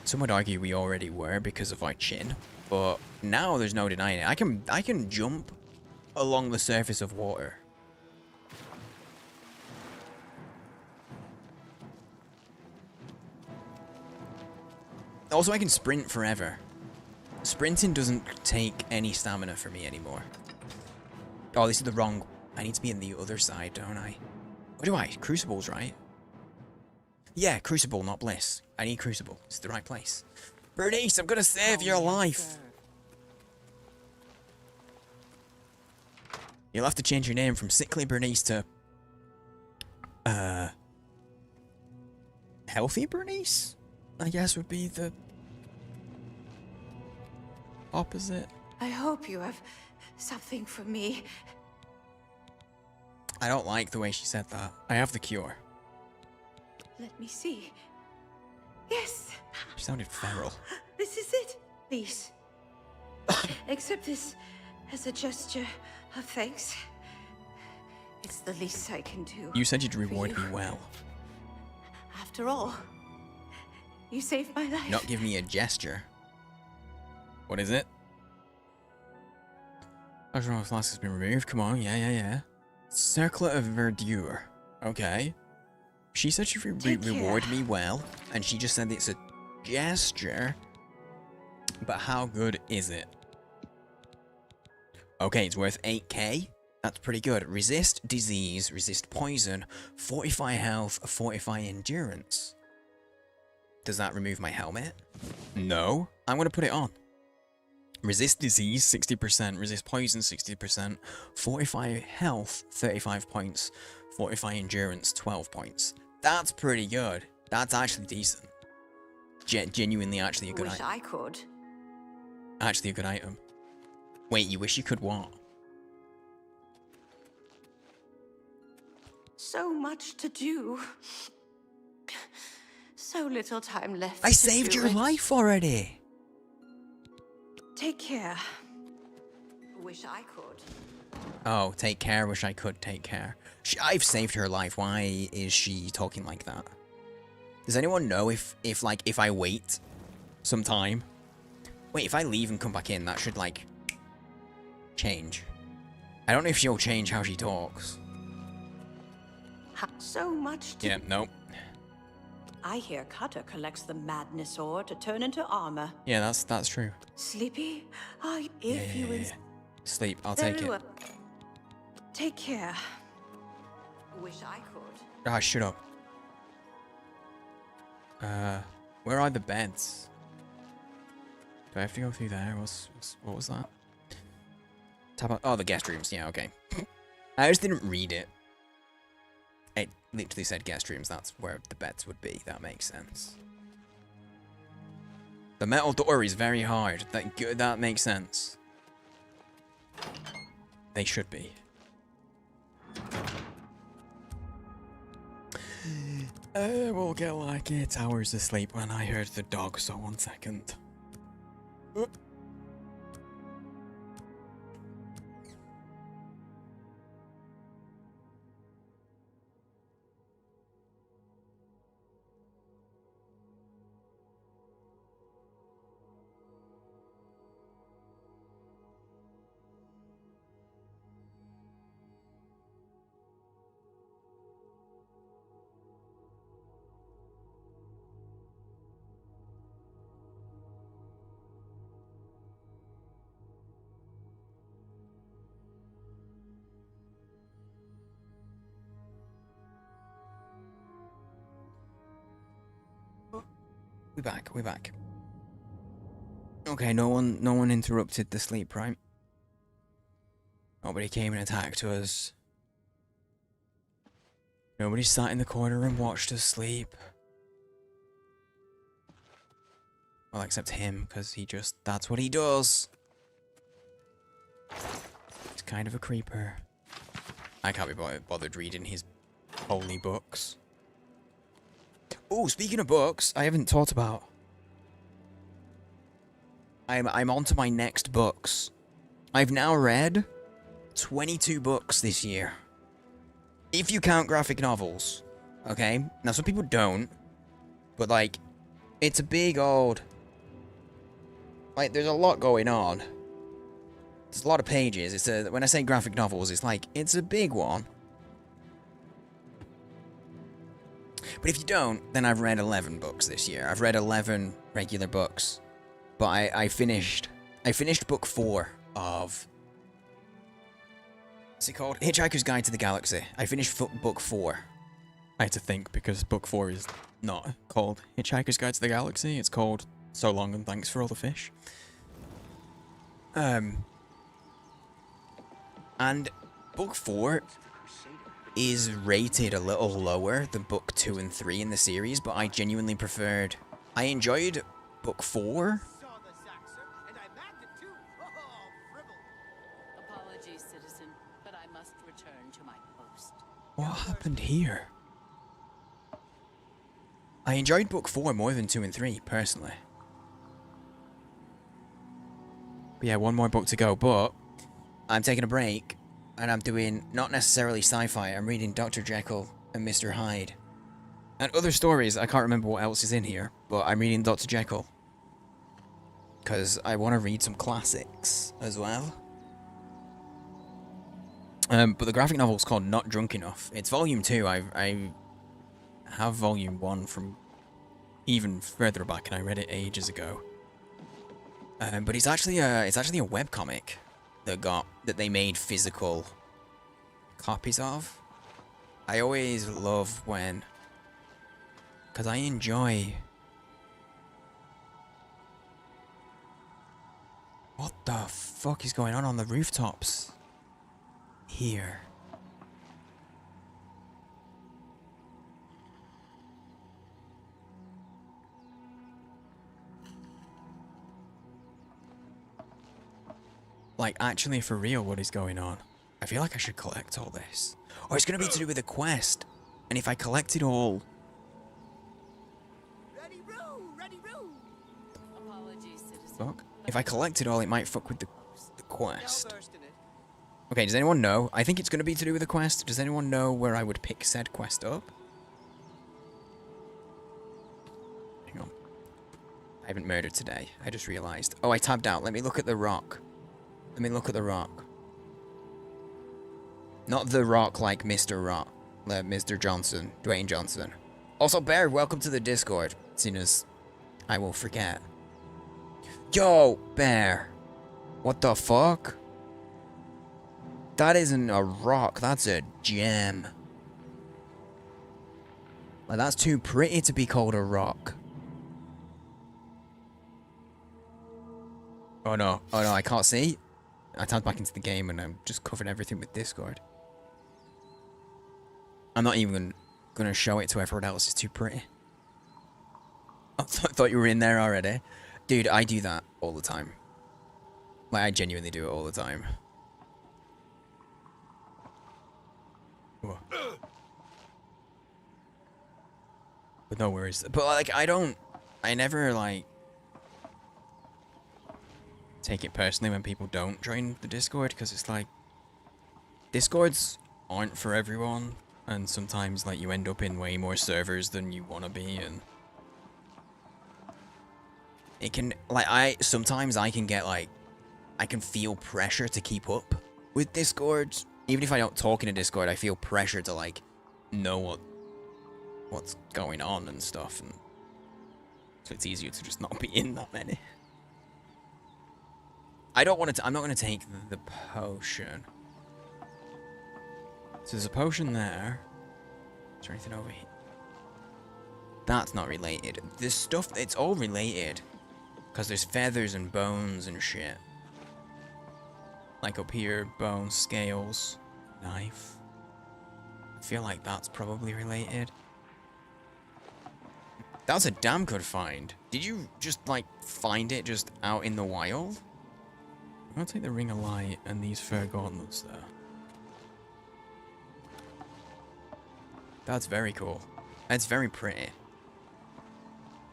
A: Some would argue we already were because of our chin, but now there's no denying it. I can jump along the surface of water. Also, I can sprint forever. Sprinting doesn't take any stamina for me anymore. Oh, this is the wrong... I need to be in the other side, don't I? What do I? Crucible's right. Yeah, Crucible, not Bliss. I need Crucible. It's the right place. Bernice, I'm gonna save your life. You'll have to change your name from Sickly Bernice to... Healthy Bernice? I guess would be the... opposite.
L: I hope you have something for me.
A: I don't like the way she said that. I have the cure.
L: Let me see. Yes.
A: She sounded feral.
L: This is it. Please. Accept this as a gesture of thanks. It's the least I can do.
A: You said you'd reward me well.
L: After all, you saved my life.
A: Not give me a gesture. What is it? Oxygen flask has been removed. Come on, yeah. Circlet of Verdure. Okay. She said she would reward me well, and she just said it's a gesture. But how good is it? Okay, it's worth 8k. That's pretty good. Resist disease, resist poison, fortify health, fortify endurance. Does that remove my helmet? No. I'm going to put it on. Resist disease, 60%. Resist poison, 60%. Fortify health, 35 points. Fortify endurance, 12 points. That's pretty good. That's actually decent. Genuinely actually a good item.
L: Wish I could.
A: Actually a good item. Wait, you wish you could what?
L: So much to do. So little time left.
A: I saved your life already.
L: Take care. Wish I could.
A: Oh, take care. Wish I could take care. I've saved her life. Why is she talking like that? Does anyone know if I wait some time? Wait, if I leave and come back in, that should, like, change. I don't know if she'll change how she talks.
L: So much to...
A: Yeah, nope.
L: I hear Cutter collects the madness ore to turn into armor.
A: Yeah, that's true.
L: Sleepy? Oh,
A: Yeah. Sleep, I'll take it.
L: Take care. Wish I could.
A: Ah, shut up. Where are the beds? Do I have to go through there? What was that? Tap on, oh, the guest rooms. Yeah, okay. I just didn't read it. It literally said guest rooms. That's where the beds would be. That makes sense. The metal door is very hard. That makes sense. They should be. We'll get like 8 hours of sleep when I heard the dog, so 1 second. We're back. Okay, no one interrupted the sleep, right? Nobody came and attacked us. Nobody sat in the corner and watched us sleep. Well, except him, because that's what he does. He's kind of a creeper. I can't be bothered reading his holy books. Oh, speaking of books, I haven't thought about. I'm on to my next books. I've now read 22 books this year. If you count graphic novels. Okay? Now, some people don't. But, like, it's a big old... Like, there's a lot going on. There's a lot of pages. When I say graphic novels, it's like, it's a big one. But if you don't, then I've read 11 books this year. I've read 11 regular books. But I finished book 4 of... What's it called? Hitchhiker's Guide to the Galaxy. I finished book 4. I had to think, because book 4 is not called Hitchhiker's Guide to the Galaxy. It's called So Long and Thanks for All the Fish. And book 4 is rated a little lower than book 2 and 3 in the series, but I genuinely preferred... I enjoyed book 4.
K: Apologies, citizen, but I must return to my post.
A: What happened here? I enjoyed book 4 more than 2 and 3, personally. But yeah, one more book to go, but I'm taking a break. And I'm doing, not necessarily sci-fi, I'm reading Dr. Jekyll and Mr. Hyde. And other stories, I can't remember what else is in here, but I'm reading Dr. Jekyll. Because I want to read some classics as well. But the graphic novel is called Not Drunk Enough. It's volume 2, I I have volume 1 from even further back, and I read it ages ago. But it's actually a webcomic that they made physical copies of. I always love when, because I enjoy. What the fuck is going on the rooftops here? Like, actually, for real, what is going on? I feel like I should collect all this. Or it's going to be to do with a quest. And if I collect it all... Fuck. If I collect it all, it might fuck with the quest. Okay, does anyone know? I think it's going to be to do with the quest. Does anyone know where I would pick said quest up? Hang on. I haven't murdered today. I just realized. Oh, I tabbed out. Let me look at the rock. Let me look at the rock. Not the rock like Mr. Rock. Mr. Johnson. Dwayne Johnson. Also, Bear, welcome to the Discord. Soon as I will forget. Yo, Bear. What the fuck? That isn't a rock. That's a gem. Like, that's too pretty to be called a rock. Oh no. Oh no, I can't see. I tapped back into the game and I'm just covering everything with Discord. I'm not even gonna show it to everyone else. It's too pretty. I thought you were in there already. Dude, I do that all the time. Like, I genuinely do it all the time. Whoa. But no worries. But, like, I never, like, take it personally when people don't join the Discord, because it's like, Discords aren't for everyone, and sometimes, like, you end up in way more servers than you want to be, and it can, like, sometimes I can get, like, I can feel pressure to keep up with Discord. Even if I don't talk in a Discord, I feel pressure to, like, know what's going on and stuff, and so it's easier to just not be in that many. I don't want to, I'm not going to take the potion. So there's a potion there. Is there anything over here? That's not related. This stuff, it's all related. Because there's feathers and bones and shit. Like up here, bones, scales, knife. I feel like that's probably related. That was a damn good find. Did you just, like, find it just out in the wild? I'm gonna take the ring of light and these fur gauntlets there. That's very cool. That's very pretty.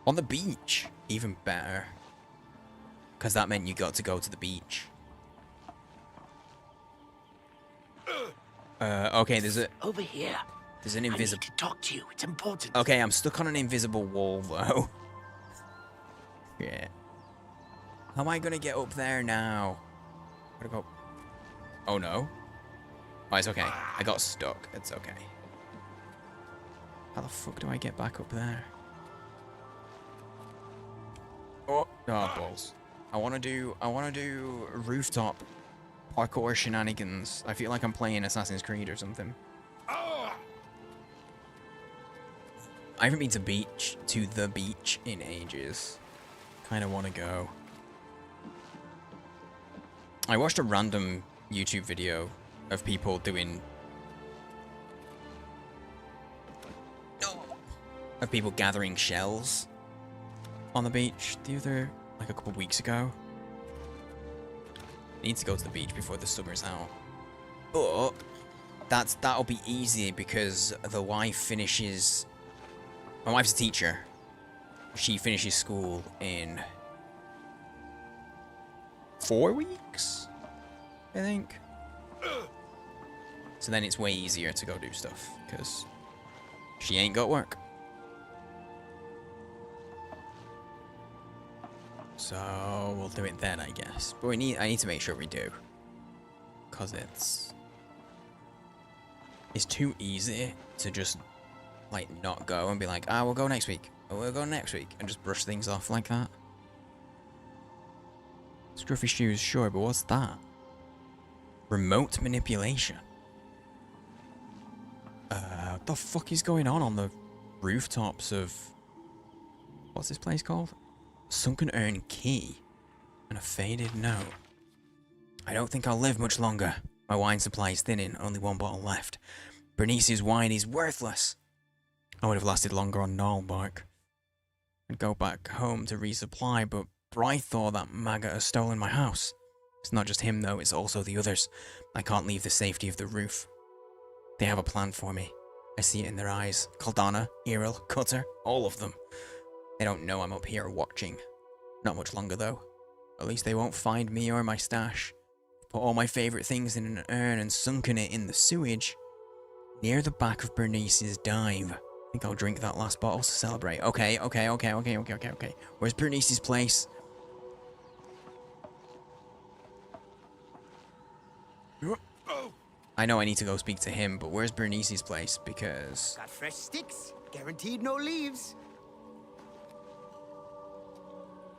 A: On the beach, even better. Because that meant you got to go to the beach. Okay, there's a...
D: Over here.
A: There's an invisible...
D: I need to talk to you. It's important.
A: Okay, I'm stuck on an invisible wall, though. Yeah. How am I gonna get up there now? Gotta go... Oh, no. Oh, it's okay. I got stuck. It's okay. How the fuck do I get back up there? Oh, balls. I wanna do rooftop parkour shenanigans. I feel like I'm playing Assassin's Creed or something. I haven't been to the beach in ages. Kinda wanna go. I watched a random YouTube video of people doing... of people gathering shells on the beach like a couple weeks ago. I need to go to the beach before the summer's out. But that'll be easy because the wife finishes... My wife's a teacher. She finishes school in 4 weeks, I think. So then it's way easier to go do stuff because she ain't got work. So we'll do it then, I guess. But I need to make sure we do, cause it's too easy to just like, not go and be like, ah, we'll go next week. Or we'll go next week. And just brush things off like that. Scruffy shoes, sure, but what's that? Remote manipulation. What the fuck is going on the rooftops of... What's this place called? Sunken Urn Key. And a faded note. I don't think I'll live much longer. My wine supply is thinning, only one bottle left. Bernice's wine is worthless. I would have lasted longer on Gnarlbark. I'd go back home to resupply, but Brythor, that maggot, has stolen my house. It's not just him though, it's also the others. I can't leave the safety of the roof. They have a plan for me. I see it in their eyes. Caldana, Eril, Cutter, all of them. They don't know I'm up here watching. Not much longer though. At least they won't find me or my stash. Put all my favourite things in an urn and sunken it in the sewage. Near the back of Bernice's dive. I think I'll drink that last bottle to celebrate. Okay. Where's Bernice's place? I know I need to go speak to him, but where's Bernice's place? Because...
H: Got fresh sticks. Guaranteed no leaves.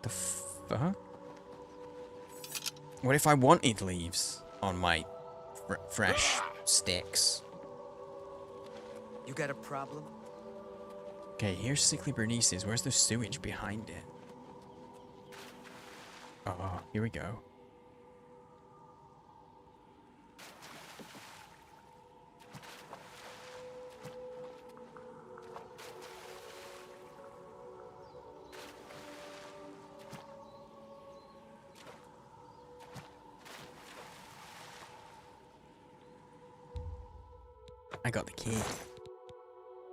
A: The fuck? What if I wanted leaves on my fresh sticks?
H: You got a problem?
A: Okay, here's Sickly Bernice's. Where's the sewage behind it? Oh, here we go. I got the key.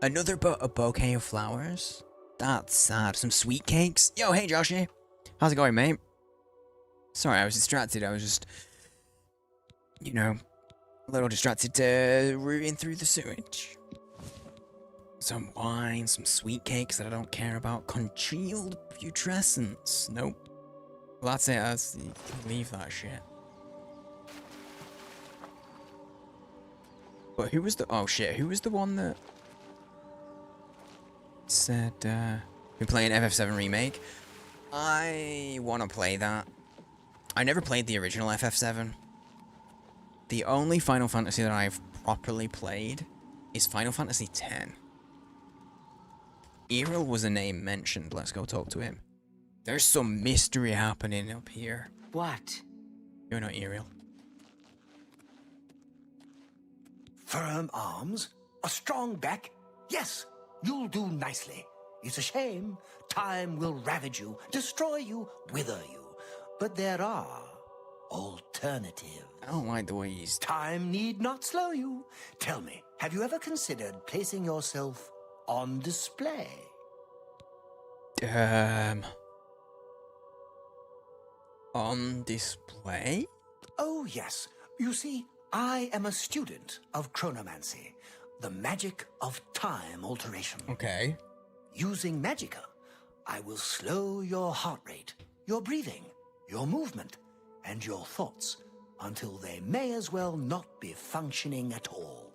A: Another a bouquet of flowers? That's sad. Some sweet cakes? Yo, hey Joshy. How's it going, mate? Sorry, I was distracted. I was just, you know, a little distracted rooting through the sewage. Some wine, some sweet cakes that I don't care about. Congealed putrescence. Nope. Well, that's it. You can leave that shit. But who was the... Oh, shit. Who was the one that... said, we're playing FF7 Remake? I want to play that. I never played the original FF7. The only Final Fantasy that I've properly played is Final Fantasy X. Eril was a name mentioned. Let's go talk to him. There's some mystery happening up here.
D: What?
A: You're not Eril.
M: Firm arms, a strong back. Yes, you'll do nicely. It's a shame. Time will ravage you, destroy you, wither you. But there are alternatives.
A: I don't like the way he's...
M: Time need not slow you. Tell me, have you ever considered placing yourself on display?
A: On display?
M: Oh, yes. You see, I am a student of chronomancy, the magic of time alteration.
A: Okay.
M: Using magicka, I will slow your heart rate, your breathing, your movement, and your thoughts until they may as well not be functioning at all.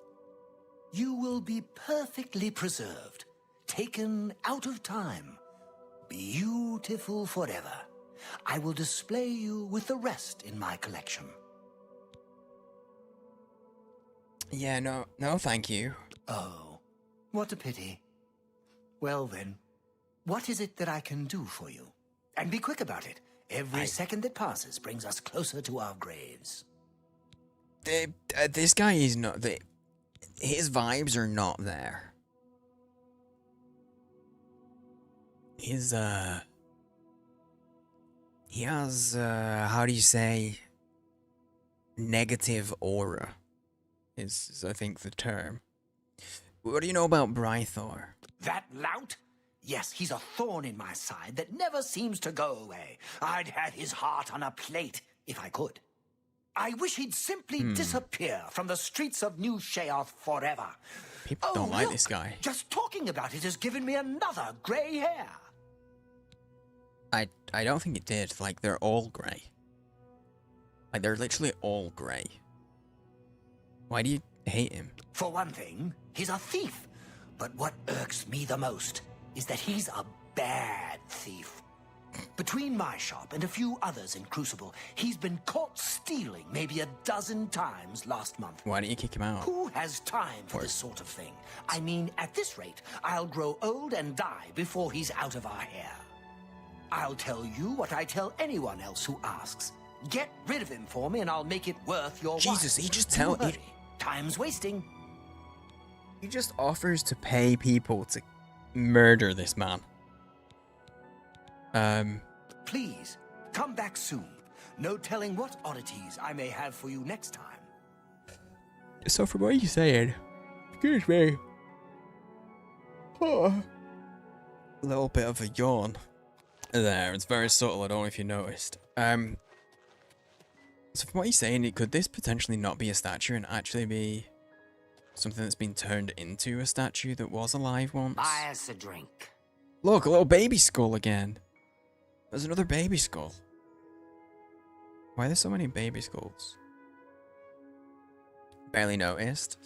M: You will be perfectly preserved, taken out of time, beautiful forever. I will display you with the rest in my collection.
A: Yeah, no, thank you.
M: Oh, what a pity. Well then, what is it that I can do for you? And be quick about it. Every second that passes brings us closer to our graves.
A: This guy is not... his vibes are not there. His, he has, how do you say... negative aura. Is I think the term. What do you know about Brythor?
M: That lout? Yes, he's a thorn in my side that never seems to go away. I'd have his heart on a plate, if I could. I wish he'd simply disappear from the streets of New Sheoth forever.
A: People don't like this guy.
M: Just talking about it has given me another grey hair.
A: I don't think it did. Like, they're all grey. Like, they're literally all grey. Why do you hate him?
M: For one thing, he's a thief. But what irks me the most is that he's a bad thief. Between my shop and a few others in Crucible, he's been caught stealing maybe a dozen times last month.
A: Why don't you kick him out?
M: Who has time for this sort of thing? I mean, at this rate, I'll grow old and die before he's out of our hair. I'll tell you what I tell anyone else who asks. Get rid of him for me and I'll make it worth your while.
A: Jesus, he just tell...
M: Hurry. Time's wasting.
A: He just offers to pay people to murder this man.
M: Please, come back soon. No telling what oddities I may have for you next time.
A: So from what you're saying, excuse me, a little bit of a yawn there. It's very subtle. I don't know if you noticed. So from what you're saying, could this potentially not be a statue and actually be something that's been turned into a statue that was alive once?
D: Buy us a drink.
A: Look, a little baby skull again. There's another baby skull. Why are there so many baby skulls? Barely noticed.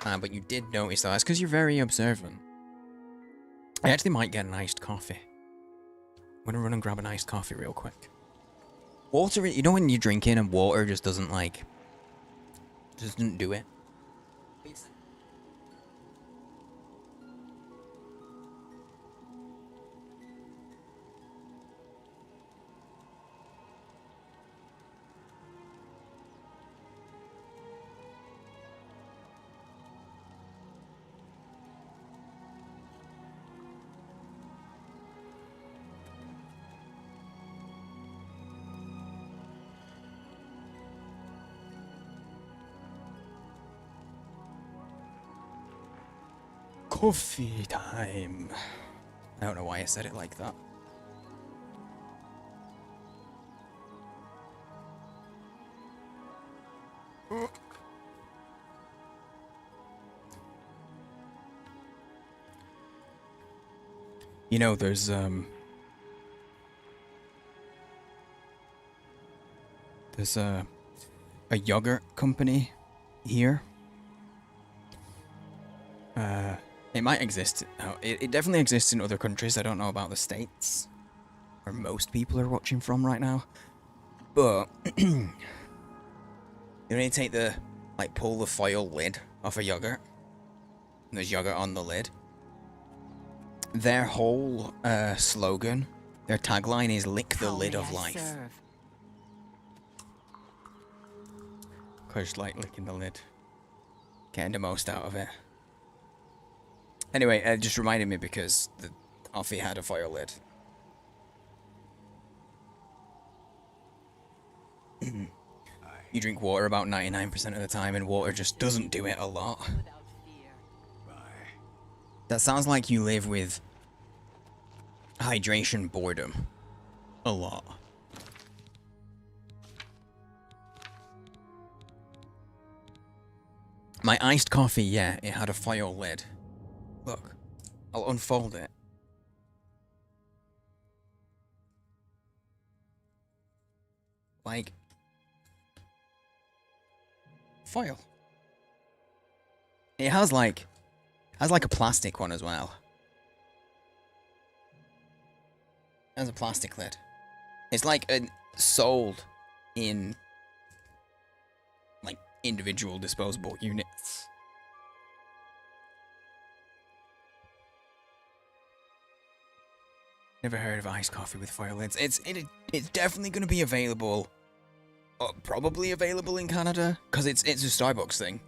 A: But you did notice though. That's because you're very observant. I actually might get an iced coffee. I'm gonna run and grab an iced coffee real quick. Water, you know when you're drinking and water just doesn't like... just doesn't do it? Coffee time. I don't know why I said it like that. You know, there's a yogurt company here. It might exist. Oh, it definitely exists in other countries. I don't know about the States, where most people are watching from right now. But you only take the pull the foil lid off a yogurt. And there's yogurt on the lid. Their whole slogan, their tagline is "Lick the lid of life." Cause like licking the lid, getting the most out of it. Anyway, it just reminded me because the coffee had a foil lid. You drink water about 99% of the time, and water just doesn't do it a lot. That sounds like you live with hydration boredom a lot. My iced coffee, yeah, it had a foil lid. Look, I'll unfold it. Like, foil. It has like a plastic one as well. It has a plastic lid. It's like sold in like individual disposable units. Never heard of iced coffee with foil lids. It's definitely going to be available. Probably available in Canada, because it's a Starbucks thing.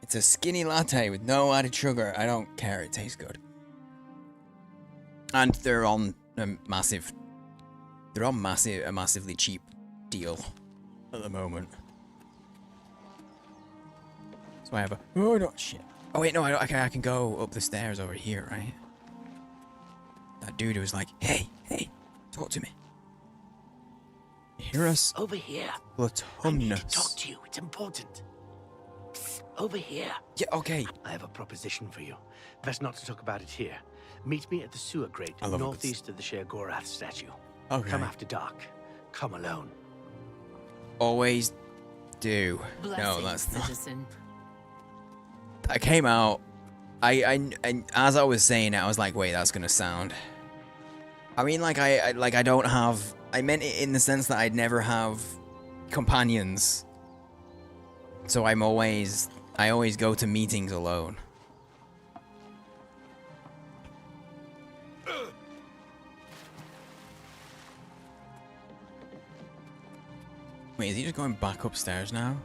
A: It's a skinny latte with no added sugar. I don't care. It tastes good. And they're on a massively cheap deal at the moment. So I have a... Oh, no, shit. Oh, wait, no, I can go up the stairs over here, right? That dude was like, hey, talk to me. You hear us?
M: Over here.
A: Latumnus.
M: I need to talk to you. It's important. Over here.
A: Yeah, okay.
N: I have a proposition for you. Best not to talk about it here. Meet me at the sewer grate northeast of the Sheogorath statue.
A: Okay.
N: Come after dark. Come alone.
A: Always do.
K: Blessings,
A: No, that's not.
K: citizen.
A: That came out I as I was saying it, I was like, wait, that's gonna sound. I mean, like I don't have. I meant it in the sense that I'd never have companions. So I always go to meetings alone. Wait, is he just going back upstairs now?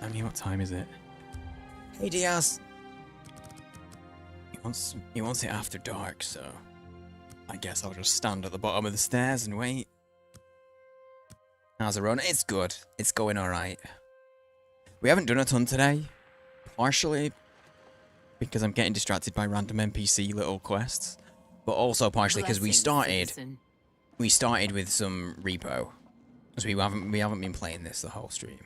A: I mean, what time is it? Hey, Diaz. He wants it after dark, so I guess I'll just stand at the bottom of the stairs and wait. How's it run? It's good. It's going alright. We haven't done a ton today. Partially because I'm getting distracted by random NPC little quests. But also partially because we started with some repo. Because we haven't been playing this the whole stream.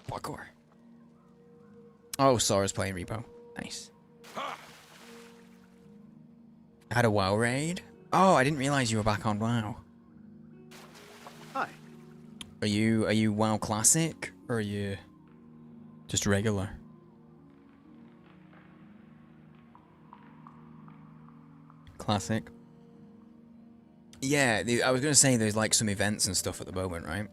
A: Parkour. Oh, Sora's playing repo. Nice. Had a WoW raid? Oh, I didn't realize you were back on WoW.
N: Hi.
A: Are you WoW Classic or are you just regular? Classic. Yeah, I was gonna say there's like some events and stuff at the moment, right?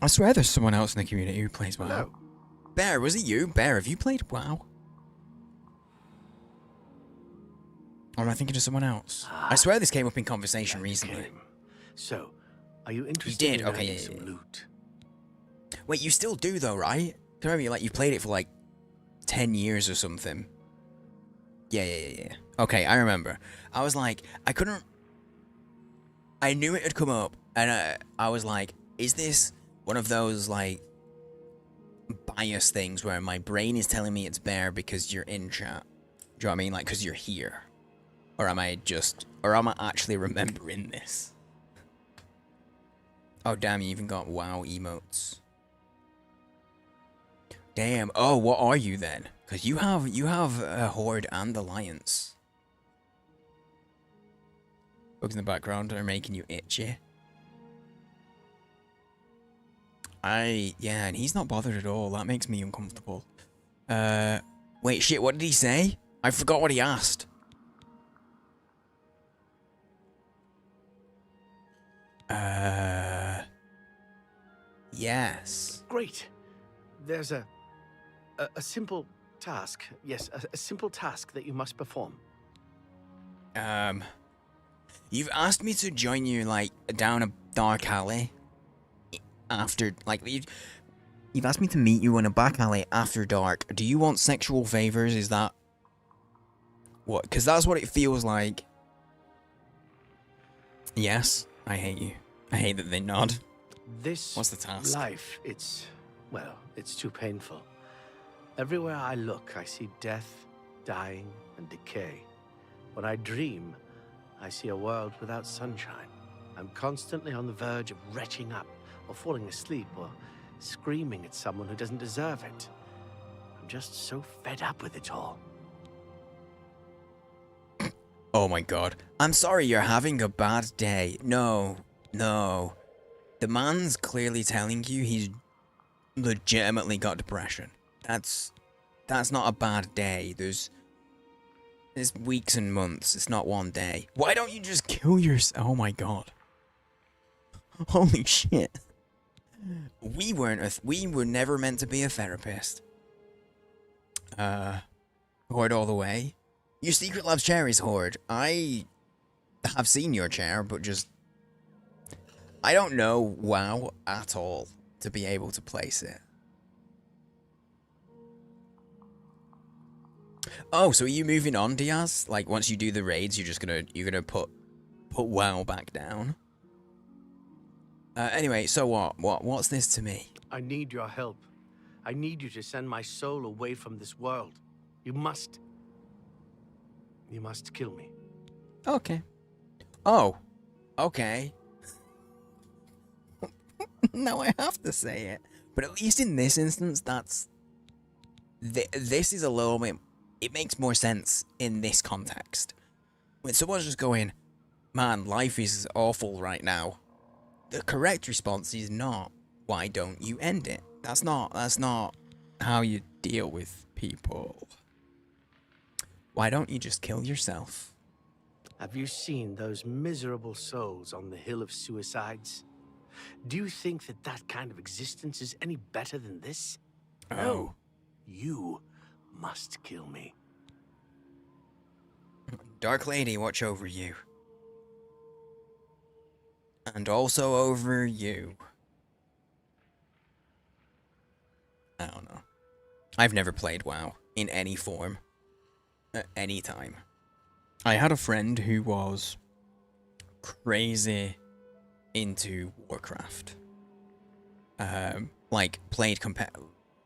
A: I swear there's someone else in the community who plays WoW.
N: Hello.
A: Bear, was it you? Bear, have you played WoW? Or am I thinking of someone else? I swear this came up in conversation recently.
N: So, are you interested
A: You did?
N: in
A: Okay,
N: some
A: yeah.
N: loot?
A: Wait, you still do though, right? Remember, like you played it for like 10 years or something. Yeah. Okay, I remember. I was like, I knew it had come up, and I was like, is this one of those like bias things where my brain is telling me it's Bear because you're in chat? Do you know what I mean? Like, because you're here. Or am I actually remembering this? Oh, damn, you even got WoW emotes. Damn. Oh, what are you then? Because you have a Horde and Alliance. Bugs in the background are making you itchy. Yeah, and he's not bothered at all. That makes me uncomfortable. Wait, shit, what did he say? I forgot what he asked. Yes.
N: Great. There's a simple task. Yes, a simple task that you must perform.
A: You've asked me to join you, like, down a dark alley. After, like, you've asked me to meet you in a back alley after dark. Do you want sexual favors? Is that what? Because that's what it feels like. Yes, I hate you. I hate that they nod. What's the task?
N: Life, it's too painful. Everywhere I look, I see death, dying, and decay. When I dream, I see a world without sunshine. I'm constantly on the verge of retching up, or falling asleep, or screaming at someone who doesn't deserve it. I'm just so fed up with it all.
A: Oh my god. I'm sorry you're having a bad day. No. The man's clearly telling you he's legitimately got depression. That's not a bad day. There's weeks and months. It's not one day. Why don't you just kill yourself? Oh my god. Holy shit. We were never meant to be a therapist. Horde all the way. Your Secret Lab's chair is Horde. I have seen your chair, but just I don't know WoW at all to be able to place it. Oh, so are you moving on, Diaz? Like once you do the raids, you're gonna put WoW back down. Anyway, so what's this to me?
N: I need your help. I need you to send my soul away from this world. You must kill me.
A: Okay. Oh. Okay. Now I have to say it. But at least in this instance, this is a little bit... It makes more sense in this context. When someone's just going, man, life is awful right now. The correct response is not, why don't you end it? That's not how you deal with people. Why don't you just kill yourself?
N: Have you seen those miserable souls on the Hill of Suicides? Do you think that that kind of existence is any better than this?
A: Oh.
N: No. You must kill me.
A: Dark Lady, watch over you. And also over you. I don't know. I've never played WoW in any form. At any time. I had a friend who was crazy into Warcraft. Like, played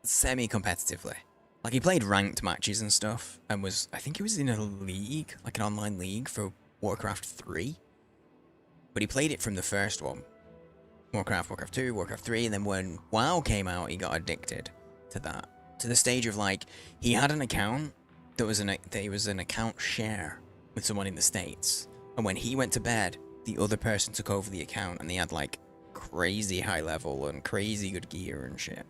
A: semi-competitively. Like, he played ranked matches and stuff, and was, I think he was in a league, like an online league for Warcraft 3. But he played it from the first one. Warcraft, Warcraft 2, Warcraft 3, and then when WoW came out, he got addicted to that. To the stage of, like, he had an account that was an account share with someone in the States. And when he went to bed, the other person took over the account, and they had, like, crazy high level and crazy good gear and shit.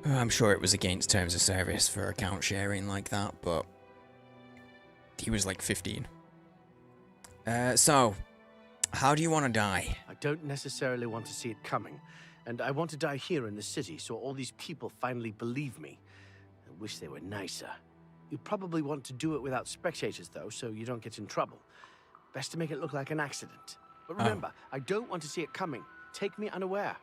A: I'm sure it was against terms of service for account sharing like that, but he was like 15. So, how do you want to die?
N: I don't necessarily want to see it coming, and I want to die here in the city so all these people finally believe me. I wish they were nicer. You probably want to do it without spectators, though, so you don't get in trouble. Best to make it look like an accident. But remember, I don't want to see it coming. Take me unaware.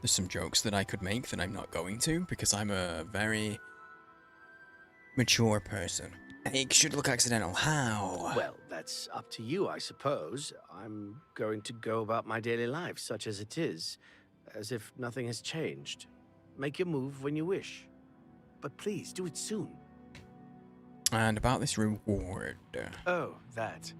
A: There's some jokes that I could make that I'm not going to, because I'm a very mature person. It should look accidental. How?
N: Well, that's up to you, I suppose. I'm going to go about my daily life, such as it is, as if nothing has changed. Make your move when you wish. But please, do it soon.
A: And about this reward.
N: Oh, that.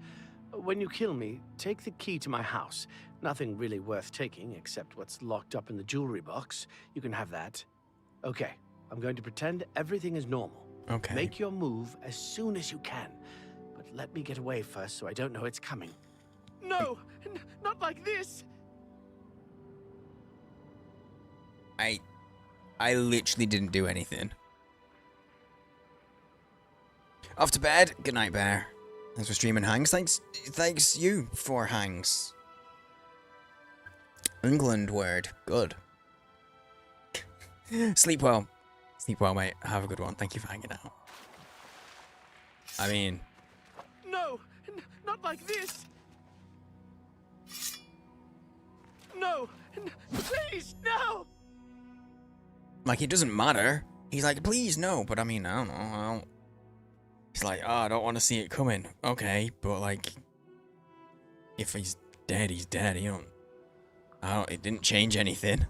N: When you kill me, take the key to my house. Nothing really worth taking, except what's locked up in the jewelry box. You can have that. Okay, I'm going to pretend everything is normal.
A: Okay.
N: Make your move as soon as you can. But let me get away first so I don't know it's coming. No! Not like this!
A: I literally didn't do anything. Off to bed. Good night, Bear. Thanks for streaming, Hangs. Thanks you for Hangs. England word. Good. Sleep well. Sleep well, mate. Have a good one. Thank you for hanging out. I mean...
N: No! Not like this! No! Please, no!
A: Like, it doesn't matter. He's like, please, no. But I mean, I don't know. He's like, oh, I don't want to see it coming. Okay, but like... If he's dead, he's dead. It didn't change anything.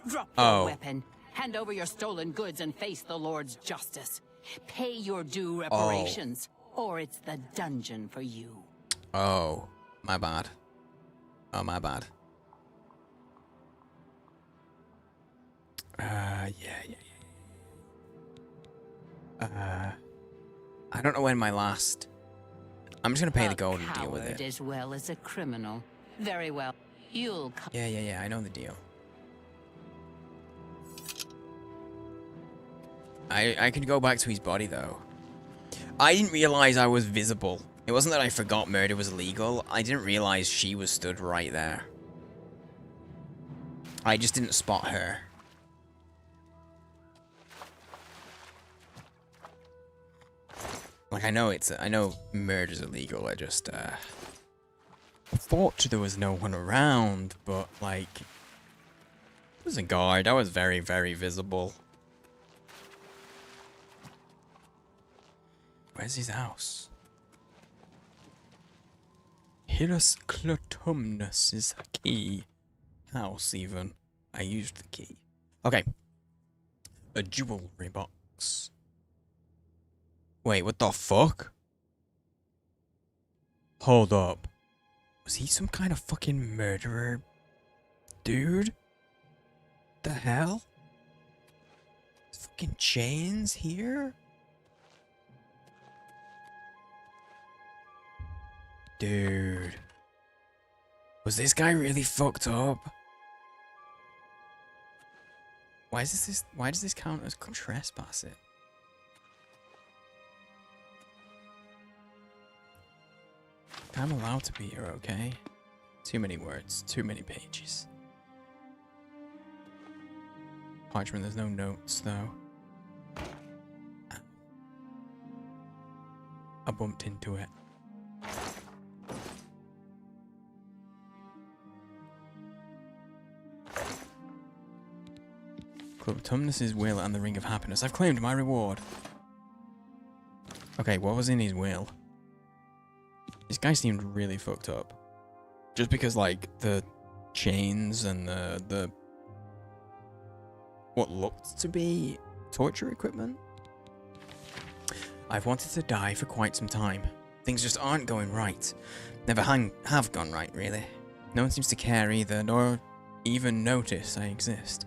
O: Drop your weapon. Hand over your stolen goods and face the Lord's justice. Pay your due reparations, or it's the dungeon for you.
A: Oh, my bad. Oh, my bad. Yeah. I don't know when my last... I'm just gonna pay the gold and deal with it.
O: As well as a criminal. Very well. You'll come.
A: Yeah, I know the deal. I can go back to his body, though. I didn't realize I was visible. It wasn't that I forgot murder was illegal. I didn't realize she was stood right there. I just didn't spot her. Like, I know murder's illegal. I just, I thought there was no one around, but, like, there was a guard. I was very, very visible. Where's his house? Hirus Clotumnus is a key. House, even. I used the key. Okay. A jewelry box. Wait, what the fuck? Hold up. Was he some kind of fucking murderer? Dude? The hell? fucking chains here? Dude. Was this guy really fucked up? Why does this count as trespassing? I'm allowed to be here, okay? Too many words, too many pages. Parchment, there's no notes though. I bumped into it. Club Tumnus's will and the Ring of Happiness. I've claimed my reward. Okay, what was in his will? This guy seemed really fucked up. Just because, like, the chains and the what looked to be torture equipment? I've wanted to die for quite some time. Things just aren't going right. Never have gone right, really. No one seems to care either, nor even notice I exist.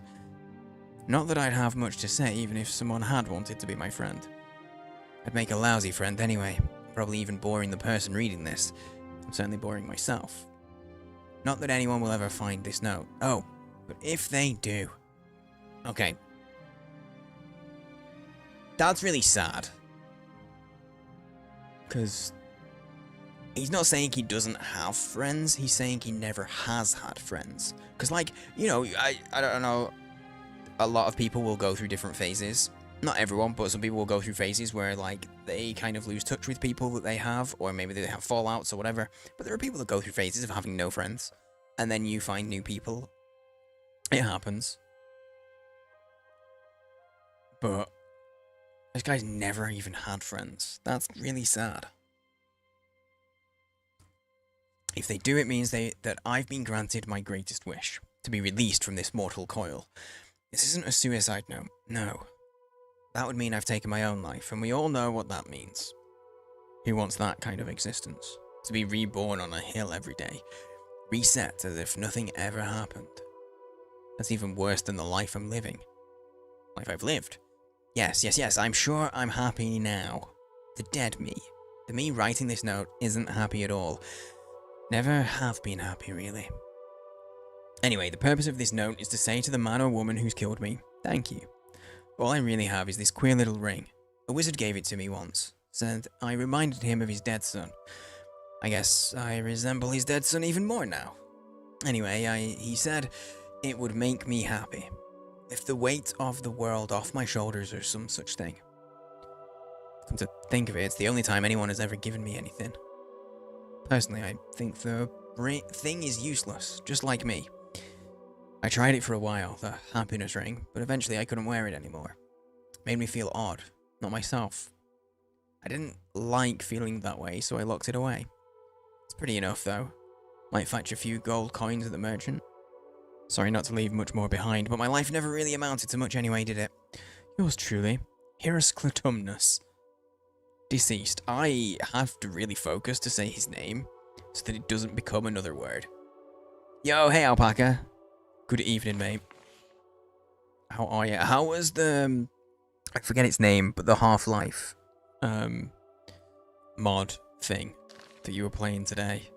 A: Not that I'd have much to say, even if someone had wanted to be my friend. I'd make a lousy friend anyway, probably even boring the person reading this. I'm certainly boring myself. Not that anyone will ever find this note. Oh, but if they do... Okay. That's really sad. Because... he's not saying he doesn't have friends, he's saying he never has had friends. Because, like, you know, I don't know... A lot of people will go through different phases. Not everyone, but some people will go through phases where, like, they kind of lose touch with people that they have, or maybe they have fallouts or whatever. But there are people that go through phases of having no friends, and then you find new people. It happens. But this guy's never even had friends. That's really sad. If they do, it means that I've been granted my greatest wish, to be released from this mortal coil. This isn't a suicide note, no. That would mean I've taken my own life, and we all know what that means. Who wants that kind of existence? To be reborn on a hill every day, reset as if nothing ever happened. That's even worse than the life I'm living. Life I've lived. Yes, I'm sure I'm happy now. The dead me. The me writing this note isn't happy at all. Never have been happy, really. Anyway, the purpose of this note is to say to the man or woman who's killed me, thank you. All I really have is this queer little ring. A wizard gave it to me once. Said I reminded him of his dead son. I guess I resemble his dead son even more now. Anyway, he said it would make me happy. Lift the weight of the world off my shoulders or some such thing. Come to think of it, it's the only time anyone has ever given me anything. Personally, I think the thing is useless, just like me. I tried it for a while, the happiness ring, but eventually I couldn't wear it anymore. Made me feel odd, not myself. I didn't like feeling that way, so I locked it away. It's pretty enough, though. Might fetch a few gold coins at the merchant. Sorry not to leave much more behind, but my life never really amounted to much anyway, did it? Yours truly, Heraclitumnus. Deceased. I have to really focus to say his name, so that it doesn't become another word. Yo, hey Alpaca. Good evening, mate. How are you? How was the... I forget its name, but the Half-Life mod thing that you were playing today?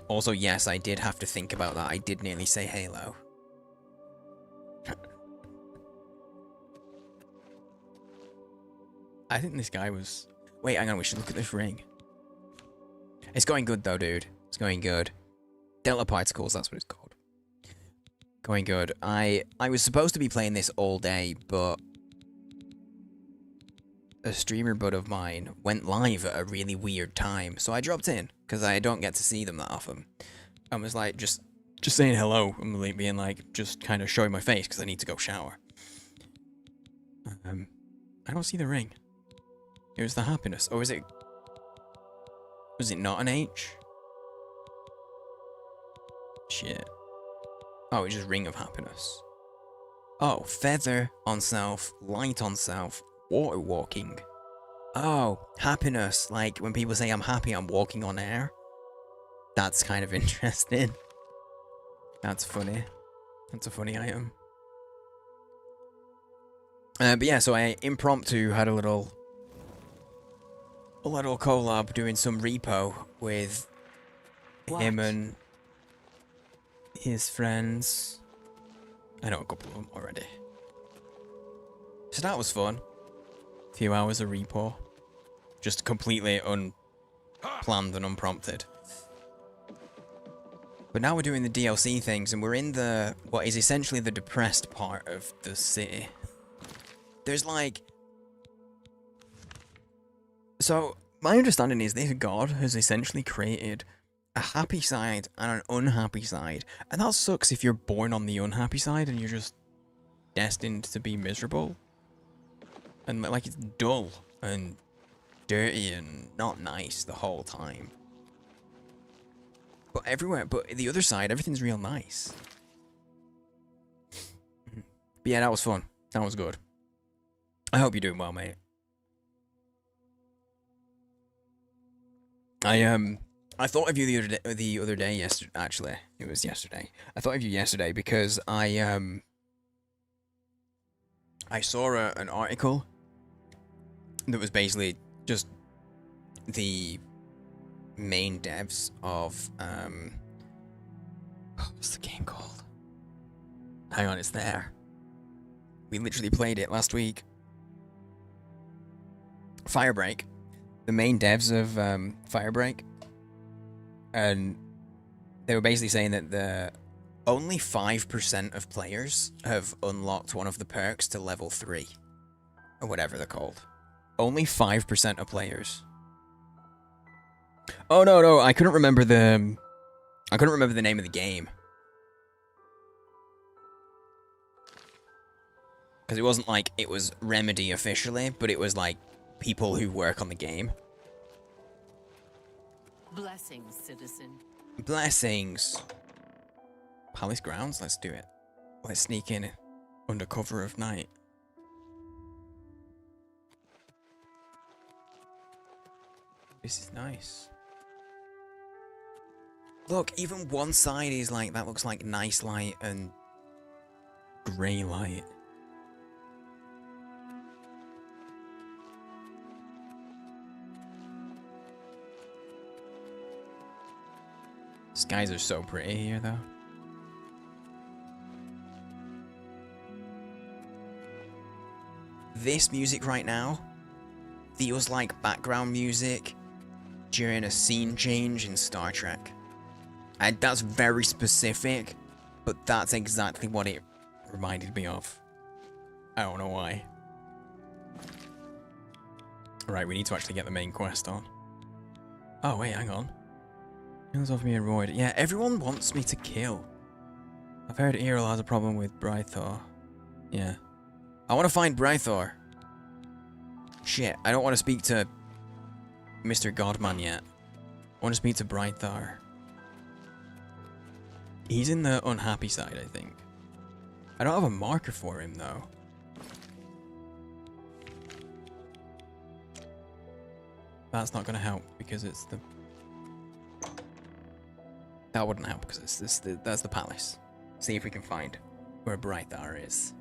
A: Also, yes, I did have to think about that. I did nearly say Halo. I think this guy was... Wait, hang on, we should look at this ring. It's going good, though, dude. It's going good. Delta Particles, that's what it's called. Going good. I was supposed to be playing this all day, but... a streamer bud of mine went live at a really weird time, so I dropped in, because I don't get to see them that often. I was like, just saying hello, and being like, just kind of showing my face, because I need to go shower. I don't see the ring. It was the happiness. Or is it... was it not an H? Shit. Oh, it's just ring of happiness. Oh, feather on self, light on self, water walking. Oh, happiness. Like, when people say I'm happy, I'm walking on air. That's kind of interesting. That's funny. That's a funny item. But yeah, so I impromptu had a little collab doing some repo with him and his friends. I know a couple of them already. So that was fun. A few hours of repo. Just completely unplanned and unprompted. But now we're doing the DLC things, and we're in the what is essentially the depressed part of the city. There's like... So, my understanding is this god has essentially created a happy side and an unhappy side. And that sucks if you're born on the unhappy side and you're just destined to be miserable. And like it's dull and dirty and not nice the whole time. But everywhere, but the other side, everything's real nice. But yeah, that was fun. That was good. I hope you're doing well, mate. I thought of you the other day yesterday. Actually, it was yesterday. I thought of you yesterday because I saw an article that was basically just the main devs of what's the game called? Hang on, it's there. We literally played it last week. Firebreak. The main devs of Firebreak. And they were basically saying that the only 5% of players have unlocked one of the perks to level 3. Or whatever they're called. Only 5% of players. Oh no, I couldn't remember the name of the game. Because it wasn't like it was Remedy officially, but it was like people who work on the game.
O: Blessings, citizen.
A: Blessings. Palace grounds, let's do it. Let's sneak in under cover of night. This is nice. Look, even one side is like, that looks like nice light and grey light. Skies are so pretty here, though. This music right now feels like background music during a scene change in Star Trek. And that's very specific, but that's exactly what it reminded me of. I don't know why. Right, we need to actually get the main quest on. Oh, wait, hang on. Kills off me and Royd. Yeah, everyone wants me to kill. I've heard Errol has a problem with Brythor. Yeah. I want to find Brythor. Shit, I don't want to speak to Mr. Godman yet. I want to speak to Brythor. He's in the unhappy side, I think. I don't have a marker for him, though. That's not going to help, because it's the... That wouldn't help, because that's the palace. See if we can find where Brythor is.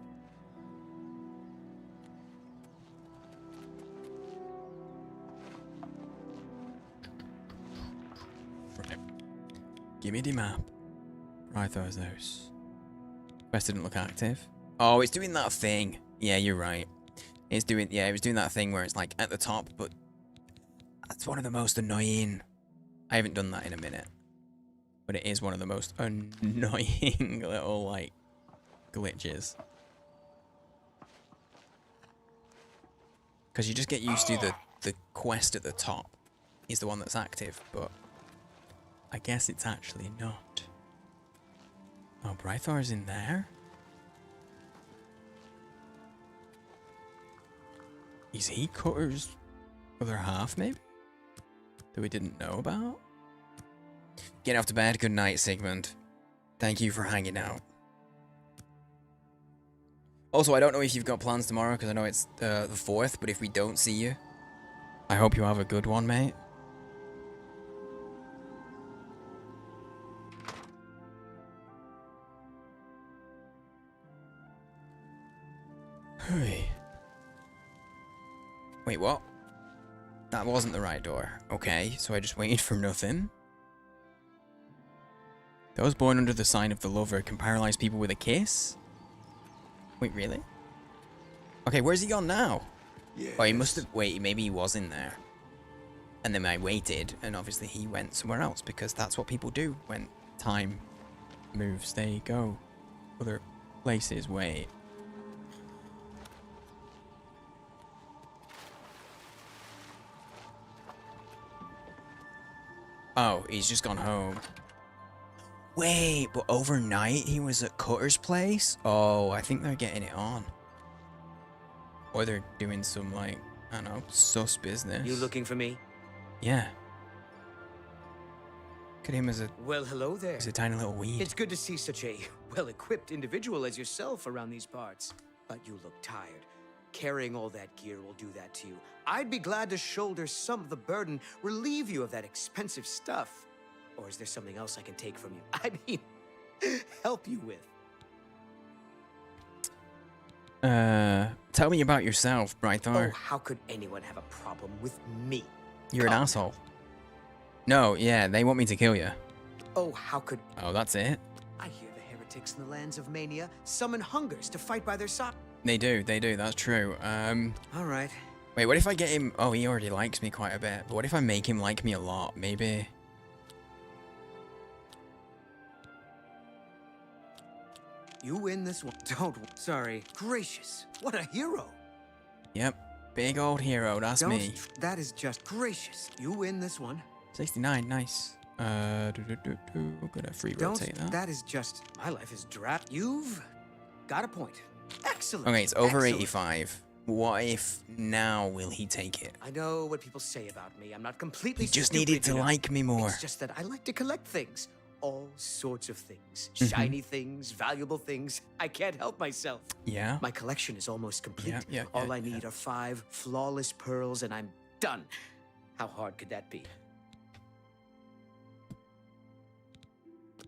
A: Right. Give me the map. Brythor's house. Quest didn't look active. Oh, it's doing that thing. Yeah, you're right. It's doing, yeah, it was doing that thing where it's like at the top, but that's one of the most annoying. I haven't done that in a minute. But it is one of the most annoying little, like, glitches. Because you just get used to the quest at the top is the one that's active, but I guess it's actually not. Oh, Brythor's in there? Is he Cutter's other half, maybe? That we didn't know about? Get off to bed. Good night, Sigmund. Thank you for hanging out. Also, I don't know if you've got plans tomorrow, because I know it's the 4th, but if we don't see you, I hope you have a good one, mate. Hey. Wait, what? That wasn't the right door. Okay, so I just waited for nothing. Those born under the sign of the lover can paralyze people with a kiss? Wait, really? Okay, where's he gone now?
G: Yes.
A: Oh, he must have... Wait, maybe he was in there. And then I waited, and obviously he went somewhere else, because that's what people do when time moves. They go other places. Wait. Oh, he's just gone home. Wait, but overnight he was at Cutter's place? Oh, I think they're getting it on. Or they're doing some, like, I don't know, sus business.
H: You looking for me?
A: Yeah. Look at him as a...
H: Well, hello there.
A: He's a tiny little weed.
H: It's good to see such a well-equipped individual as yourself around these parts. But you look tired. Carrying all that gear will do that to you. I'd be glad to shoulder some of the burden, relieve you of that expensive stuff. Or is there something else I can take from you? I mean, help you with.
A: Tell me about yourself, Brythar.
H: Oh, how could anyone have a problem with me?
A: You're an asshole. No, yeah, they want me to kill you.
H: Oh, how could...
A: Oh, that's it?
H: I hear the heretics in the lands of Mania summon hungers to fight by their side.
A: They do, that's true.
H: All right.
A: Wait, what if I get him... Oh, he already likes me quite a bit. But what if I make him like me a lot? Maybe...
H: You win this one. Don't... Sorry. Gracious. What a hero.
A: Yep. Big old hero, that's me.
H: That is just gracious. You win this one.
A: 69, nice. Gonna free rotate that.
H: That is just... My life is drab. You've got a point. Excellent.
A: Okay, it's over
H: Excellent.
A: 85. What if now will he take it?
H: I know what people say about me. I'm not completely
A: He just
H: stupid,
A: needed to
H: you know.
A: like me more.
H: It's just that I like to collect things. All sorts of things.
A: Mhm.
H: Shiny things, valuable things. I can't help myself.
A: Yeah?
H: My collection is almost complete.
A: Yeah,
H: All I need are 5 flawless pearls and I'm done. How hard could that be?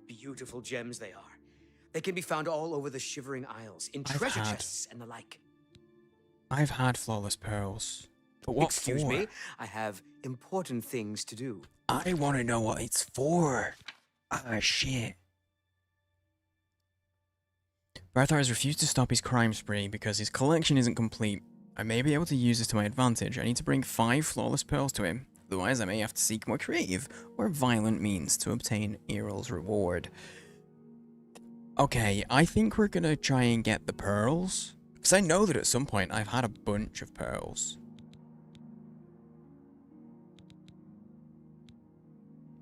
H: Beautiful gems they are. They can be found all over the Shivering Isles, in treasure chests and the like.
A: I've had flawless pearls. But what
H: Excuse
A: for?
H: me, I have important things to do.
A: I want to know what it's for. Ah, shit. Brythar has refused to stop his crime spree because his collection isn't complete. I may be able to use this to my advantage. I need to bring 5 flawless pearls to him. Otherwise, I may have to seek more creative or violent means to obtain Earl's reward. Okay, I think we're gonna try and get the pearls. Because I know that at some point I've had a bunch of pearls.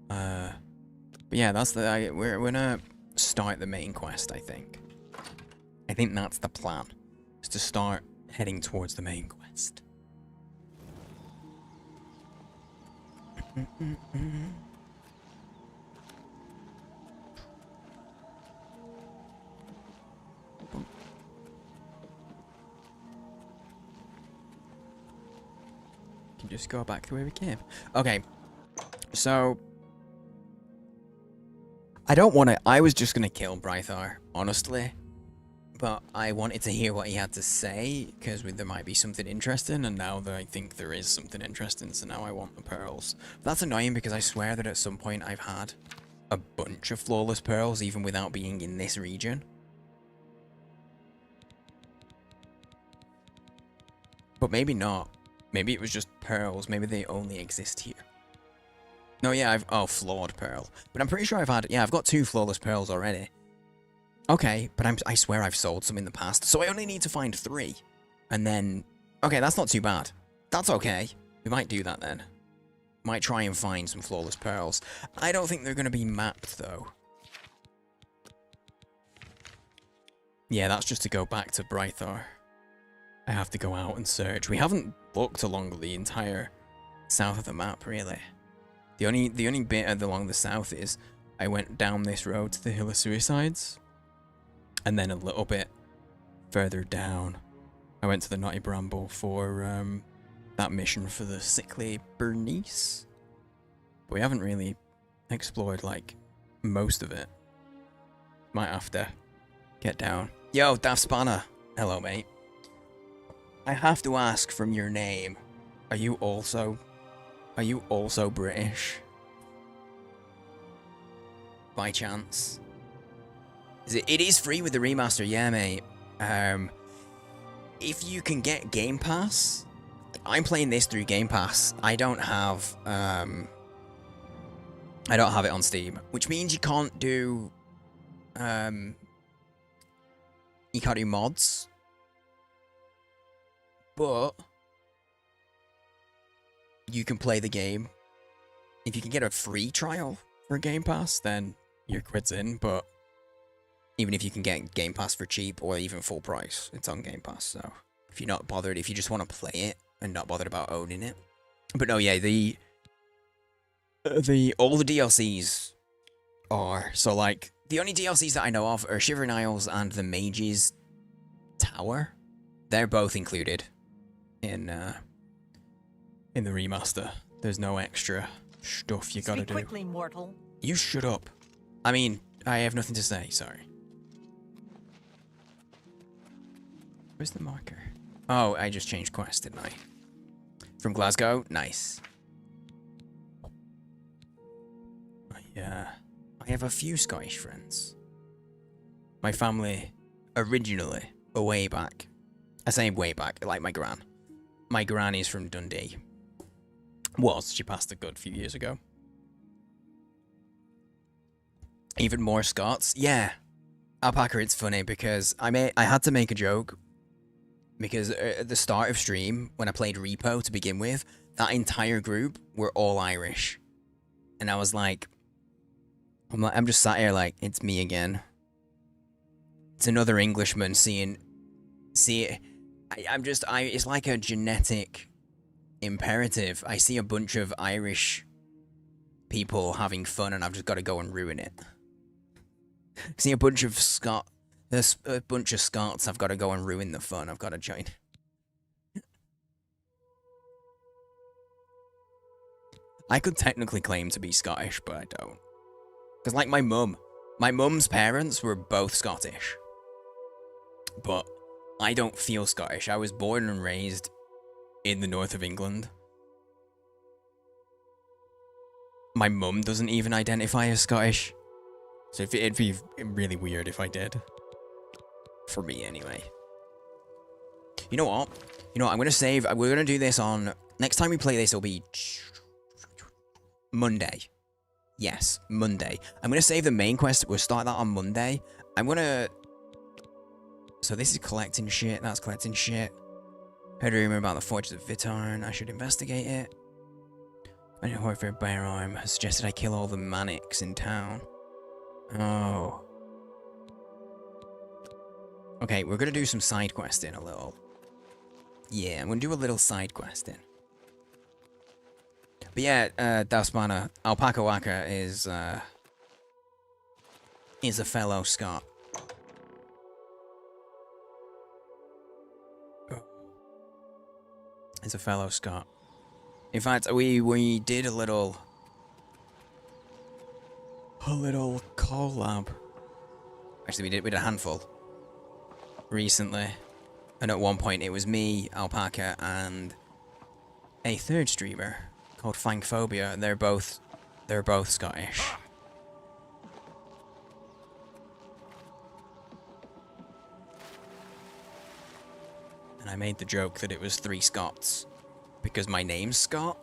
A: But yeah, that's the... we're gonna start the main quest, I think. I think that's the plan. Is to start heading towards the main quest. Can just go back the way we came. Okay, so I don't want to. I was just gonna kill Brythar, honestly, but I wanted to hear what he had to say because there might be something interesting, and now that I think there is something interesting, so now I want the pearls. That's annoying because I swear that at some point I've had a bunch of flawless pearls, even without being in this region. But maybe not. Maybe it was just pearls. Maybe they only exist here. No, yeah, oh, flawed pearl. But I'm pretty sure I've had... Yeah, I've got 2 flawless pearls already. Okay, but I swear I've sold some in the past. So I only need to find 3. And then... Okay, that's not too bad. That's okay. We might do that then. Might try and find some flawless pearls. I don't think they're going to be mapped, though. Yeah, that's just to go back to Brythar. I have to go out and search. We haven't looked along the entire south of the map, really. The only bit along the south is I went down this road to the Hill of Suicides, and then a little bit further down, I went to the Knotty Bramble for that mission for the sickly Bernice. But we haven't really explored like most of it. Might have to get down. Yo, Daft Spanner. Hello, mate. I have to ask from your name, are you also British? By chance? It is free with the remaster, yeah, mate. If you can get Game Pass, I'm playing this through Game Pass. I don't have it on Steam, which means you can't do mods. But you can play the game. If you can get a free trial for Game Pass, then your quid's in. But even if you can get Game Pass for cheap or even full price, it's on Game Pass. So if you're not bothered, if you just want to play it and not bothered about owning it. But no, yeah, all the DLCs are, so like the only DLCs that I know of are Shivering Isles and the Mage's Tower. They're both included in the remaster. There's no extra stuff you gotta do.
P: Quickly, mortal.
A: You shut up. I mean, I have nothing to say, sorry. Where's the marker? Oh, I just changed quest, didn't I? From Glasgow? Nice. I have a few Scottish friends. My family, originally, way back. I say way back, like my gran. My gran is from Dundee. She passed a good few years ago. Even more Scots? Yeah. Alpaca, it's funny because I had to make a joke. Because at the start of stream, when I played Repo to begin with, that entire group were all Irish. And I was like, I'm just sat here like, it's me again. It's another Englishman it's like a genetic imperative. I see a bunch of Irish people having fun and I've just got to go and ruin it. I see a bunch of there's a bunch of Scots, I've got to go and ruin the fun, I've got to join. I could technically claim to be Scottish, but I don't. Because like my mum's parents were both Scottish. But I don't feel Scottish. I was born and raised in the north of England. My mum doesn't even identify as Scottish. So it'd be really weird if I did. For me, anyway. You know what? I'm going to save. We're going to do this on... Next time we play this, it'll be... Monday. Yes, Monday. I'm going to save the main quest. We'll start that on Monday. I'm going to... So this is collecting shit. That's collecting shit. Heard a rumor about the Forges of Vitarn. I should investigate it. I know Horford Bayarm has suggested I kill all the Manics in town. Oh. Okay, we're going to do some side questing a little. Yeah, I'm going to do a little side questing. But yeah, Daspana, Alpaca Waka is a fellow Scot. Is a fellow Scot. In fact, we did a little collab. Actually, we did a handful recently, and at one point it was me, Alpaca, and a third streamer called Fangphobia, and they're both Scottish. And I made the joke that it was 3 Scots because my name's Scott,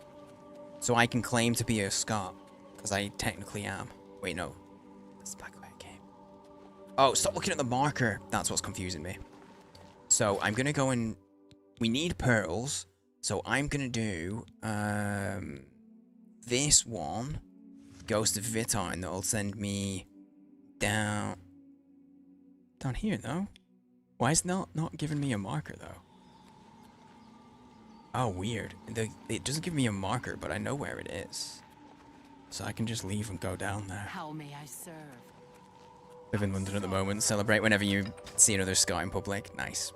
A: so I can claim to be a Scot because I technically am. Wait, no, that's the back of the game. Oh, stop looking at the marker. That's what's confusing me. So I'm gonna go and we need pearls. So I'm gonna do this one, Ghost of Vitarn, that'll send me down here though. Why is it not giving me a marker though? Oh, weird. It doesn't give me a marker, but I know where it is. So I can just leave and go down there.
O: How may I serve?
A: Live in London at the moment. Celebrate whenever you see another Scot in public. Nice.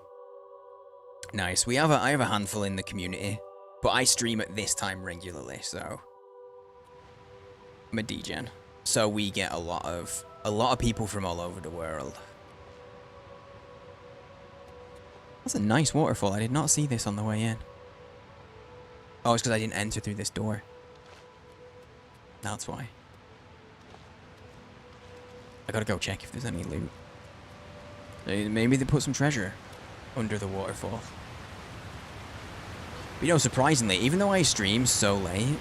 A: Nice. I have a handful in the community, but I stream at this time regularly, so I'm a degen. So we get a lot of people from all over the world. That's a nice waterfall. I did not see this on the way in. Oh, it's because I didn't enter through this door. That's why. I gotta go check if there's any loot. Maybe they put some treasure under the waterfall. But you know, surprisingly, even though I stream so late,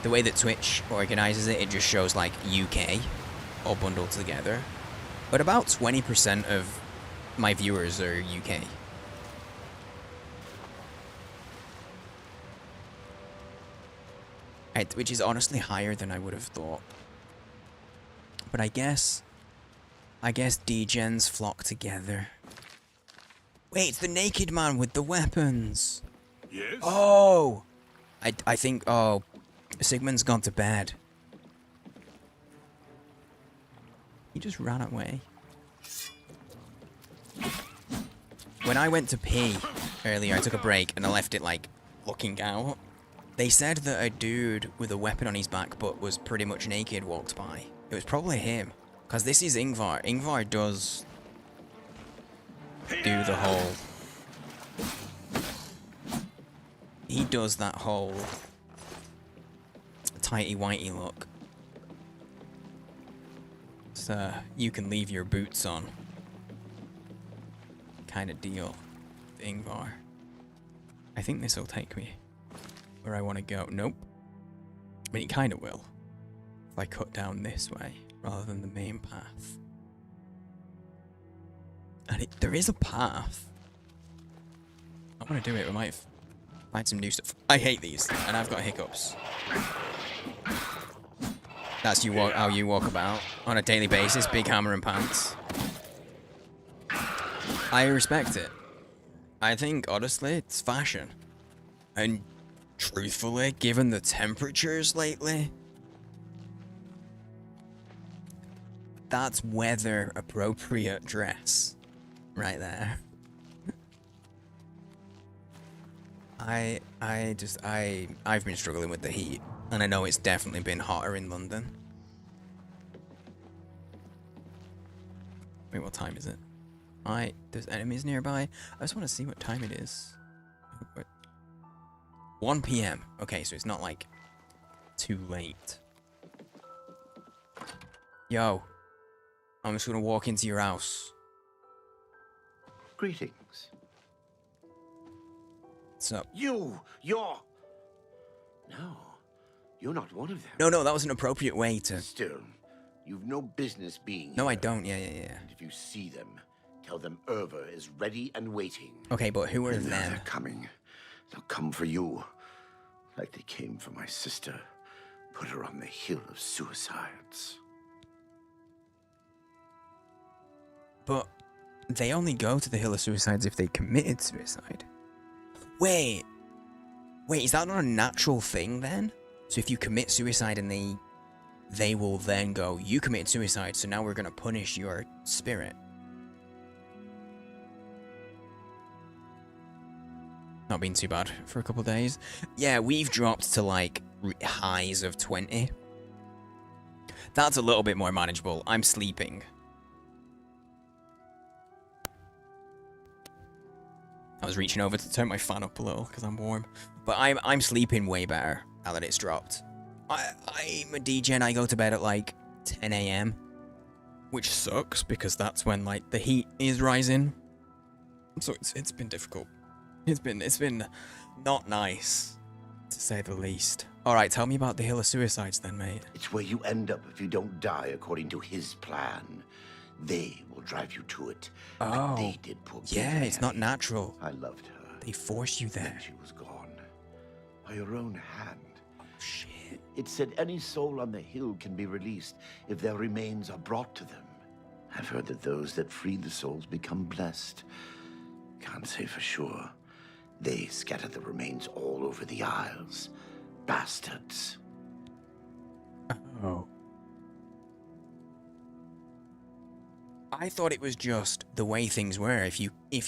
A: the way that Twitch organizes it, it just shows like UK all bundled together. But about 20% of my viewers are UK. Which is honestly higher than I would have thought. But I guess D-gens flock together. Wait, it's the naked man with the weapons.
I: Yes?
A: Oh! I think, oh, Sigmund's gone to bed. He just ran away. When I went to pee earlier, I took a break and I left it, like, looking out. They said that a dude with a weapon on his back but was pretty much naked walked by. It was probably him. Because this is Ingvar. Ingvar does do the whole... He does that whole tighty-whitey look. So you can leave your boots on. Kind of deal. Ingvar. I think this will take me where I want to go. Nope. I mean, it kind of will. If I cut down this way rather than the main path. And there is a path. I want to do it. We might find some new stuff. I hate these, and I've got hiccups. That's how you walk about on a daily basis. Big hammer and pants. I respect it. I think, honestly, it's fashion. And truthfully, given the temperatures lately, that's weather appropriate dress right there. I've been struggling with the heat, and I know it's definitely been hotter in London. Wait, what time is it? There's enemies nearby. I just want to see what time it is. 1 PM. Okay, so it's not like too late. Yo, I'm just gonna walk into your house.
G: Greetings.
A: What's up?
G: You're... No, you're not one of them.
A: No, that was an appropriate way to...
G: Still, you've no business being
A: No,
G: here.
A: I don't. Yeah.
G: And if you see them, tell them Erva is ready and waiting.
A: Okay, but who are
G: And now
A: them?
G: they're coming. They'll come for you. Like they came for my sister. Put her on the hill of suicides.
A: But they only go to the Hill of Suicides if they committed suicide. Wait, is that not a natural thing then? So if you commit suicide and they will then go, you committed suicide, so now we're gonna punish your spirit. Not been too bad for a couple days. Yeah, we've dropped to like highs of 20. That's a little bit more manageable. I'm sleeping. I was reaching over to turn my fan up a little because I'm warm. But I'm sleeping way better now that it's dropped. I'm a DJ and I go to bed at like 10 AM. Which sucks because that's when like the heat is rising. So it's been difficult. It's been not nice, to say the least. Alright, tell me about the Hill of Suicides then, mate.
G: It's where you end up if you don't die according to his plan. They will drive you to it.
A: Oh,
G: like they did poor
A: yeah,
G: Mary.
A: it's not natural.
G: I loved her.
A: They force you there.
G: Then she was gone. By your own hand.
A: Oh, shit.
G: It said any soul on the hill can be released if their remains are brought to them. I've heard that those that free the souls become blessed. Can't say for sure. They scatter the remains all over the Isles. Bastards.
A: Oh. I thought it was just the way things were. If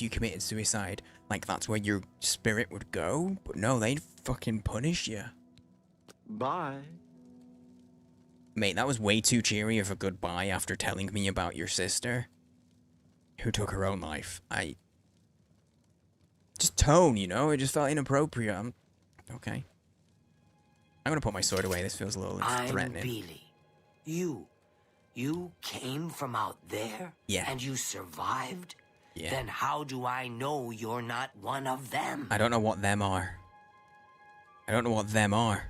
A: you committed suicide, like that's where your spirit would go. But no, they'd fucking punish you.
G: Bye.
A: Mate, that was way too cheery of a goodbye after telling me about your sister, who took her own life. tone, you know? It just felt inappropriate. Okay. I'm gonna put my sword away. This feels a little threatening.
D: I'm Beely. You came from out there?
A: Yeah.
D: And you survived?
A: Yeah.
D: Then how do I know you're not one of them?
A: I don't know what them are. I don't know what them are.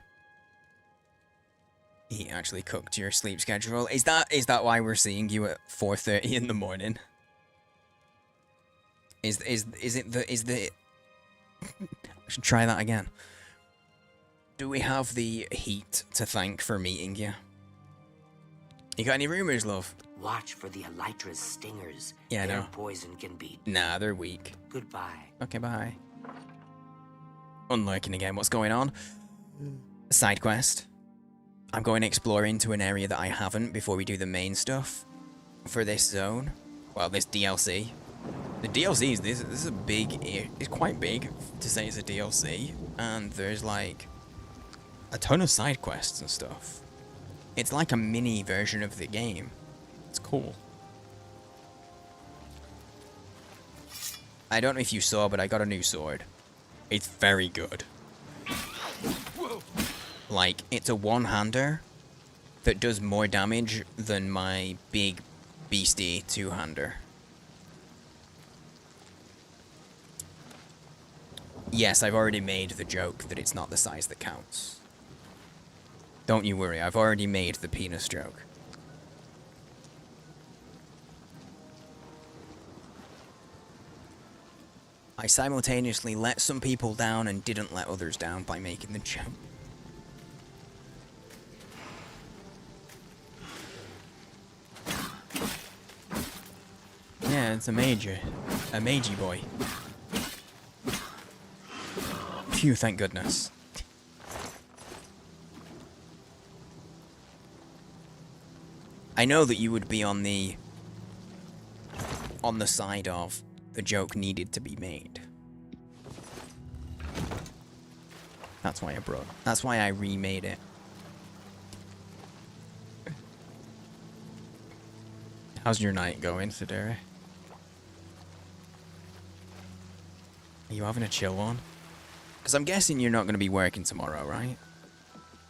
A: He actually cooked your sleep schedule. Is that why we're seeing you at 4:30 in the morning? Is the I should try that again. Do we have the heat to thank for meeting you? You got any rumors, love?
D: Watch for the elytra's stingers.
A: Yeah,
D: Their
A: no.
D: poison can be...
A: Nah, they're weak.
D: Goodbye.
A: Okay, bye. Unlurking again, what's going on? Side quest. I'm going to explore into an area that I haven't before we do the main stuff for this zone. Well, this DLC. The DLC this is a big, it's quite big to say it's a DLC, and there's like a ton of side quests and stuff. It's like a mini version of the game. It's cool. I don't know if you saw, but I got a new sword. It's very good. Like, it's a one-hander that does more damage than my big beastie two-hander. Yes, I've already made the joke that it's not the size that counts. Don't you worry, I've already made the penis joke. I simultaneously let some people down and didn't let others down by making the joke. Yeah, it's a major. A magey boy. Phew, thank goodness. I know that you would be on the side of the joke needed to be made. That's why I remade it. How's your night going, Sidere? Are you having a chill one? Because I'm guessing you're not going to be working tomorrow, right?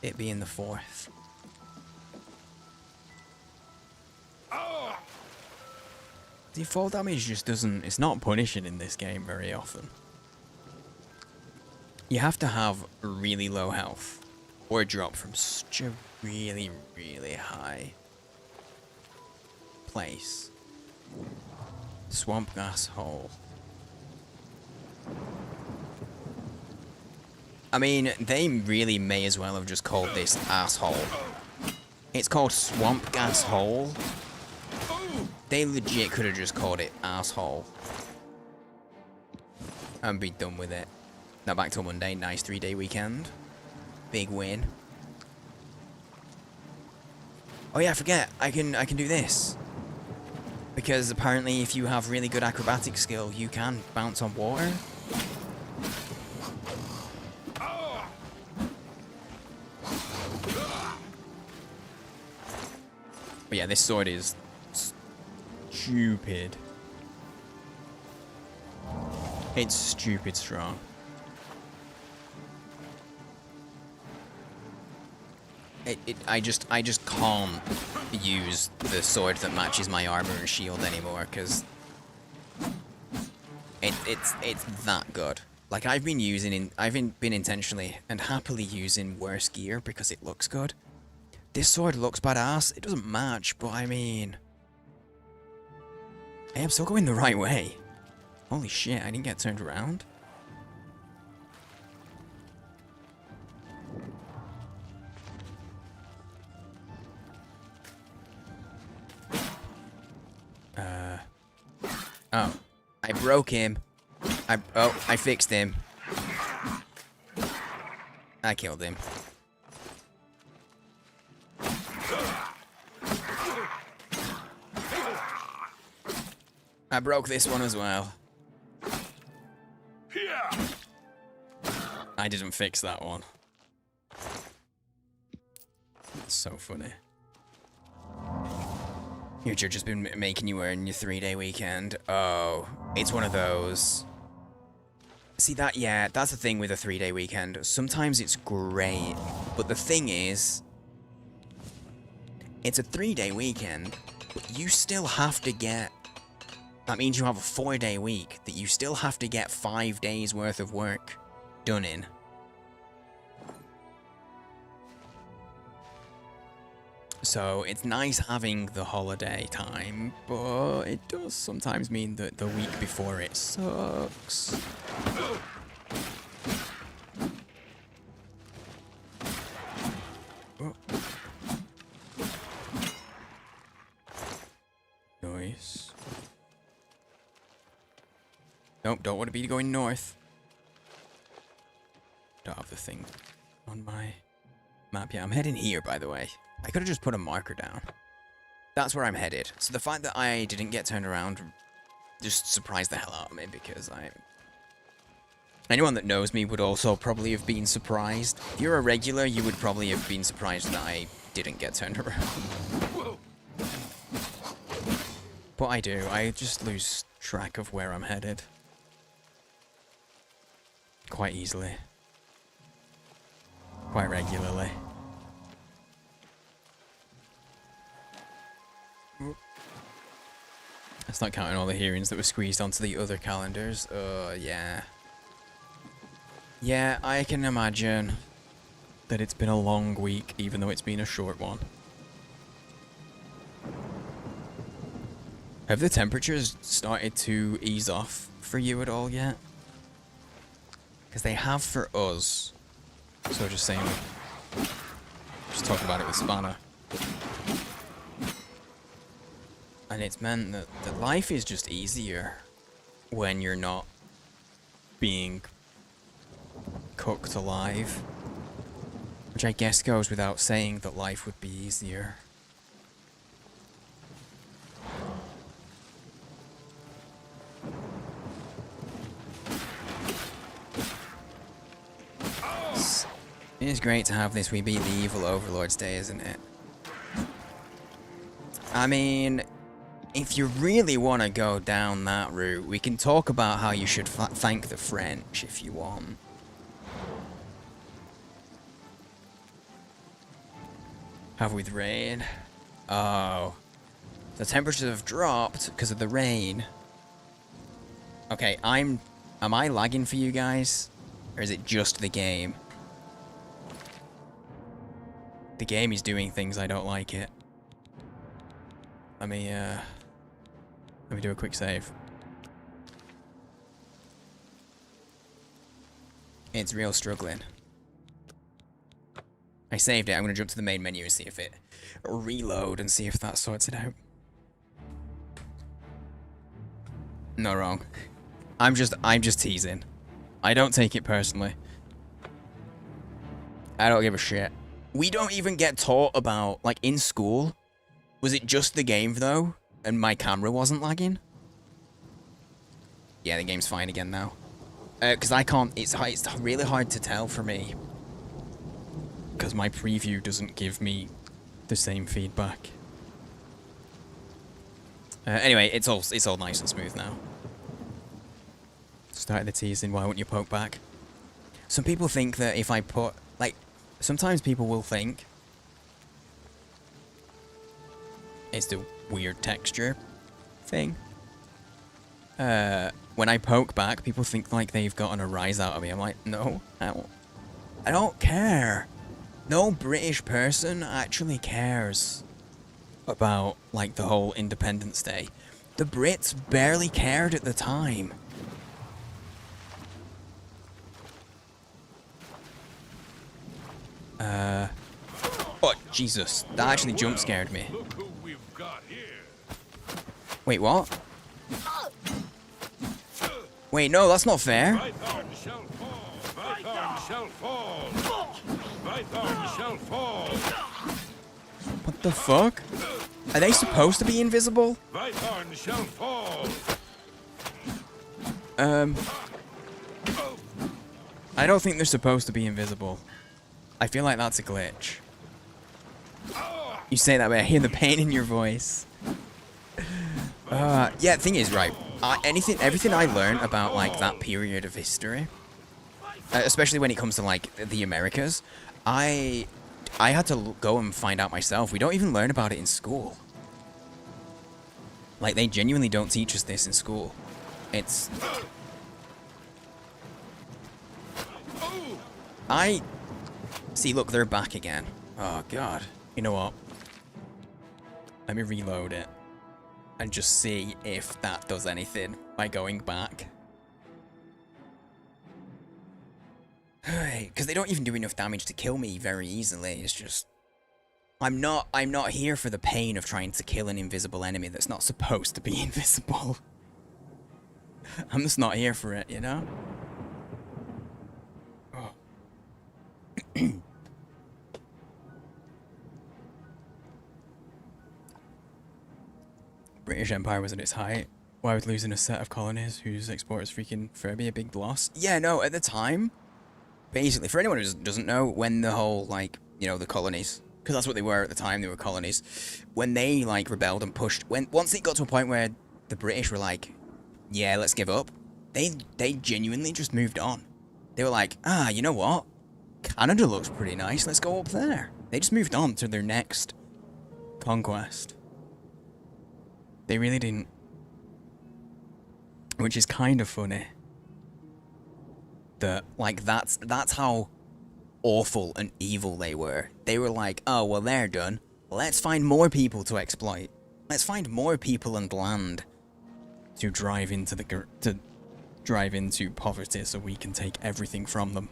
A: It being the 4th. The fall damage just doesn't... It's not punishing in this game very often. You have to have really low health. Or drop from such a really, really high place. Swamp gas hole. I mean, they really may as well have just called this asshole. It's called Swamp Gas Hole. They legit could have just called it asshole. And be done with it. Now back till Monday, nice 3-day weekend. Big win. Oh yeah, I forget, I can do this. Because apparently if you have really good acrobatic skill, you can bounce on water. But yeah, this sword is stupid. It's stupid strong. I just can't use the sword that matches my armor and shield anymore because it's that good. Like I've been intentionally and happily using worse gear because it looks good. This sword looks badass. It doesn't match, but I mean, hey, I'm still going the right way. Holy shit, I didn't get turned around. Oh, I broke him. I fixed him. I killed him. I broke this one as well. I didn't fix that one. That's so funny. Future just been making you earn your 3-day weekend. Oh, it's one of those. See that, yeah, that's the thing with a 3-day weekend. Sometimes it's great, but the thing is, it's a 3-day weekend, but you still have to get, that means you have a 4-day week that you still have to get 5 days worth of work done in. So it's nice having the holiday time, but it does sometimes mean that the week before it sucks. Oh. Nice. Nope, don't want to be going north. Don't have the thing on my map yet. I'm heading here, by the way. I could have just put a marker down. That's where I'm headed. So the fact that I didn't get turned around just surprised the hell out of me, because anyone that knows me would also probably have been surprised. If you're a regular, you would probably have been surprised that I didn't get turned around. But I do. I just lose track of where I'm headed. Quite easily. Quite regularly. That's not counting all the hearings that were squeezed onto the other calendars. Yeah. Yeah, I can imagine that it's been a long week, even though it's been a short one. Have the temperatures started to ease off for you at all yet? Because they have for us. So just saying. Just talking about it with Spanner. And it's meant that life is just easier when you're not being cooked alive. Which I guess goes without saying that life would be easier. It is great to have this We Beat the Evil Overlords Day, isn't it? I mean, if you really want to go down that route, we can talk about how you should thank the French if you want. Have with rain? Oh. The temperatures have dropped because of the rain. Okay, am I lagging for you guys? Or is it just the game? The game is doing things I don't like it. Let me do a quick save. It's real struggling. I saved it. I'm gonna jump to the main menu and see if it reload and see if that sorts it out. No, wrong. I'm just teasing. I don't take it personally. I don't give a shit. We don't even get taught about, like, in school. Was it just the game, though? And my camera wasn't lagging? Yeah, the game's fine again now. Because I can't... It's really hard to tell for me. Because my preview doesn't give me the same feedback. Anyway, it's all nice and smooth now. Started the teasing, why wouldn't you poke back? Some people think that if I put... Like, sometimes people will think... It's the weird texture thing. When I poke back, people think like they've gotten a rise out of me. I'm like, no, I don't care. No British person actually cares about like the whole Independence Day. The Brits barely cared at the time. Oh, Jesus. That actually jump scared me. Wait, what? Wait, no, that's not fair. What the fuck? Are they supposed to be invisible? I don't think they're supposed to be invisible. I feel like that's a glitch. You say that way, I hear the pain in your voice. Yeah, the thing is, right, everything I learned about like that period of history, especially when it comes to like the Americas, I had to go and find out myself. We don't even learn about it in school. Like, they genuinely don't teach us this in school. It's... See, look, they're back again. Oh, God. You know what? Let me reload it. And just see if that does anything by going back. Because they don't even do enough damage to kill me very easily. It's just... I'm not here for the pain of trying to kill an invisible enemy that's not supposed to be invisible. I'm just not here for it, you know? Oh. British Empire was at its height. Why would losing a set of colonies whose exporters freaking Fur be a big loss? Yeah, no, at the time, basically, for anyone who doesn't know, when the whole, like, you know, the colonies, because that's what they were at the time, they were colonies, when they, like, rebelled and pushed, once it got to a point where the British were like, yeah, let's give up, they genuinely just moved on. They were like, ah, you know what? Canada looks pretty nice, let's go up there. They just moved on to their next conquest. They really didn't. Which is kind of funny. That, like, that's how awful and evil they were. They were like, oh, well, they're done. Let's find more people to exploit. Let's find more people and land to drive into poverty so we can take everything from them.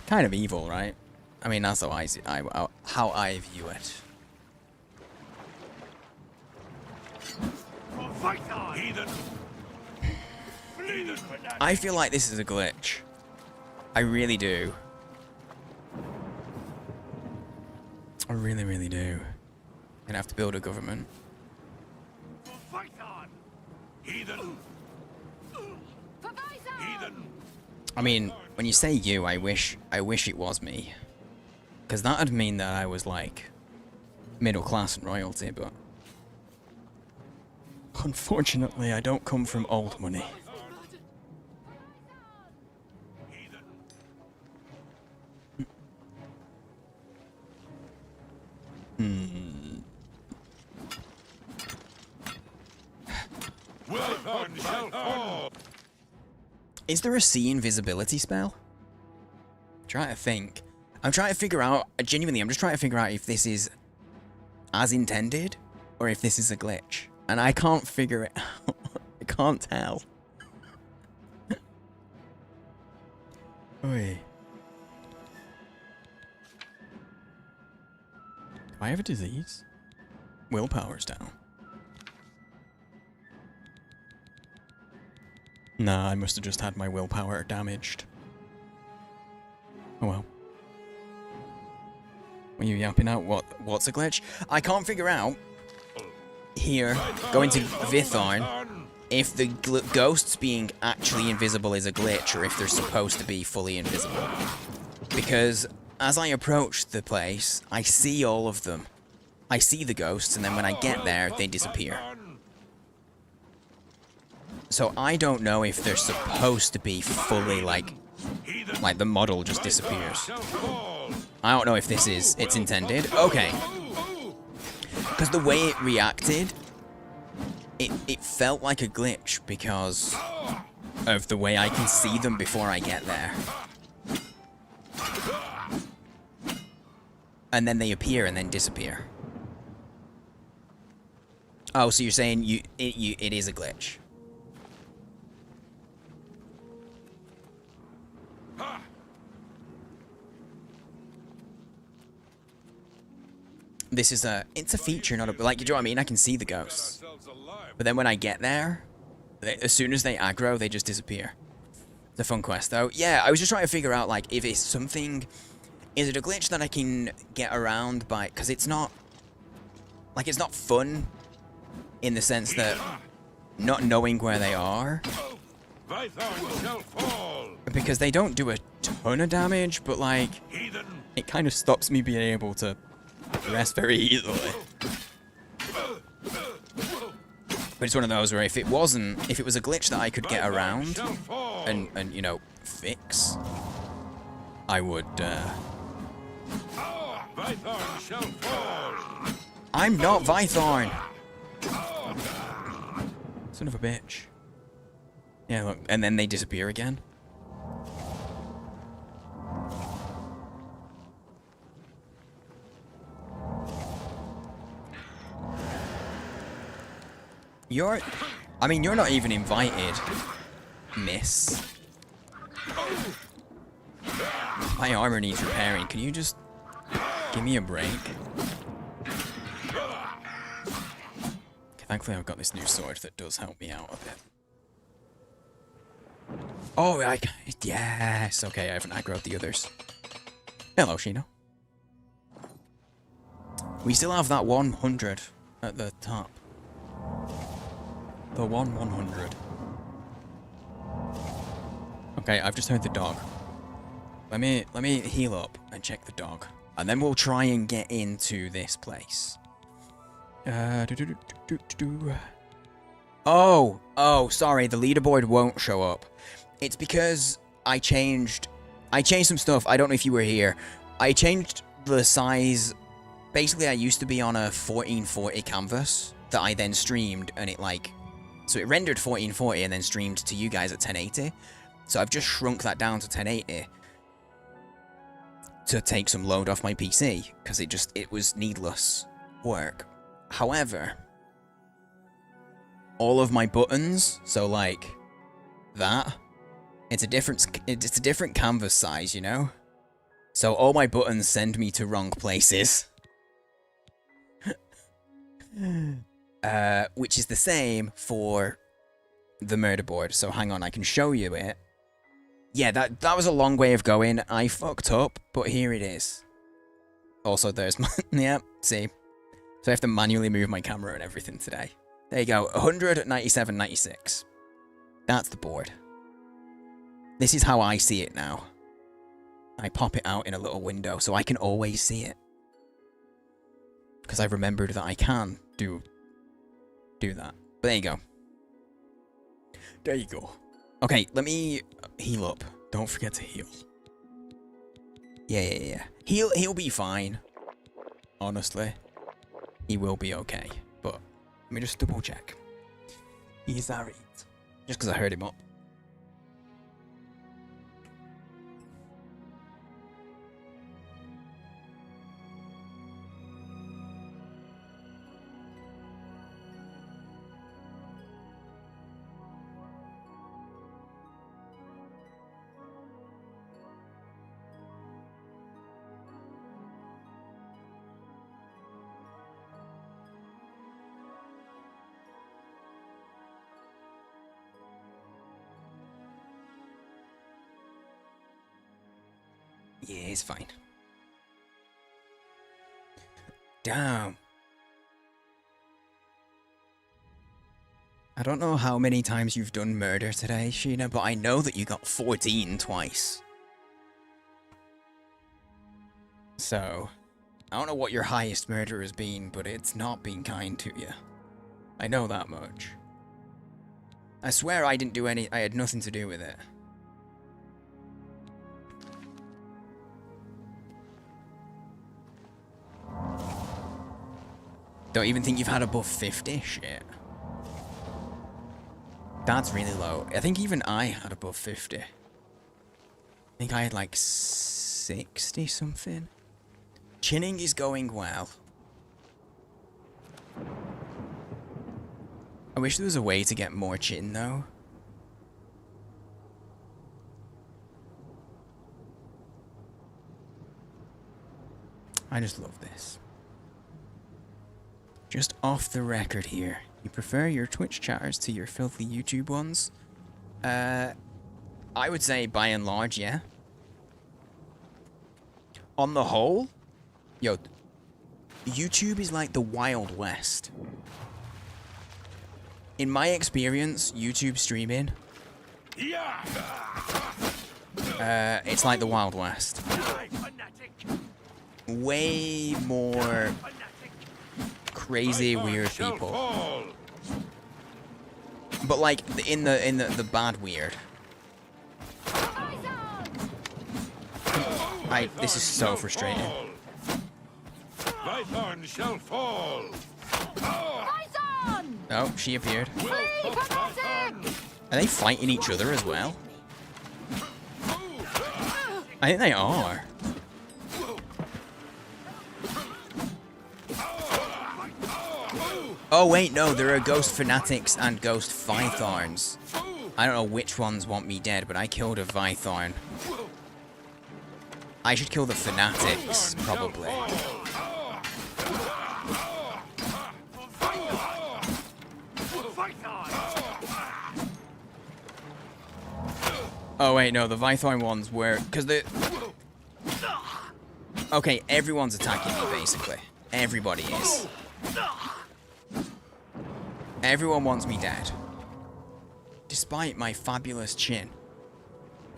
A: Kind of evil, right? I mean, that's how I view it. I feel like this is a glitch. I really do. I really, really do. Gonna have to build a government. I mean, when you say you, I wish it was me. Because that'd mean that I was like middle class and royalty, but unfortunately I don't come from old money. Is there a sea invisibility spell? I'm trying to think. I'm trying to figure out, genuinely, I'm just trying to figure out if this is as intended or if this is a glitch. And I can't figure it out. I can't tell. Oi. Do I have a disease? Willpower's down. Nah, I must have just had my willpower damaged. Oh well. Were you yapping out what's a glitch? I can't figure out here, going to Vithorn, if the ghosts being actually invisible is a glitch or if they're supposed to be fully invisible. Because as I approach the place, I see all of them. I see the ghosts, and then when I get there, they disappear. So I don't know if they're supposed to be fully, like the model just disappears. I don't know if it's intended. Okay. Because the way it reacted, it felt like a glitch because of the way I can see them before I get there. And then they appear and then disappear. Oh, so you're saying it is a glitch. This is it's a feature, not a, like, you know what I mean? I can see the ghosts. But then when I get there, as soon as they aggro, they just disappear. It's a fun quest, though. Yeah, I was just trying to figure out, like, if it's something... Is it a glitch that I can get around by... Because it's not... Like, it's not fun in the sense that not knowing where they are. Because they don't do a ton of damage, but, like, it kind of stops me being able to rest very easily. But it's one of those where if it was a glitch that I could get around and you know, fix, I would,
I: Vythorn shall fall.
A: I'm not Vythorn! Son of a bitch. Yeah, look, and then they disappear again. I mean, you're not even invited, miss. My armor needs repairing. Can you just give me a break? Okay, thankfully I've got this new sword that does help me out a bit. Oh, yes. Okay, I haven't aggroed the others. Hello, Shino. We still have that 100 at the top. The 100. Okay, I've just heard the dog. Let me heal up and check the dog, and then we'll try and get into this place. Oh, sorry, the leaderboard won't show up. It's because I changed some stuff. I don't know if you were here. I changed the size. Basically, I used to be on a 1440 canvas that I then streamed, and so it rendered 1440 and then streamed to you guys at 1080. So I've just shrunk that down to 1080 to take some load off my PC, because it was needless work. However, all of my buttons, so like that, it's a different canvas size, you know? So all my buttons send me to wrong places. Which is the same for the murder board. So hang on, I can show you it. Yeah, that was a long way of going. I fucked up, but here it is. Also, there's my... yeah, see? So I have to manually move my camera and everything today. There you go, 197.96. That's the board. This is how I see it now. I pop it out in a little window so I can always see it. Because I remembered that I can do that. But there you go. There you go. Okay, let me heal up. Don't forget to heal. Yeah. He'll be fine. Honestly. He will be okay. But let me just double check. He's alright. Just because I heard him up. Yeah, it's fine. Damn. I don't know how many times you've done murder today, Sheena, but I know that you got 14 twice. So, I don't know what your highest murder has been, but it's not been kind to you. I know that much. I swear I didn't do I had nothing to do with it. Don't even think you've had above 50? Shit. That's really low. I think even I had above 50. I think I had like 60 something. Chinning is going well. I wish there was a way to get more chin though. I just love this. Just off the record here, you prefer your Twitch chatters to your filthy YouTube ones? I would say by and large, yeah. On the whole, yo, YouTube is like the Wild West. In my experience, YouTube streaming, it's like the Wild West. Way more crazy, weird people. But like in the bad weird. This is so frustrating.
I: Vythorn shall fall.
A: Oh, she appeared. Are they fighting each other as well? I think they are. Oh wait, no, there are ghost fanatics and ghost Vythorns. I don't know which ones want me dead, but I killed a Vythorn. I should kill the fanatics, probably. Oh wait, no, the Vythorn ones were... Because the... Okay, everyone's attacking me, basically. Everybody is. Everyone wants me dead. Despite my fabulous chin.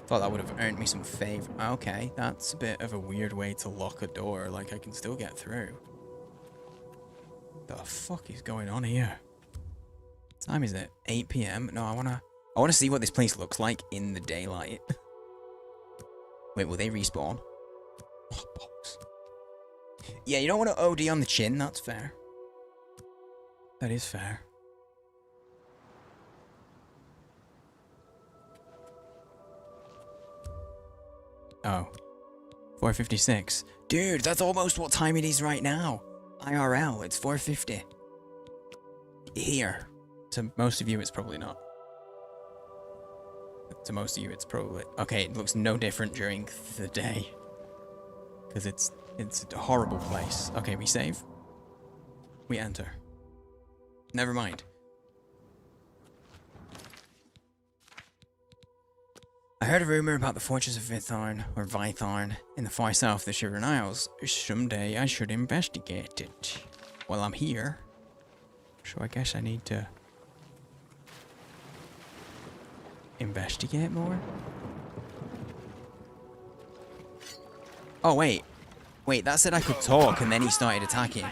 A: Thought that would have earned me some favor. Okay, that's a bit of a weird way to lock a door. Like, I can still get through. The fuck is going on here? What time is it? 8 PM? No, I wanna see what this place looks like in the daylight. Wait, will they respawn? Oh, box. Yeah, you don't want to OD on the chin, that's fair. That is fair. Oh. 4:56. Dude, that's almost what time it is right now. IRL, it's 4:50. Here. To most of you, it's probably not. To most of you, it's probably... Okay, it looks no different during the day. Because it's a horrible place. Okay, we save. We enter. Never mind. I heard a rumor about the fortress of Vythorn, or Vythorn, in the far south of the Shivering Isles. Someday I should investigate it. Well, I'm here. So I guess I need to... investigate more? Oh, wait. Wait, that said I could talk, and then he started attacking.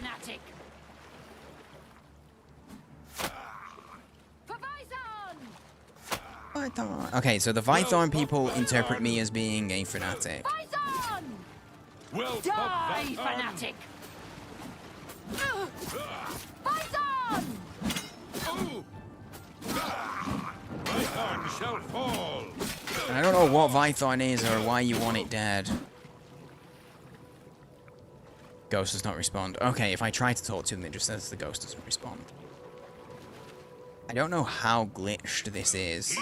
A: Vythorn. Okay, so the Vythorn people interpret me as being a fanatic.
O: Die, fanatic! Vythorn!
I: Vythorn shall fall.
A: And I don't know what Vythorn is or why you want it dead. Ghost does not respond. Okay, if I try to talk to him, it just says the ghost doesn't respond. I don't know how glitched this is.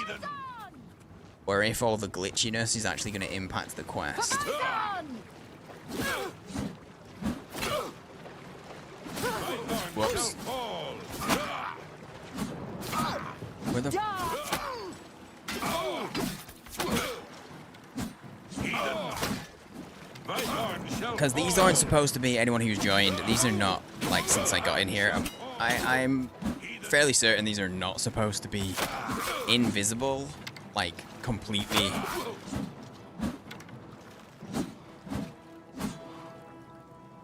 A: Or if all the glitchiness is actually going to impact the quest. Whoops. Where the... Because these aren't supposed to be anyone who's joined. These are not, like, since I got in here. I'm fairly certain these are not supposed to be invisible. Like, completely.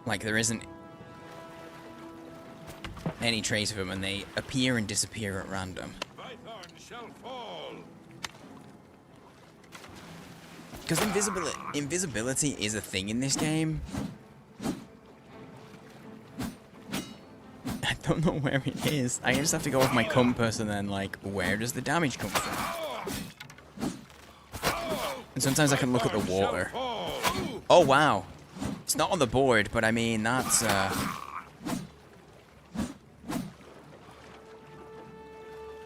A: Like, there isn't any trace of them, and they appear and disappear at random. Because invisibility is a thing in this game. I don't know where it is. I just have to go off my compass and then, like, where does the damage come from? And sometimes I can look at the water. Oh, wow. It's not on the board, but I mean, that's,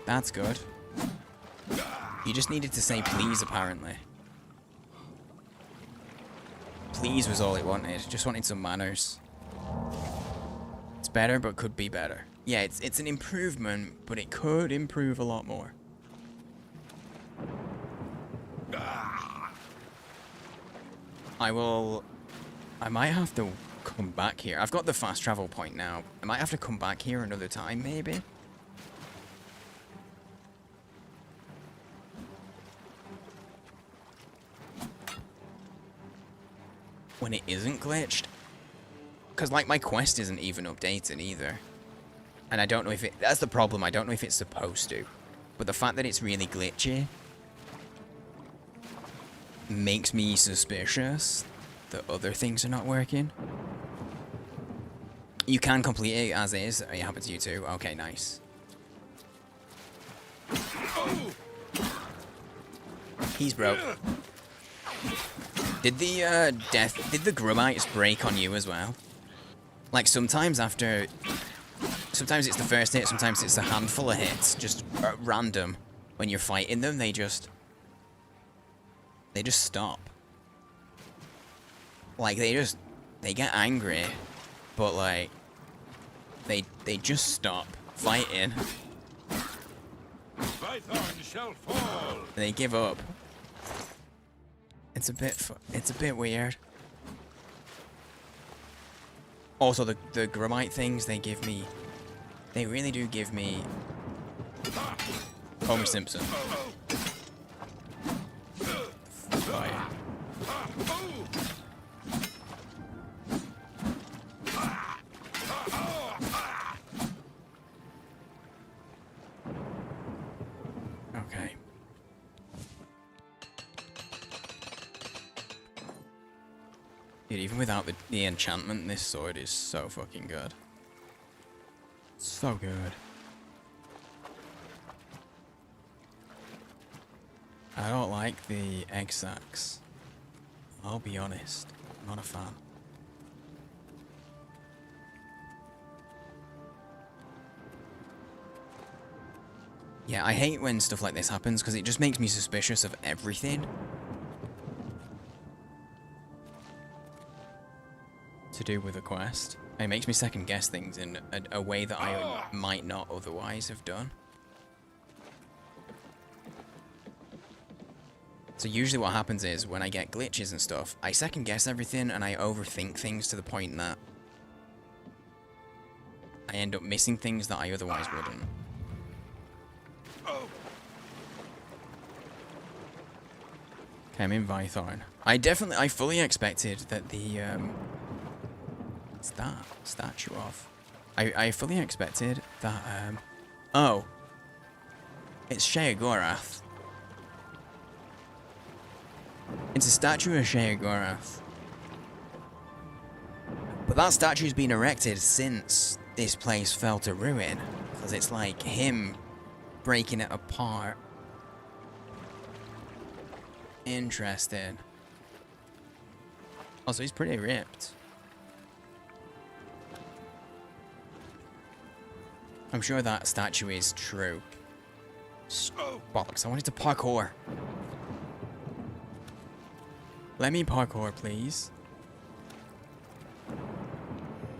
A: that's good. You just needed to say please, apparently. Please was all it wanted. Just wanted some manners. It's better, but could be better. Yeah, it's an improvement, but it could improve a lot more. I might have to come back here. I've got the fast travel point now. I might have to come back here another time, maybe. When it isn't glitched. Because, like, my quest isn't even updated either. And I don't know if it... That's the problem. I don't know if it's supposed to. But the fact that it's really glitchy makes me suspicious that other things are not working. You can complete it as is. It happens to you too. Okay, nice. He's broke. Did the Grumites break on you as well? Like sometimes it's the first hit, sometimes it's a handful of hits, just random. When you're fighting them, they just stop. Like they get angry, but like they just stop fighting.
I: Shall fall.
A: They give up. It's a bit weird. Also, the Grumite things they really do give me Homer Simpson. Fire. Okay. Dude, even without the enchantment, this sword is so fucking good. So good. I don't like the egg sacks. I'll be honest. I'm not a fan. Yeah, I hate when stuff like this happens because it just makes me suspicious of everything. To do with a quest. It makes me second guess things in a way that I might not otherwise have done. So usually what happens is when I get glitches and stuff, I second guess everything and I overthink things to the point that I end up missing things that I otherwise wouldn't. Okay, I'm in Vythorn. I fully expected that the what's that statue of? I fully expected that oh, it's Sheogorath. It's a statue of Sheogorath. But that statue's been erected since this place fell to ruin. Because it's like him breaking it apart. Interesting. Also, he's pretty ripped. I'm sure that statue is true. Bollocks, I wanted to parkour. Let me parkour, please.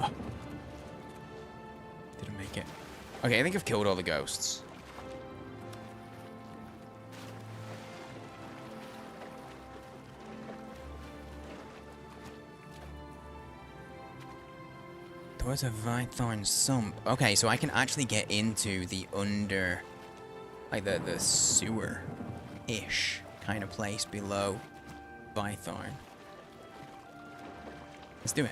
A: Oh. Didn't make it. Okay, I think I've killed all the ghosts. Towards a Vythorn sump. Okay, so I can actually get into the under... like the sewer-ish kind of place below Vythorn. Let's do it.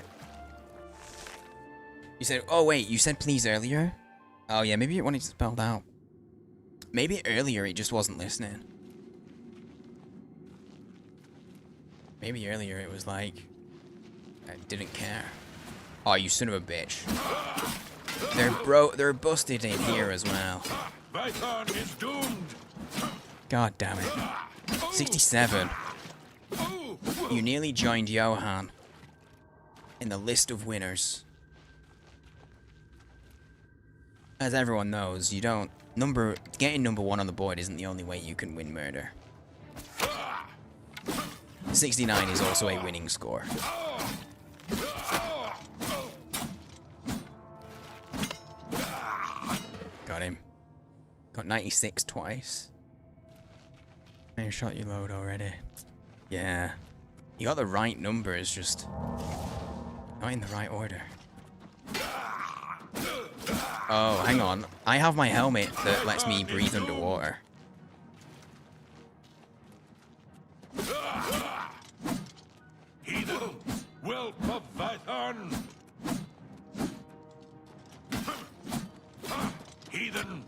A: You said... oh wait, you said please earlier? Oh yeah, maybe it wanted to spelled out. Maybe earlier it just wasn't listening. Maybe earlier it was like... I didn't care. Oh, you son of a bitch. They're busted in here as well.
I: Vythorn is doomed.
A: God damn it. 67. You nearly joined Johan in the list of winners. As everyone knows, you don't... getting number 1 on the board isn't the only way you can win murder. 69 is also a winning score. Got him. Got 96 twice. Man, shot you load already. Yeah. You got the right numbers, just not in the right order. Oh, hang on. I have my helmet that lets me breathe underwater.
I: Heathen, whelp of Vythorn. Heathen.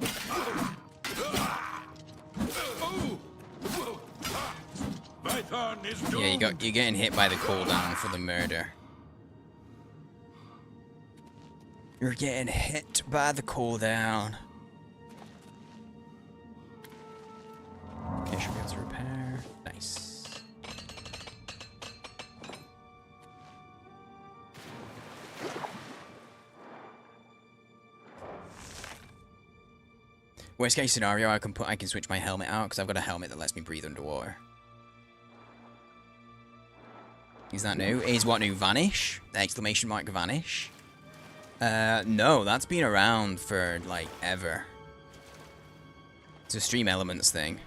I: Vython is doomed.
A: Yeah, you're getting hit by the cooldown for the murder. You're getting hit by the cooldown. Okay, should be able to repair. Nice. Worst case scenario, I can switch my helmet out because I've got a helmet that lets me breathe underwater. Is that new? Is what new? Vanish? Exclamation mark vanish? No, that's been around for, like, ever. It's a Stream Elements thing.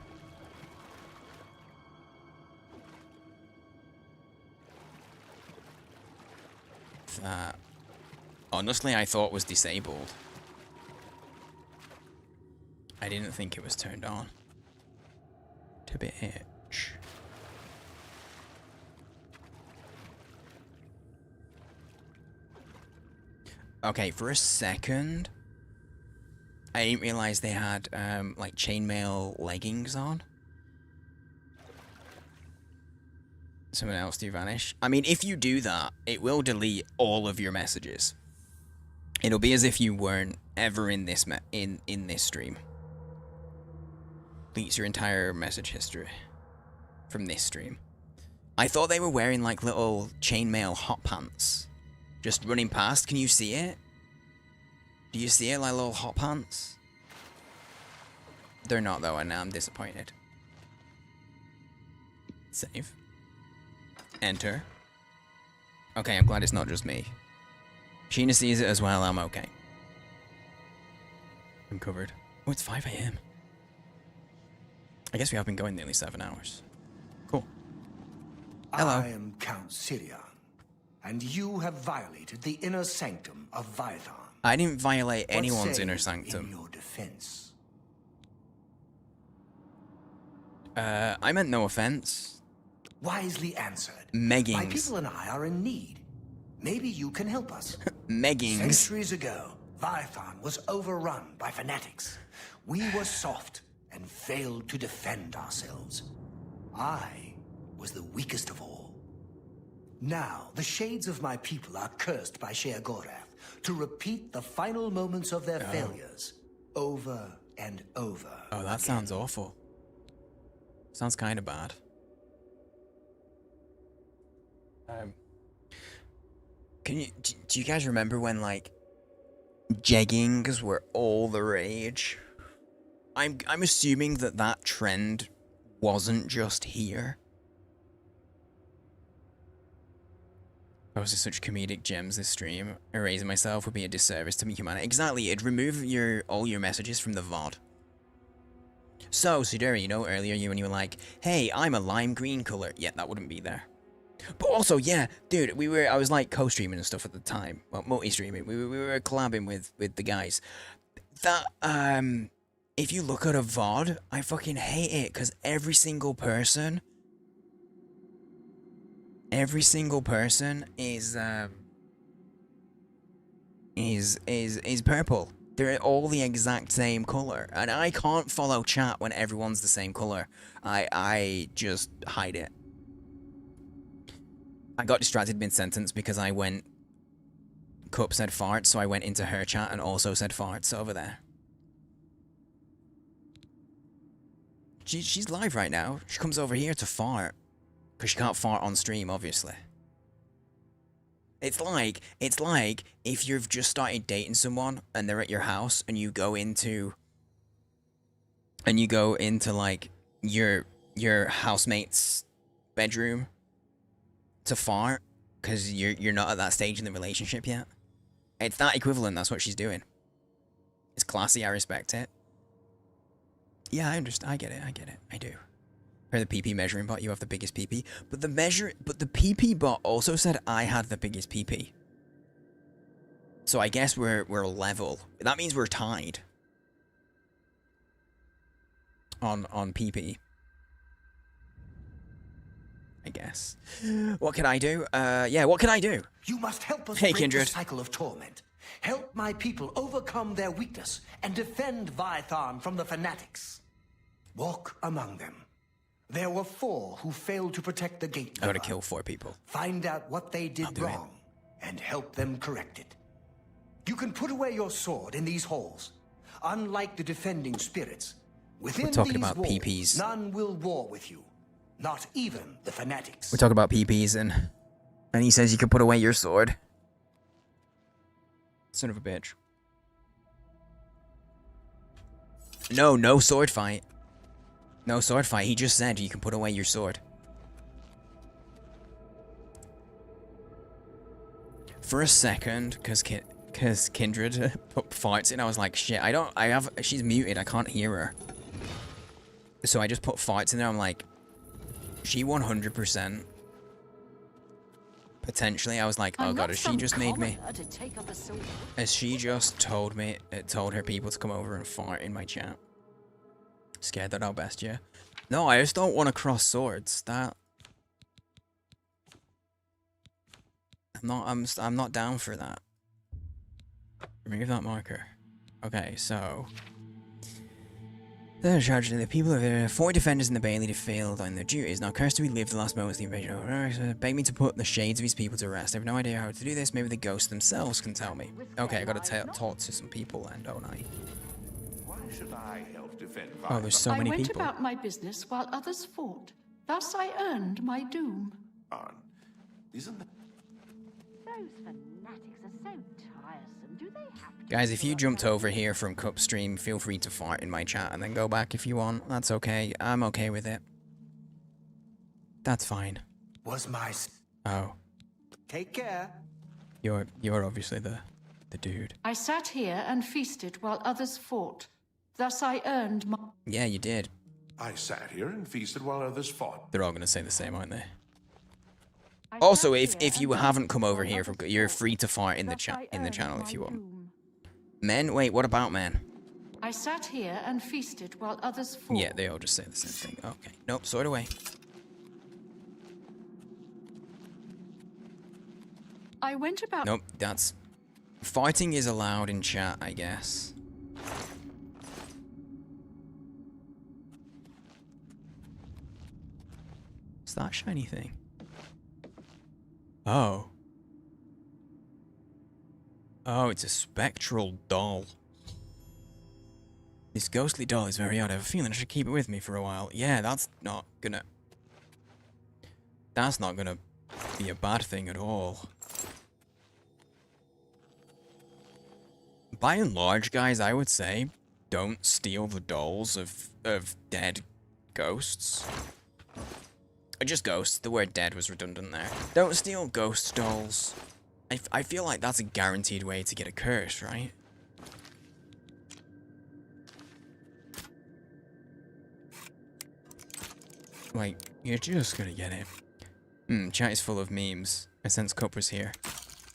A: That, honestly, I thought was disabled. I didn't think it was turned on. To bitch. Okay, for a second, I didn't realize they had, like, chainmail leggings on. Someone else do vanish. I mean, if you do that, it will delete all of your messages. It'll be as if you weren't ever in this in this stream. Deletes your entire message history from this stream. I thought they were wearing, like, little chainmail hot pants. Just running past. Can you see it? Do you see it, like little hot pants? They're not, though, and now I'm disappointed. Save. Enter. Okay, I'm glad it's not just me. Sheena sees it as well, I'm okay. I'm covered. Oh, it's 5 AM. I guess we have been going nearly 7 hours. Cool. Hello.
M: I am Count Sirion, and you have violated the inner sanctum of Vython.
A: I didn't violate
M: What
A: anyone's
M: say
A: inner sanctum.
M: In your defense?
A: I meant no offense.
M: Wisely answered.
A: Meggings.
M: My people and I are in need. Maybe you can help us.
A: Meggings.
M: Centuries ago, Vython was overrun by fanatics. We were soft and failed to defend ourselves. I was the weakest of all. Now, the shades of my people are cursed by Sheogorath to repeat the final moments of their failures over and over.
A: Oh, that sounds awful. Sounds kind of bad. Do you guys remember when, like, jeggings were all the rage? I'm assuming that trend wasn't just here. Those are such comedic gems this stream. Erasing myself would be a disservice to me humanity. Exactly, it'd remove all your messages from the VOD. So, Suderi, you know earlier when you were like, hey, I'm a lime green color. Yeah, that wouldn't be there. But also, yeah, dude, I was like co-streaming and stuff at the time. Well, multi-streaming. We were collabing with the guys. That, if you look at a VOD, I fucking hate it, because every single person is purple. They're all the exact same color, and I can't follow chat when everyone's the same color. I just hide it. I got distracted mid-sentence because Cup said farts, so I went into her chat and also said farts over there. She's live right now. She comes over here to fart. Because she can't fart on stream, obviously. It's like if you've just started dating someone and they're at your house and you go into like your housemate's bedroom to fart because you're not at that stage in the relationship yet. It's that equivalent. That's what she's doing. It's classy. I respect it. Yeah, I understand. I get it. I do. For the PP measuring bot, you have the biggest PP. But the PP bot also said I had the biggest PP. So I guess we're level. That means we're tied. On PP. I guess. What can I do? Yeah, what can I do?
M: You must help us
A: break
M: the cycle of torment. Help my people overcome their weakness and defend Vython from the fanatics. Walk among them. There were 4 who failed to protect the gate.
A: I gotta kill 4 people.
M: Find out what they did wrong and help them correct it. You can put away your sword in these halls. Unlike the defending spirits, within
A: talking
M: these
A: about
M: walls,
A: PPs.
M: none will war with you. Not even the fanatics.
A: We're talking about PPs and he says you can put away your sword. Son of a bitch. No sword fight. No sword fight. He just said you can put away your sword. For a second, because Kindred put farts in, I was like, shit, she's muted, I can't hear her. So I just put farts in there, I'm like, she 100%. Potentially, I was like, oh god, has she just made me? Has she just told her people to come over and fart in my chat? Scared that I'll best you. No, I just don't want to cross swords. I'm not down for that. Remove that marker. Okay, so they're charged. The people of 4 defenders in the Bailey to failed on their duties. Now cursed to relive the last moments of the invasion. Beg me to put the shades of his people to rest. I have no idea how to do this. Maybe the ghosts themselves can tell me. Okay, I gotta talk to some people then, don't I?
B: Why should I help defend?
A: Oh, there's so many people.
P: I went about my business while others fought. Thus I earned my doom.
B: Isn't the...
E: Those fanatics are so tiresome. Do they have to...
A: Guys, if you jumped over here from Cup Stream, feel free to fart in my chat and then go back if you want. That's okay. I'm okay with it. That's fine.
M: Was my...
A: Oh.
M: Take care.
A: You're obviously the dude.
P: I sat here and feasted while others fought. Thus I earned my...
A: Yeah, you did.
B: I sat here and feasted while others fought.
A: They're all gonna say the same, aren't they? Also, if you haven't come over here, you're free to fart in the channel if you want. Men? Wait, what about men?
P: I sat here and feasted while others fought.
A: Yeah, they all just say the same thing. Okay. Nope, sword away.
P: I went about...
A: Nope, that's... Farting is allowed in chat, I guess. What's that shiny thing? Oh. Oh, it's a spectral doll. This ghostly doll is very odd. I have a feeling I should keep it with me for a while. Yeah, that's not gonna be a bad thing at all. By and large, guys, I would say don't steal the dolls of dead ghosts. Just ghosts. The word dead was redundant there. Don't steal ghost dolls. I feel like that's a guaranteed way to get a curse, right? Like, you're just gonna get it. Chat is full of memes. I sense Cup was here.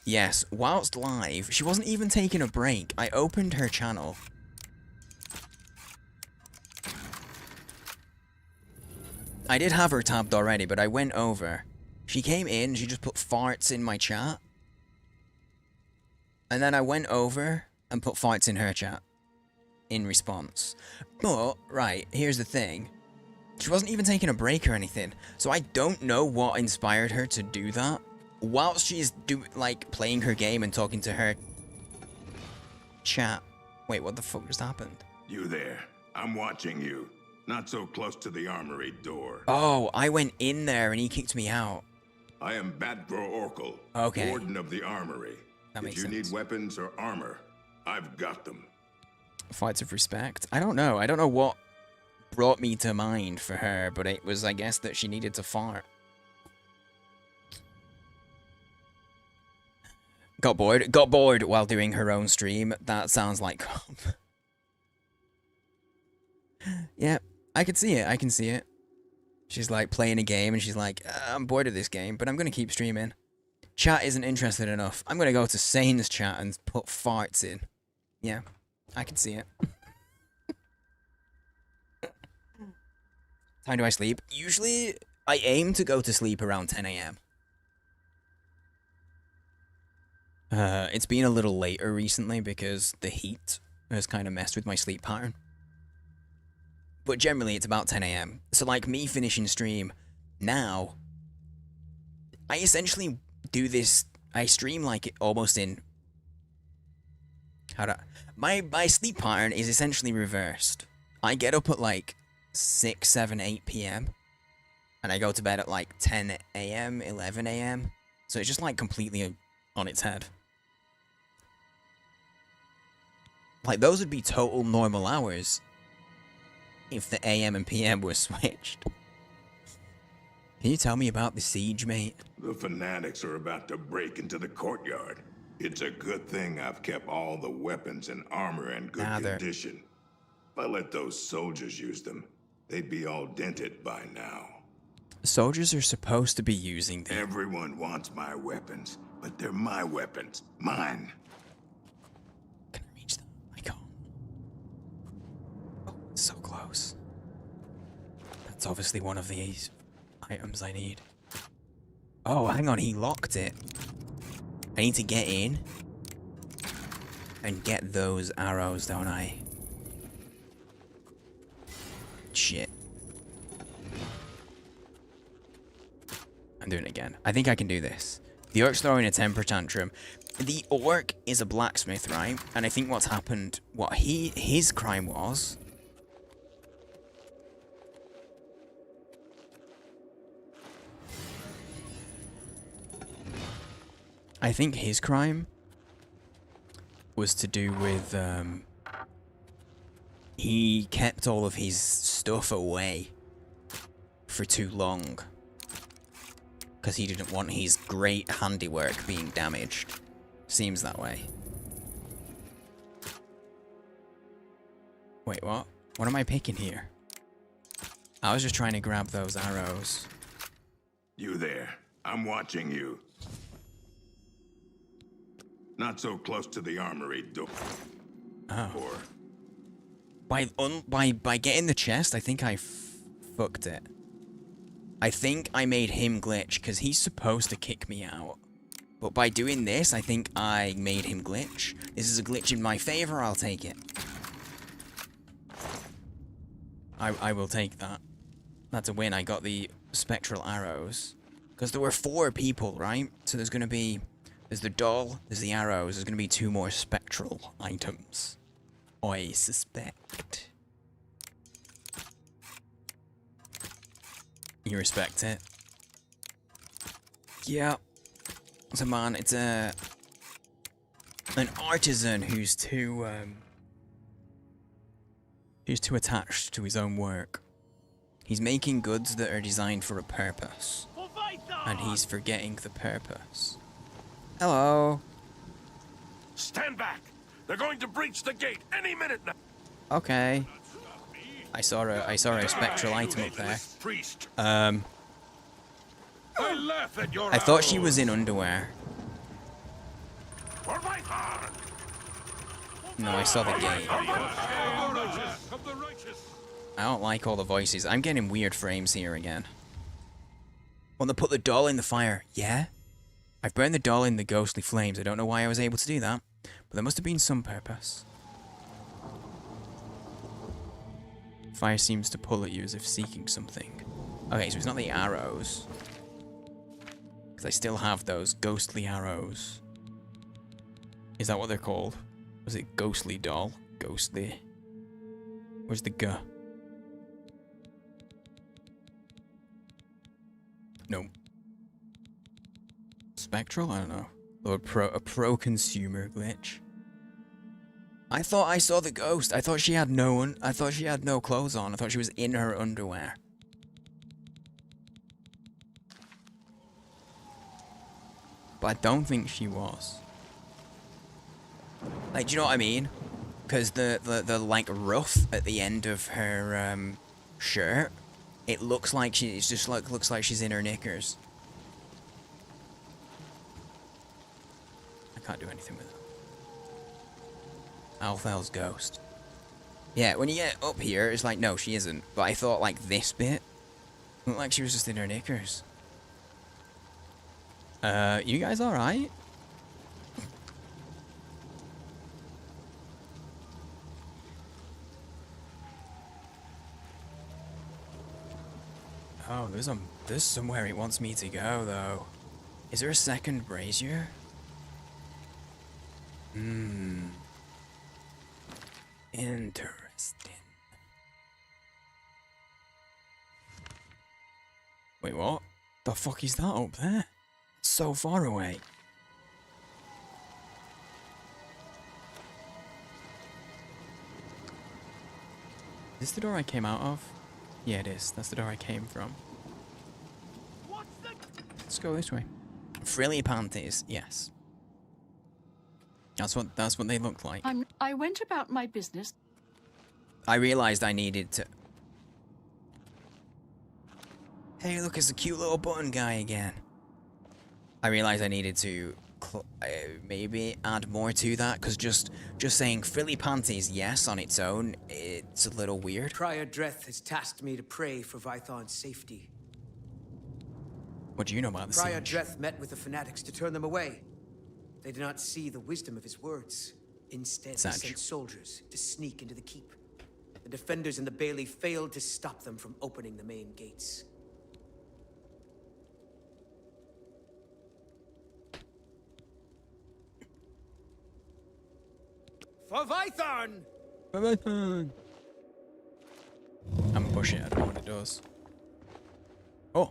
A: Yes, whilst live, she wasn't even taking a break. I opened her channel. I did have her tabbed already, but I went over. She came in, she just put farts in my chat. And then I went over and put farts in her chat. In response. But, right, here's the thing. She wasn't even taking a break or anything. So I don't know what inspired her to do that. Whilst she's playing her game and talking to her chat. Wait, what the fuck just happened?
Q: You there. I'm watching you. Not so close to the armory door.
A: Oh, I went in there and he kicked me out.
Q: I am Badbro Orkel,
A: okay.
Q: Warden of the armory.
A: That makes
Q: sense. If you need weapons or armor, I've got them.
A: Fights of respect? I don't know. I don't know what brought me to mind for her, but it was, I guess, that she needed to fart. Got bored while doing her own stream. That sounds like... Yeah, I can see it. I can see it. She's like playing a game and she's like, I'm bored of this game, but I'm going to keep streaming. Chat isn't interested enough. I'm going to go to Sane's chat and put farts in. Yeah, I can see it. Time do I sleep? Usually, I aim to go to sleep around 10 AM. It's been a little later recently because the heat has kind of messed with my sleep pattern. but generally it's about 10 a.m. So like me finishing stream now, I essentially do this, I stream like almost in, my sleep pattern is essentially reversed. I get up at like 6, 7, 8 p.m. and I go to bed at like 10 a.m., 11 a.m. So it's just like completely on its head. Like those would be total normal hours if the AM and PM were switched. Can you tell me about the siege, mate?
Q: The fanatics are about to break into the courtyard. It's a good thing I've kept all the weapons and armor in good condition. If I let those soldiers use them, they'd be all dented by now.
A: Soldiers are supposed to be using them.
Q: Everyone wants my weapons, but they're my weapons. Mine.
A: Can I reach them? I can't. Oh, it's so close. That's obviously one of these items I need. Oh, hang on, he locked it. I need to get in and get those arrows, don't I? Shit. I'm doing it again. I think I can do this. The orc's throwing a temper tantrum. The orc is a blacksmith, right? And I think what's happened, what his crime was... I think his crime was to do with, he kept all of his stuff away for too long. Because he didn't want his great handiwork being damaged. Seems that way. Wait, what? What am I picking here? I was just trying to grab those arrows.
Q: You there. I'm watching you. Not so close to the armory, door.
A: Oh. By getting the chest, I think I fucked it. I think I made him glitch, because he's supposed to kick me out. But by doing this, I think I made him glitch. This is a glitch in my favor, I'll take it. I will take that. That's a win, I got the spectral arrows. Because there were 4 people, right? So there's going to be... There's the doll, there's the arrows, there's going to be 2 more spectral items. I suspect. You respect it? Yeah. So man, it's an artisan who's too attached to his own work. He's making goods that are designed for a purpose. And he's forgetting the purpose. Hello.
R: Stand back! They're going to breach the gate any minute now.
A: Okay. I saw a spectral item up there.
R: I laugh at your
A: I thought she was in underwear. No, I saw the gate. I don't like all the voices. I'm getting weird frames here again. Want to put the doll in the fire? Yeah? I've burned the doll in the ghostly flames. I don't know why I was able to do that, but there must have been some purpose. Fire seems to pull at you as if seeking something. Okay, so it's not the arrows. Because I still have those ghostly arrows. Is that what they're called? Was it ghostly doll? Ghostly. Where's the G? No. Spectral? I don't know. Or a pro-consumer glitch. I thought I saw the ghost. I thought she had no clothes on. I thought she was in her underwear. But I don't think she was. Like, do you know what I mean? Because the like ruff at the end of her shirt, it looks like looks like she's in her knickers. I can't do anything with it. Althel's ghost. Yeah, when you get up here, it's like, no, she isn't. But I thought, like, this bit looked like she was just in her knickers. You guys alright? Oh, there's somewhere it wants me to go, though. Is there a second brazier? Interesting. Wait, what? The fuck is that up there? It's so far away. Is this the door I came out of? Yeah, it is. That's the door I came from. Let's go this way. Frilly panties, yes. That's what they look like.
P: I went about my business.
A: I realized I needed to... Hey, look, it's a cute little button guy again. I realized I needed to maybe add more to that, because just saying frilly panties yes on its own, it's a little weird.
H: Prior Dreth has tasked me to pray for Vython's safety.
A: What do you know about the
H: Prior
A: siege?
H: Dreth met with the fanatics to turn them away. They did not see the wisdom of his words. Instead, he sent soldiers to sneak into the keep. The defenders in the bailey failed to stop them from opening the main gates. For Vython!
A: For Vython! I'm gonna push it, I don't know what it does. Oh.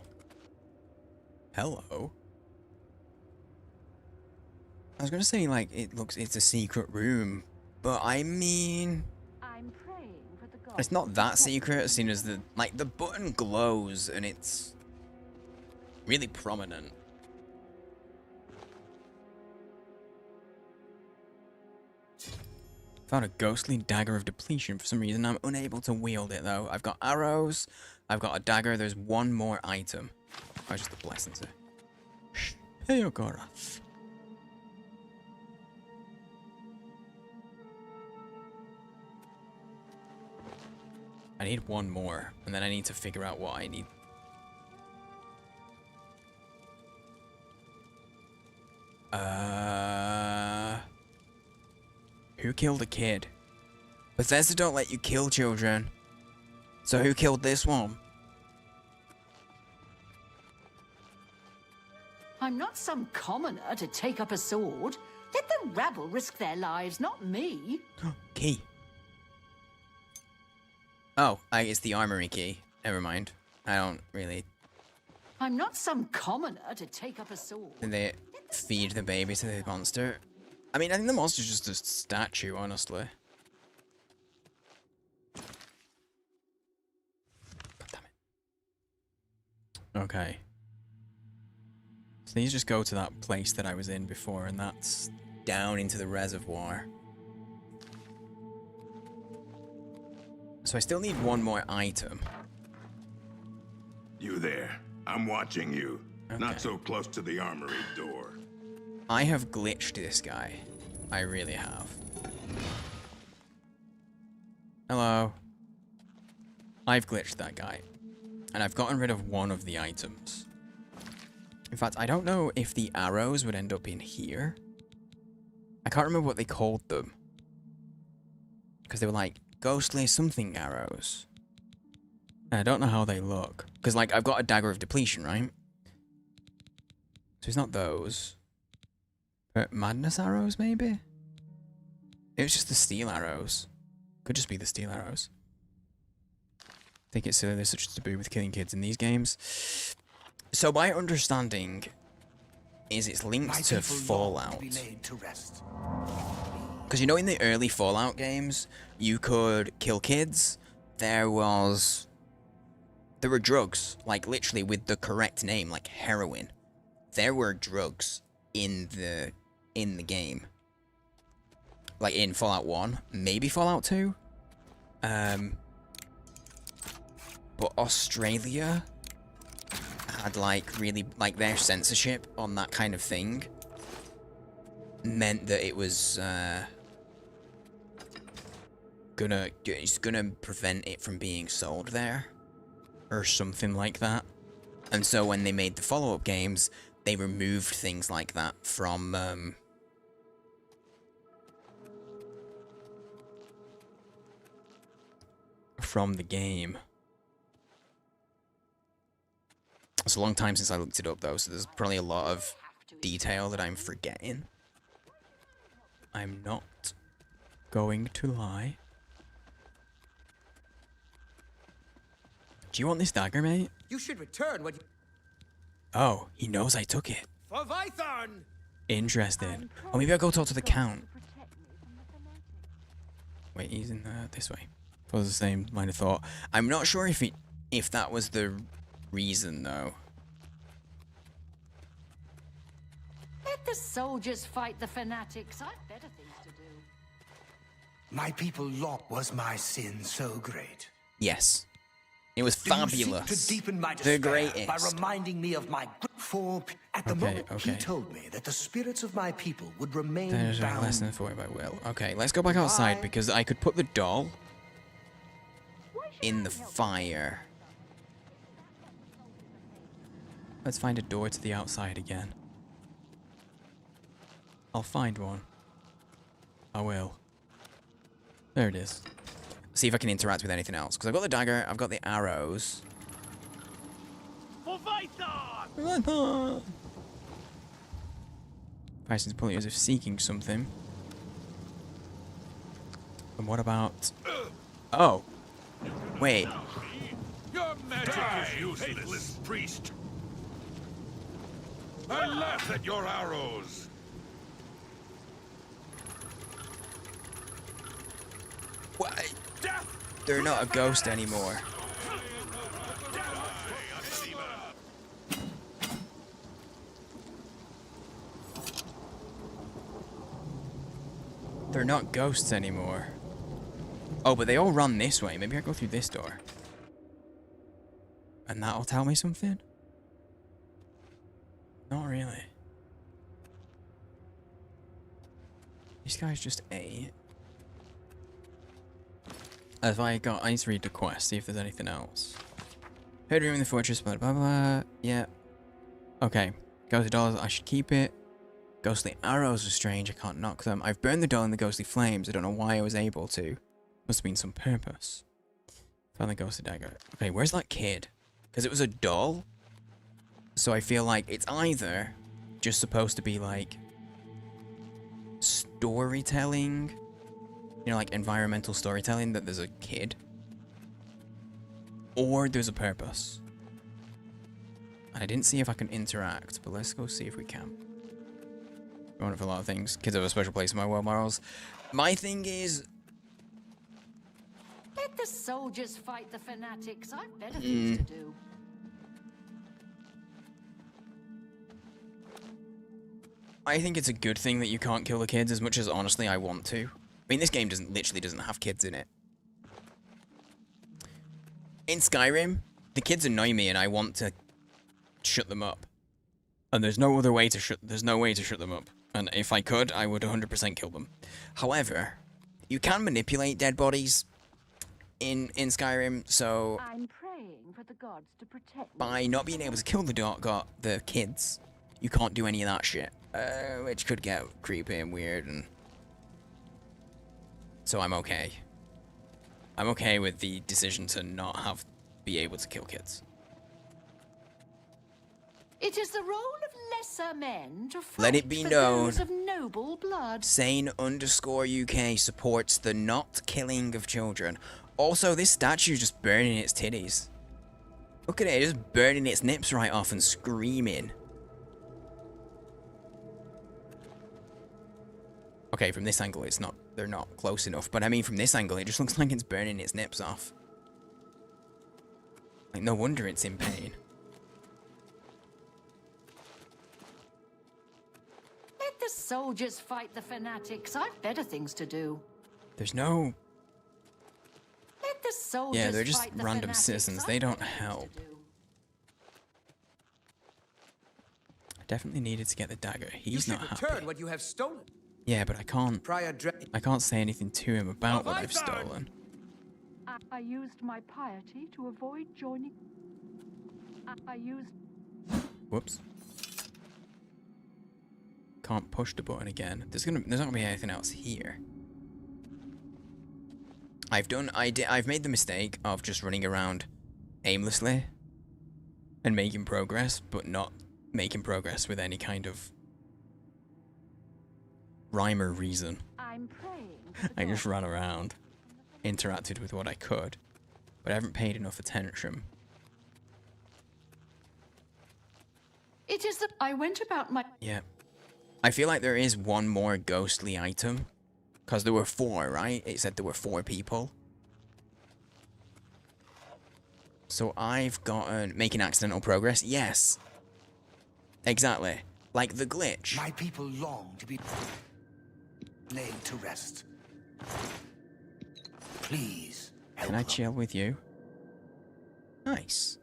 A: Hello. I was gonna say, like, it's a secret room, but I mean...
E: I'm praying for the gods.
A: It's not that secret, as soon as the button glows, and it's really prominent. Found a ghostly dagger of depletion. For some reason, I'm unable to wield it, though. I've got arrows, I've got a dagger, there's one more item. Oh, just the blessings there. Hey, Ogorath. I need one more, and then I need to figure out what I need. Who killed a kid? Bethesda don't let you kill children. So who killed this one?
P: I'm not some commoner to take up a sword. Let the rabble risk their lives, not me.
A: Key. Oh, it's the armory key. Never mind. I don't really...
P: I'm not some commoner to take up a sword.
A: Did they feed the baby to the monster? I mean, I think the monster's just a statue, honestly. God damn it. Okay. So these just go to that place that I was in before, and that's down into the reservoir. So I still need one more item.
Q: You there. I'm watching you.
A: Okay.
Q: Not so close to the armory door.
A: I have glitched this guy. I really have. Hello. I've glitched that guy. And I've gotten rid of one of the items. In fact, I don't know if the arrows would end up in here. I can't remember what they called them. Because they were like ghostly something arrows. And I don't know how they look. Because, like, I've got a dagger of depletion, right? So it's not those. Madness arrows, maybe? It was just the steel arrows. Could just be the steel arrows. I think it's silly there's such a taboo with killing kids in these games. So my understanding is it's linked to Fallout. Because you know in the early Fallout games, you could kill kids. There were drugs, like literally with the correct name, like heroin. There were drugs in the game. Like in Fallout 1, maybe Fallout 2. But Australia had like really, like their censorship on that kind of thing meant that it was it's gonna prevent it from being sold there or something like that. And so when they made the follow-up games, they removed things like that from the game. It's a long time since I looked it up, though, so there's probably a lot of detail that I'm forgetting. I'm not going to lie. Do you want this dagger, mate?
H: You should return what you...
A: Oh, he knows I took it.
H: For Vythorn!
A: Interesting. Oh, maybe I'll go talk to the Count. Wait, he's in this way. That was the same line of thought. I'm not sure if that was the reason, though.
P: Let the soldiers fight the fanatics. I've better things to do.
M: My people was my sin so great?
A: Yes. It was fabulous.
M: To deepen my
A: the
M: despair
A: greatest.
M: by reminding me of my for at the moment he told me that the spirits of my people would remain
A: There's a
M: bound.
A: lesson for it by will. Okay, let's go back outside because I could put the doll in the fire. Let's find a door to the outside again. I'll find one. I will. There it is. See if I can interact with anything else. Because I've got the dagger, I've got the arrows.
C: For Vythorn!
A: Prices pull as if seeking something. And what about... Oh! Wait.
I: Your magic is useless, priest. I laugh at your arrows.
A: What? They're not a ghost anymore. They're not ghosts anymore. Oh, but they all run this way. Maybe I go through this door. And that'll tell me something? Not really. This guy's just A. I need to read the quest, see if there's anything else. Heard room in the fortress, blah blah blah. Yeah. Okay. Ghostly dolls, I should keep it. Ghostly arrows are strange, I can't knock them. I've burned the doll in the ghostly flames, I don't know why I was able to. Must have been some purpose. Found the ghostly dagger. Okay, where's that kid? Because it was a doll. So I feel like it's either just supposed to be like storytelling. You know, like environmental storytelling that there's a kid. Or there's a purpose. And I didn't see if I can interact, but let's go see if we can. I want it for a lot of things. Kids have a special place in my world, morals. My thing is...
P: Let the soldiers fight the fanatics. I've better things to do.
A: I think it's a good thing that you can't kill the kids as much as honestly I want to. I mean, this game literally doesn't have kids in it. In Skyrim, the kids annoy me and I want to shut them up. And there's no other way to shut them up. And if I could, I would 100% kill them. However, you can manipulate dead bodies in Skyrim, so
E: I'm praying for the gods to protect me.
A: by not being able to kill the kids, you can't do any of that shit. Which could get creepy and weird, and so I'm okay. I'm okay with the decision to not be able to kill kids.
P: It is the role of lesser men to fight
A: Let it be
P: for
A: known,
P: those of noble blood.
A: Sane_UK supports the not killing of children. Also, this statue is just burning its titties. Look at it, just burning its nips right off and screaming. Okay, from this angle, they're not close enough, but I mean, from this angle, it just looks like it's burning its nips off. Like, no wonder it's in pain.
P: Let the soldiers fight the fanatics. I've better things to do.
A: There's no...
P: Let the soldiers
A: Yeah, they're just
P: fight the
A: random
P: fanatics.
A: citizens. They don't help. I definitely needed to get the dagger. He's not happy.
H: Return what you have stolen.
A: Yeah, but I can't say anything to him about what I've stolen.
E: I used my piety to avoid joining. I used...
A: Whoops. Can't push the button again. There's not gonna be anything else here. I've made the mistake of just running around aimlessly and making progress, but not making progress with any kind of rhyme or reason.
E: I'm praying.
A: I just ran around, interacted with what I could, but I haven't paid enough attention.
P: It is that I went about my...
A: Yeah. I feel like there is one more ghostly item. Because there were 4, right? It said there were 4 people. So I've gotten... Making accidental progress? Yes. Exactly. Like the glitch.
M: My people long to be laid to rest. Please, help
A: Can I chill with you? Nice.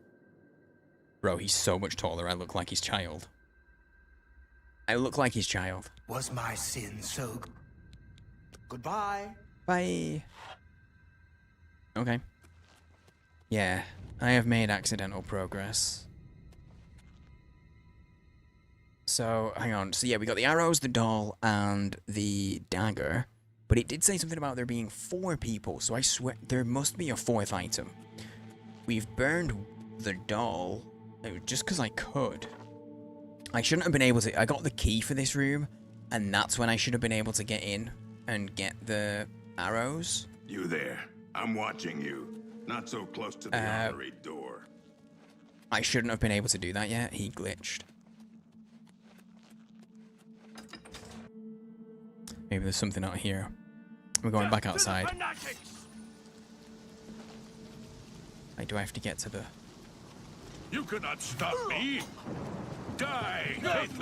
A: Bro, he's so much taller, I look like his child. I look like his child.
M: Was my sin so... Goodbye.
A: Bye. Okay. Yeah, I have made accidental progress. So, hang on. So yeah, we got the arrows, the doll, and the dagger. But it did say something about there being 4 people, so I swear there must be a 4th item. We've burned the doll just because I could. I shouldn't have been able to... I got the key for this room, and that's when I should have been able to get in and get the arrows.
Q: You there. I'm watching you. Not so close to the armory door.
A: I shouldn't have been able to do that yet. He glitched. Maybe there's something out here. We're going back outside. Do I have to get to the...
I: You cannot stop me. Die, faithless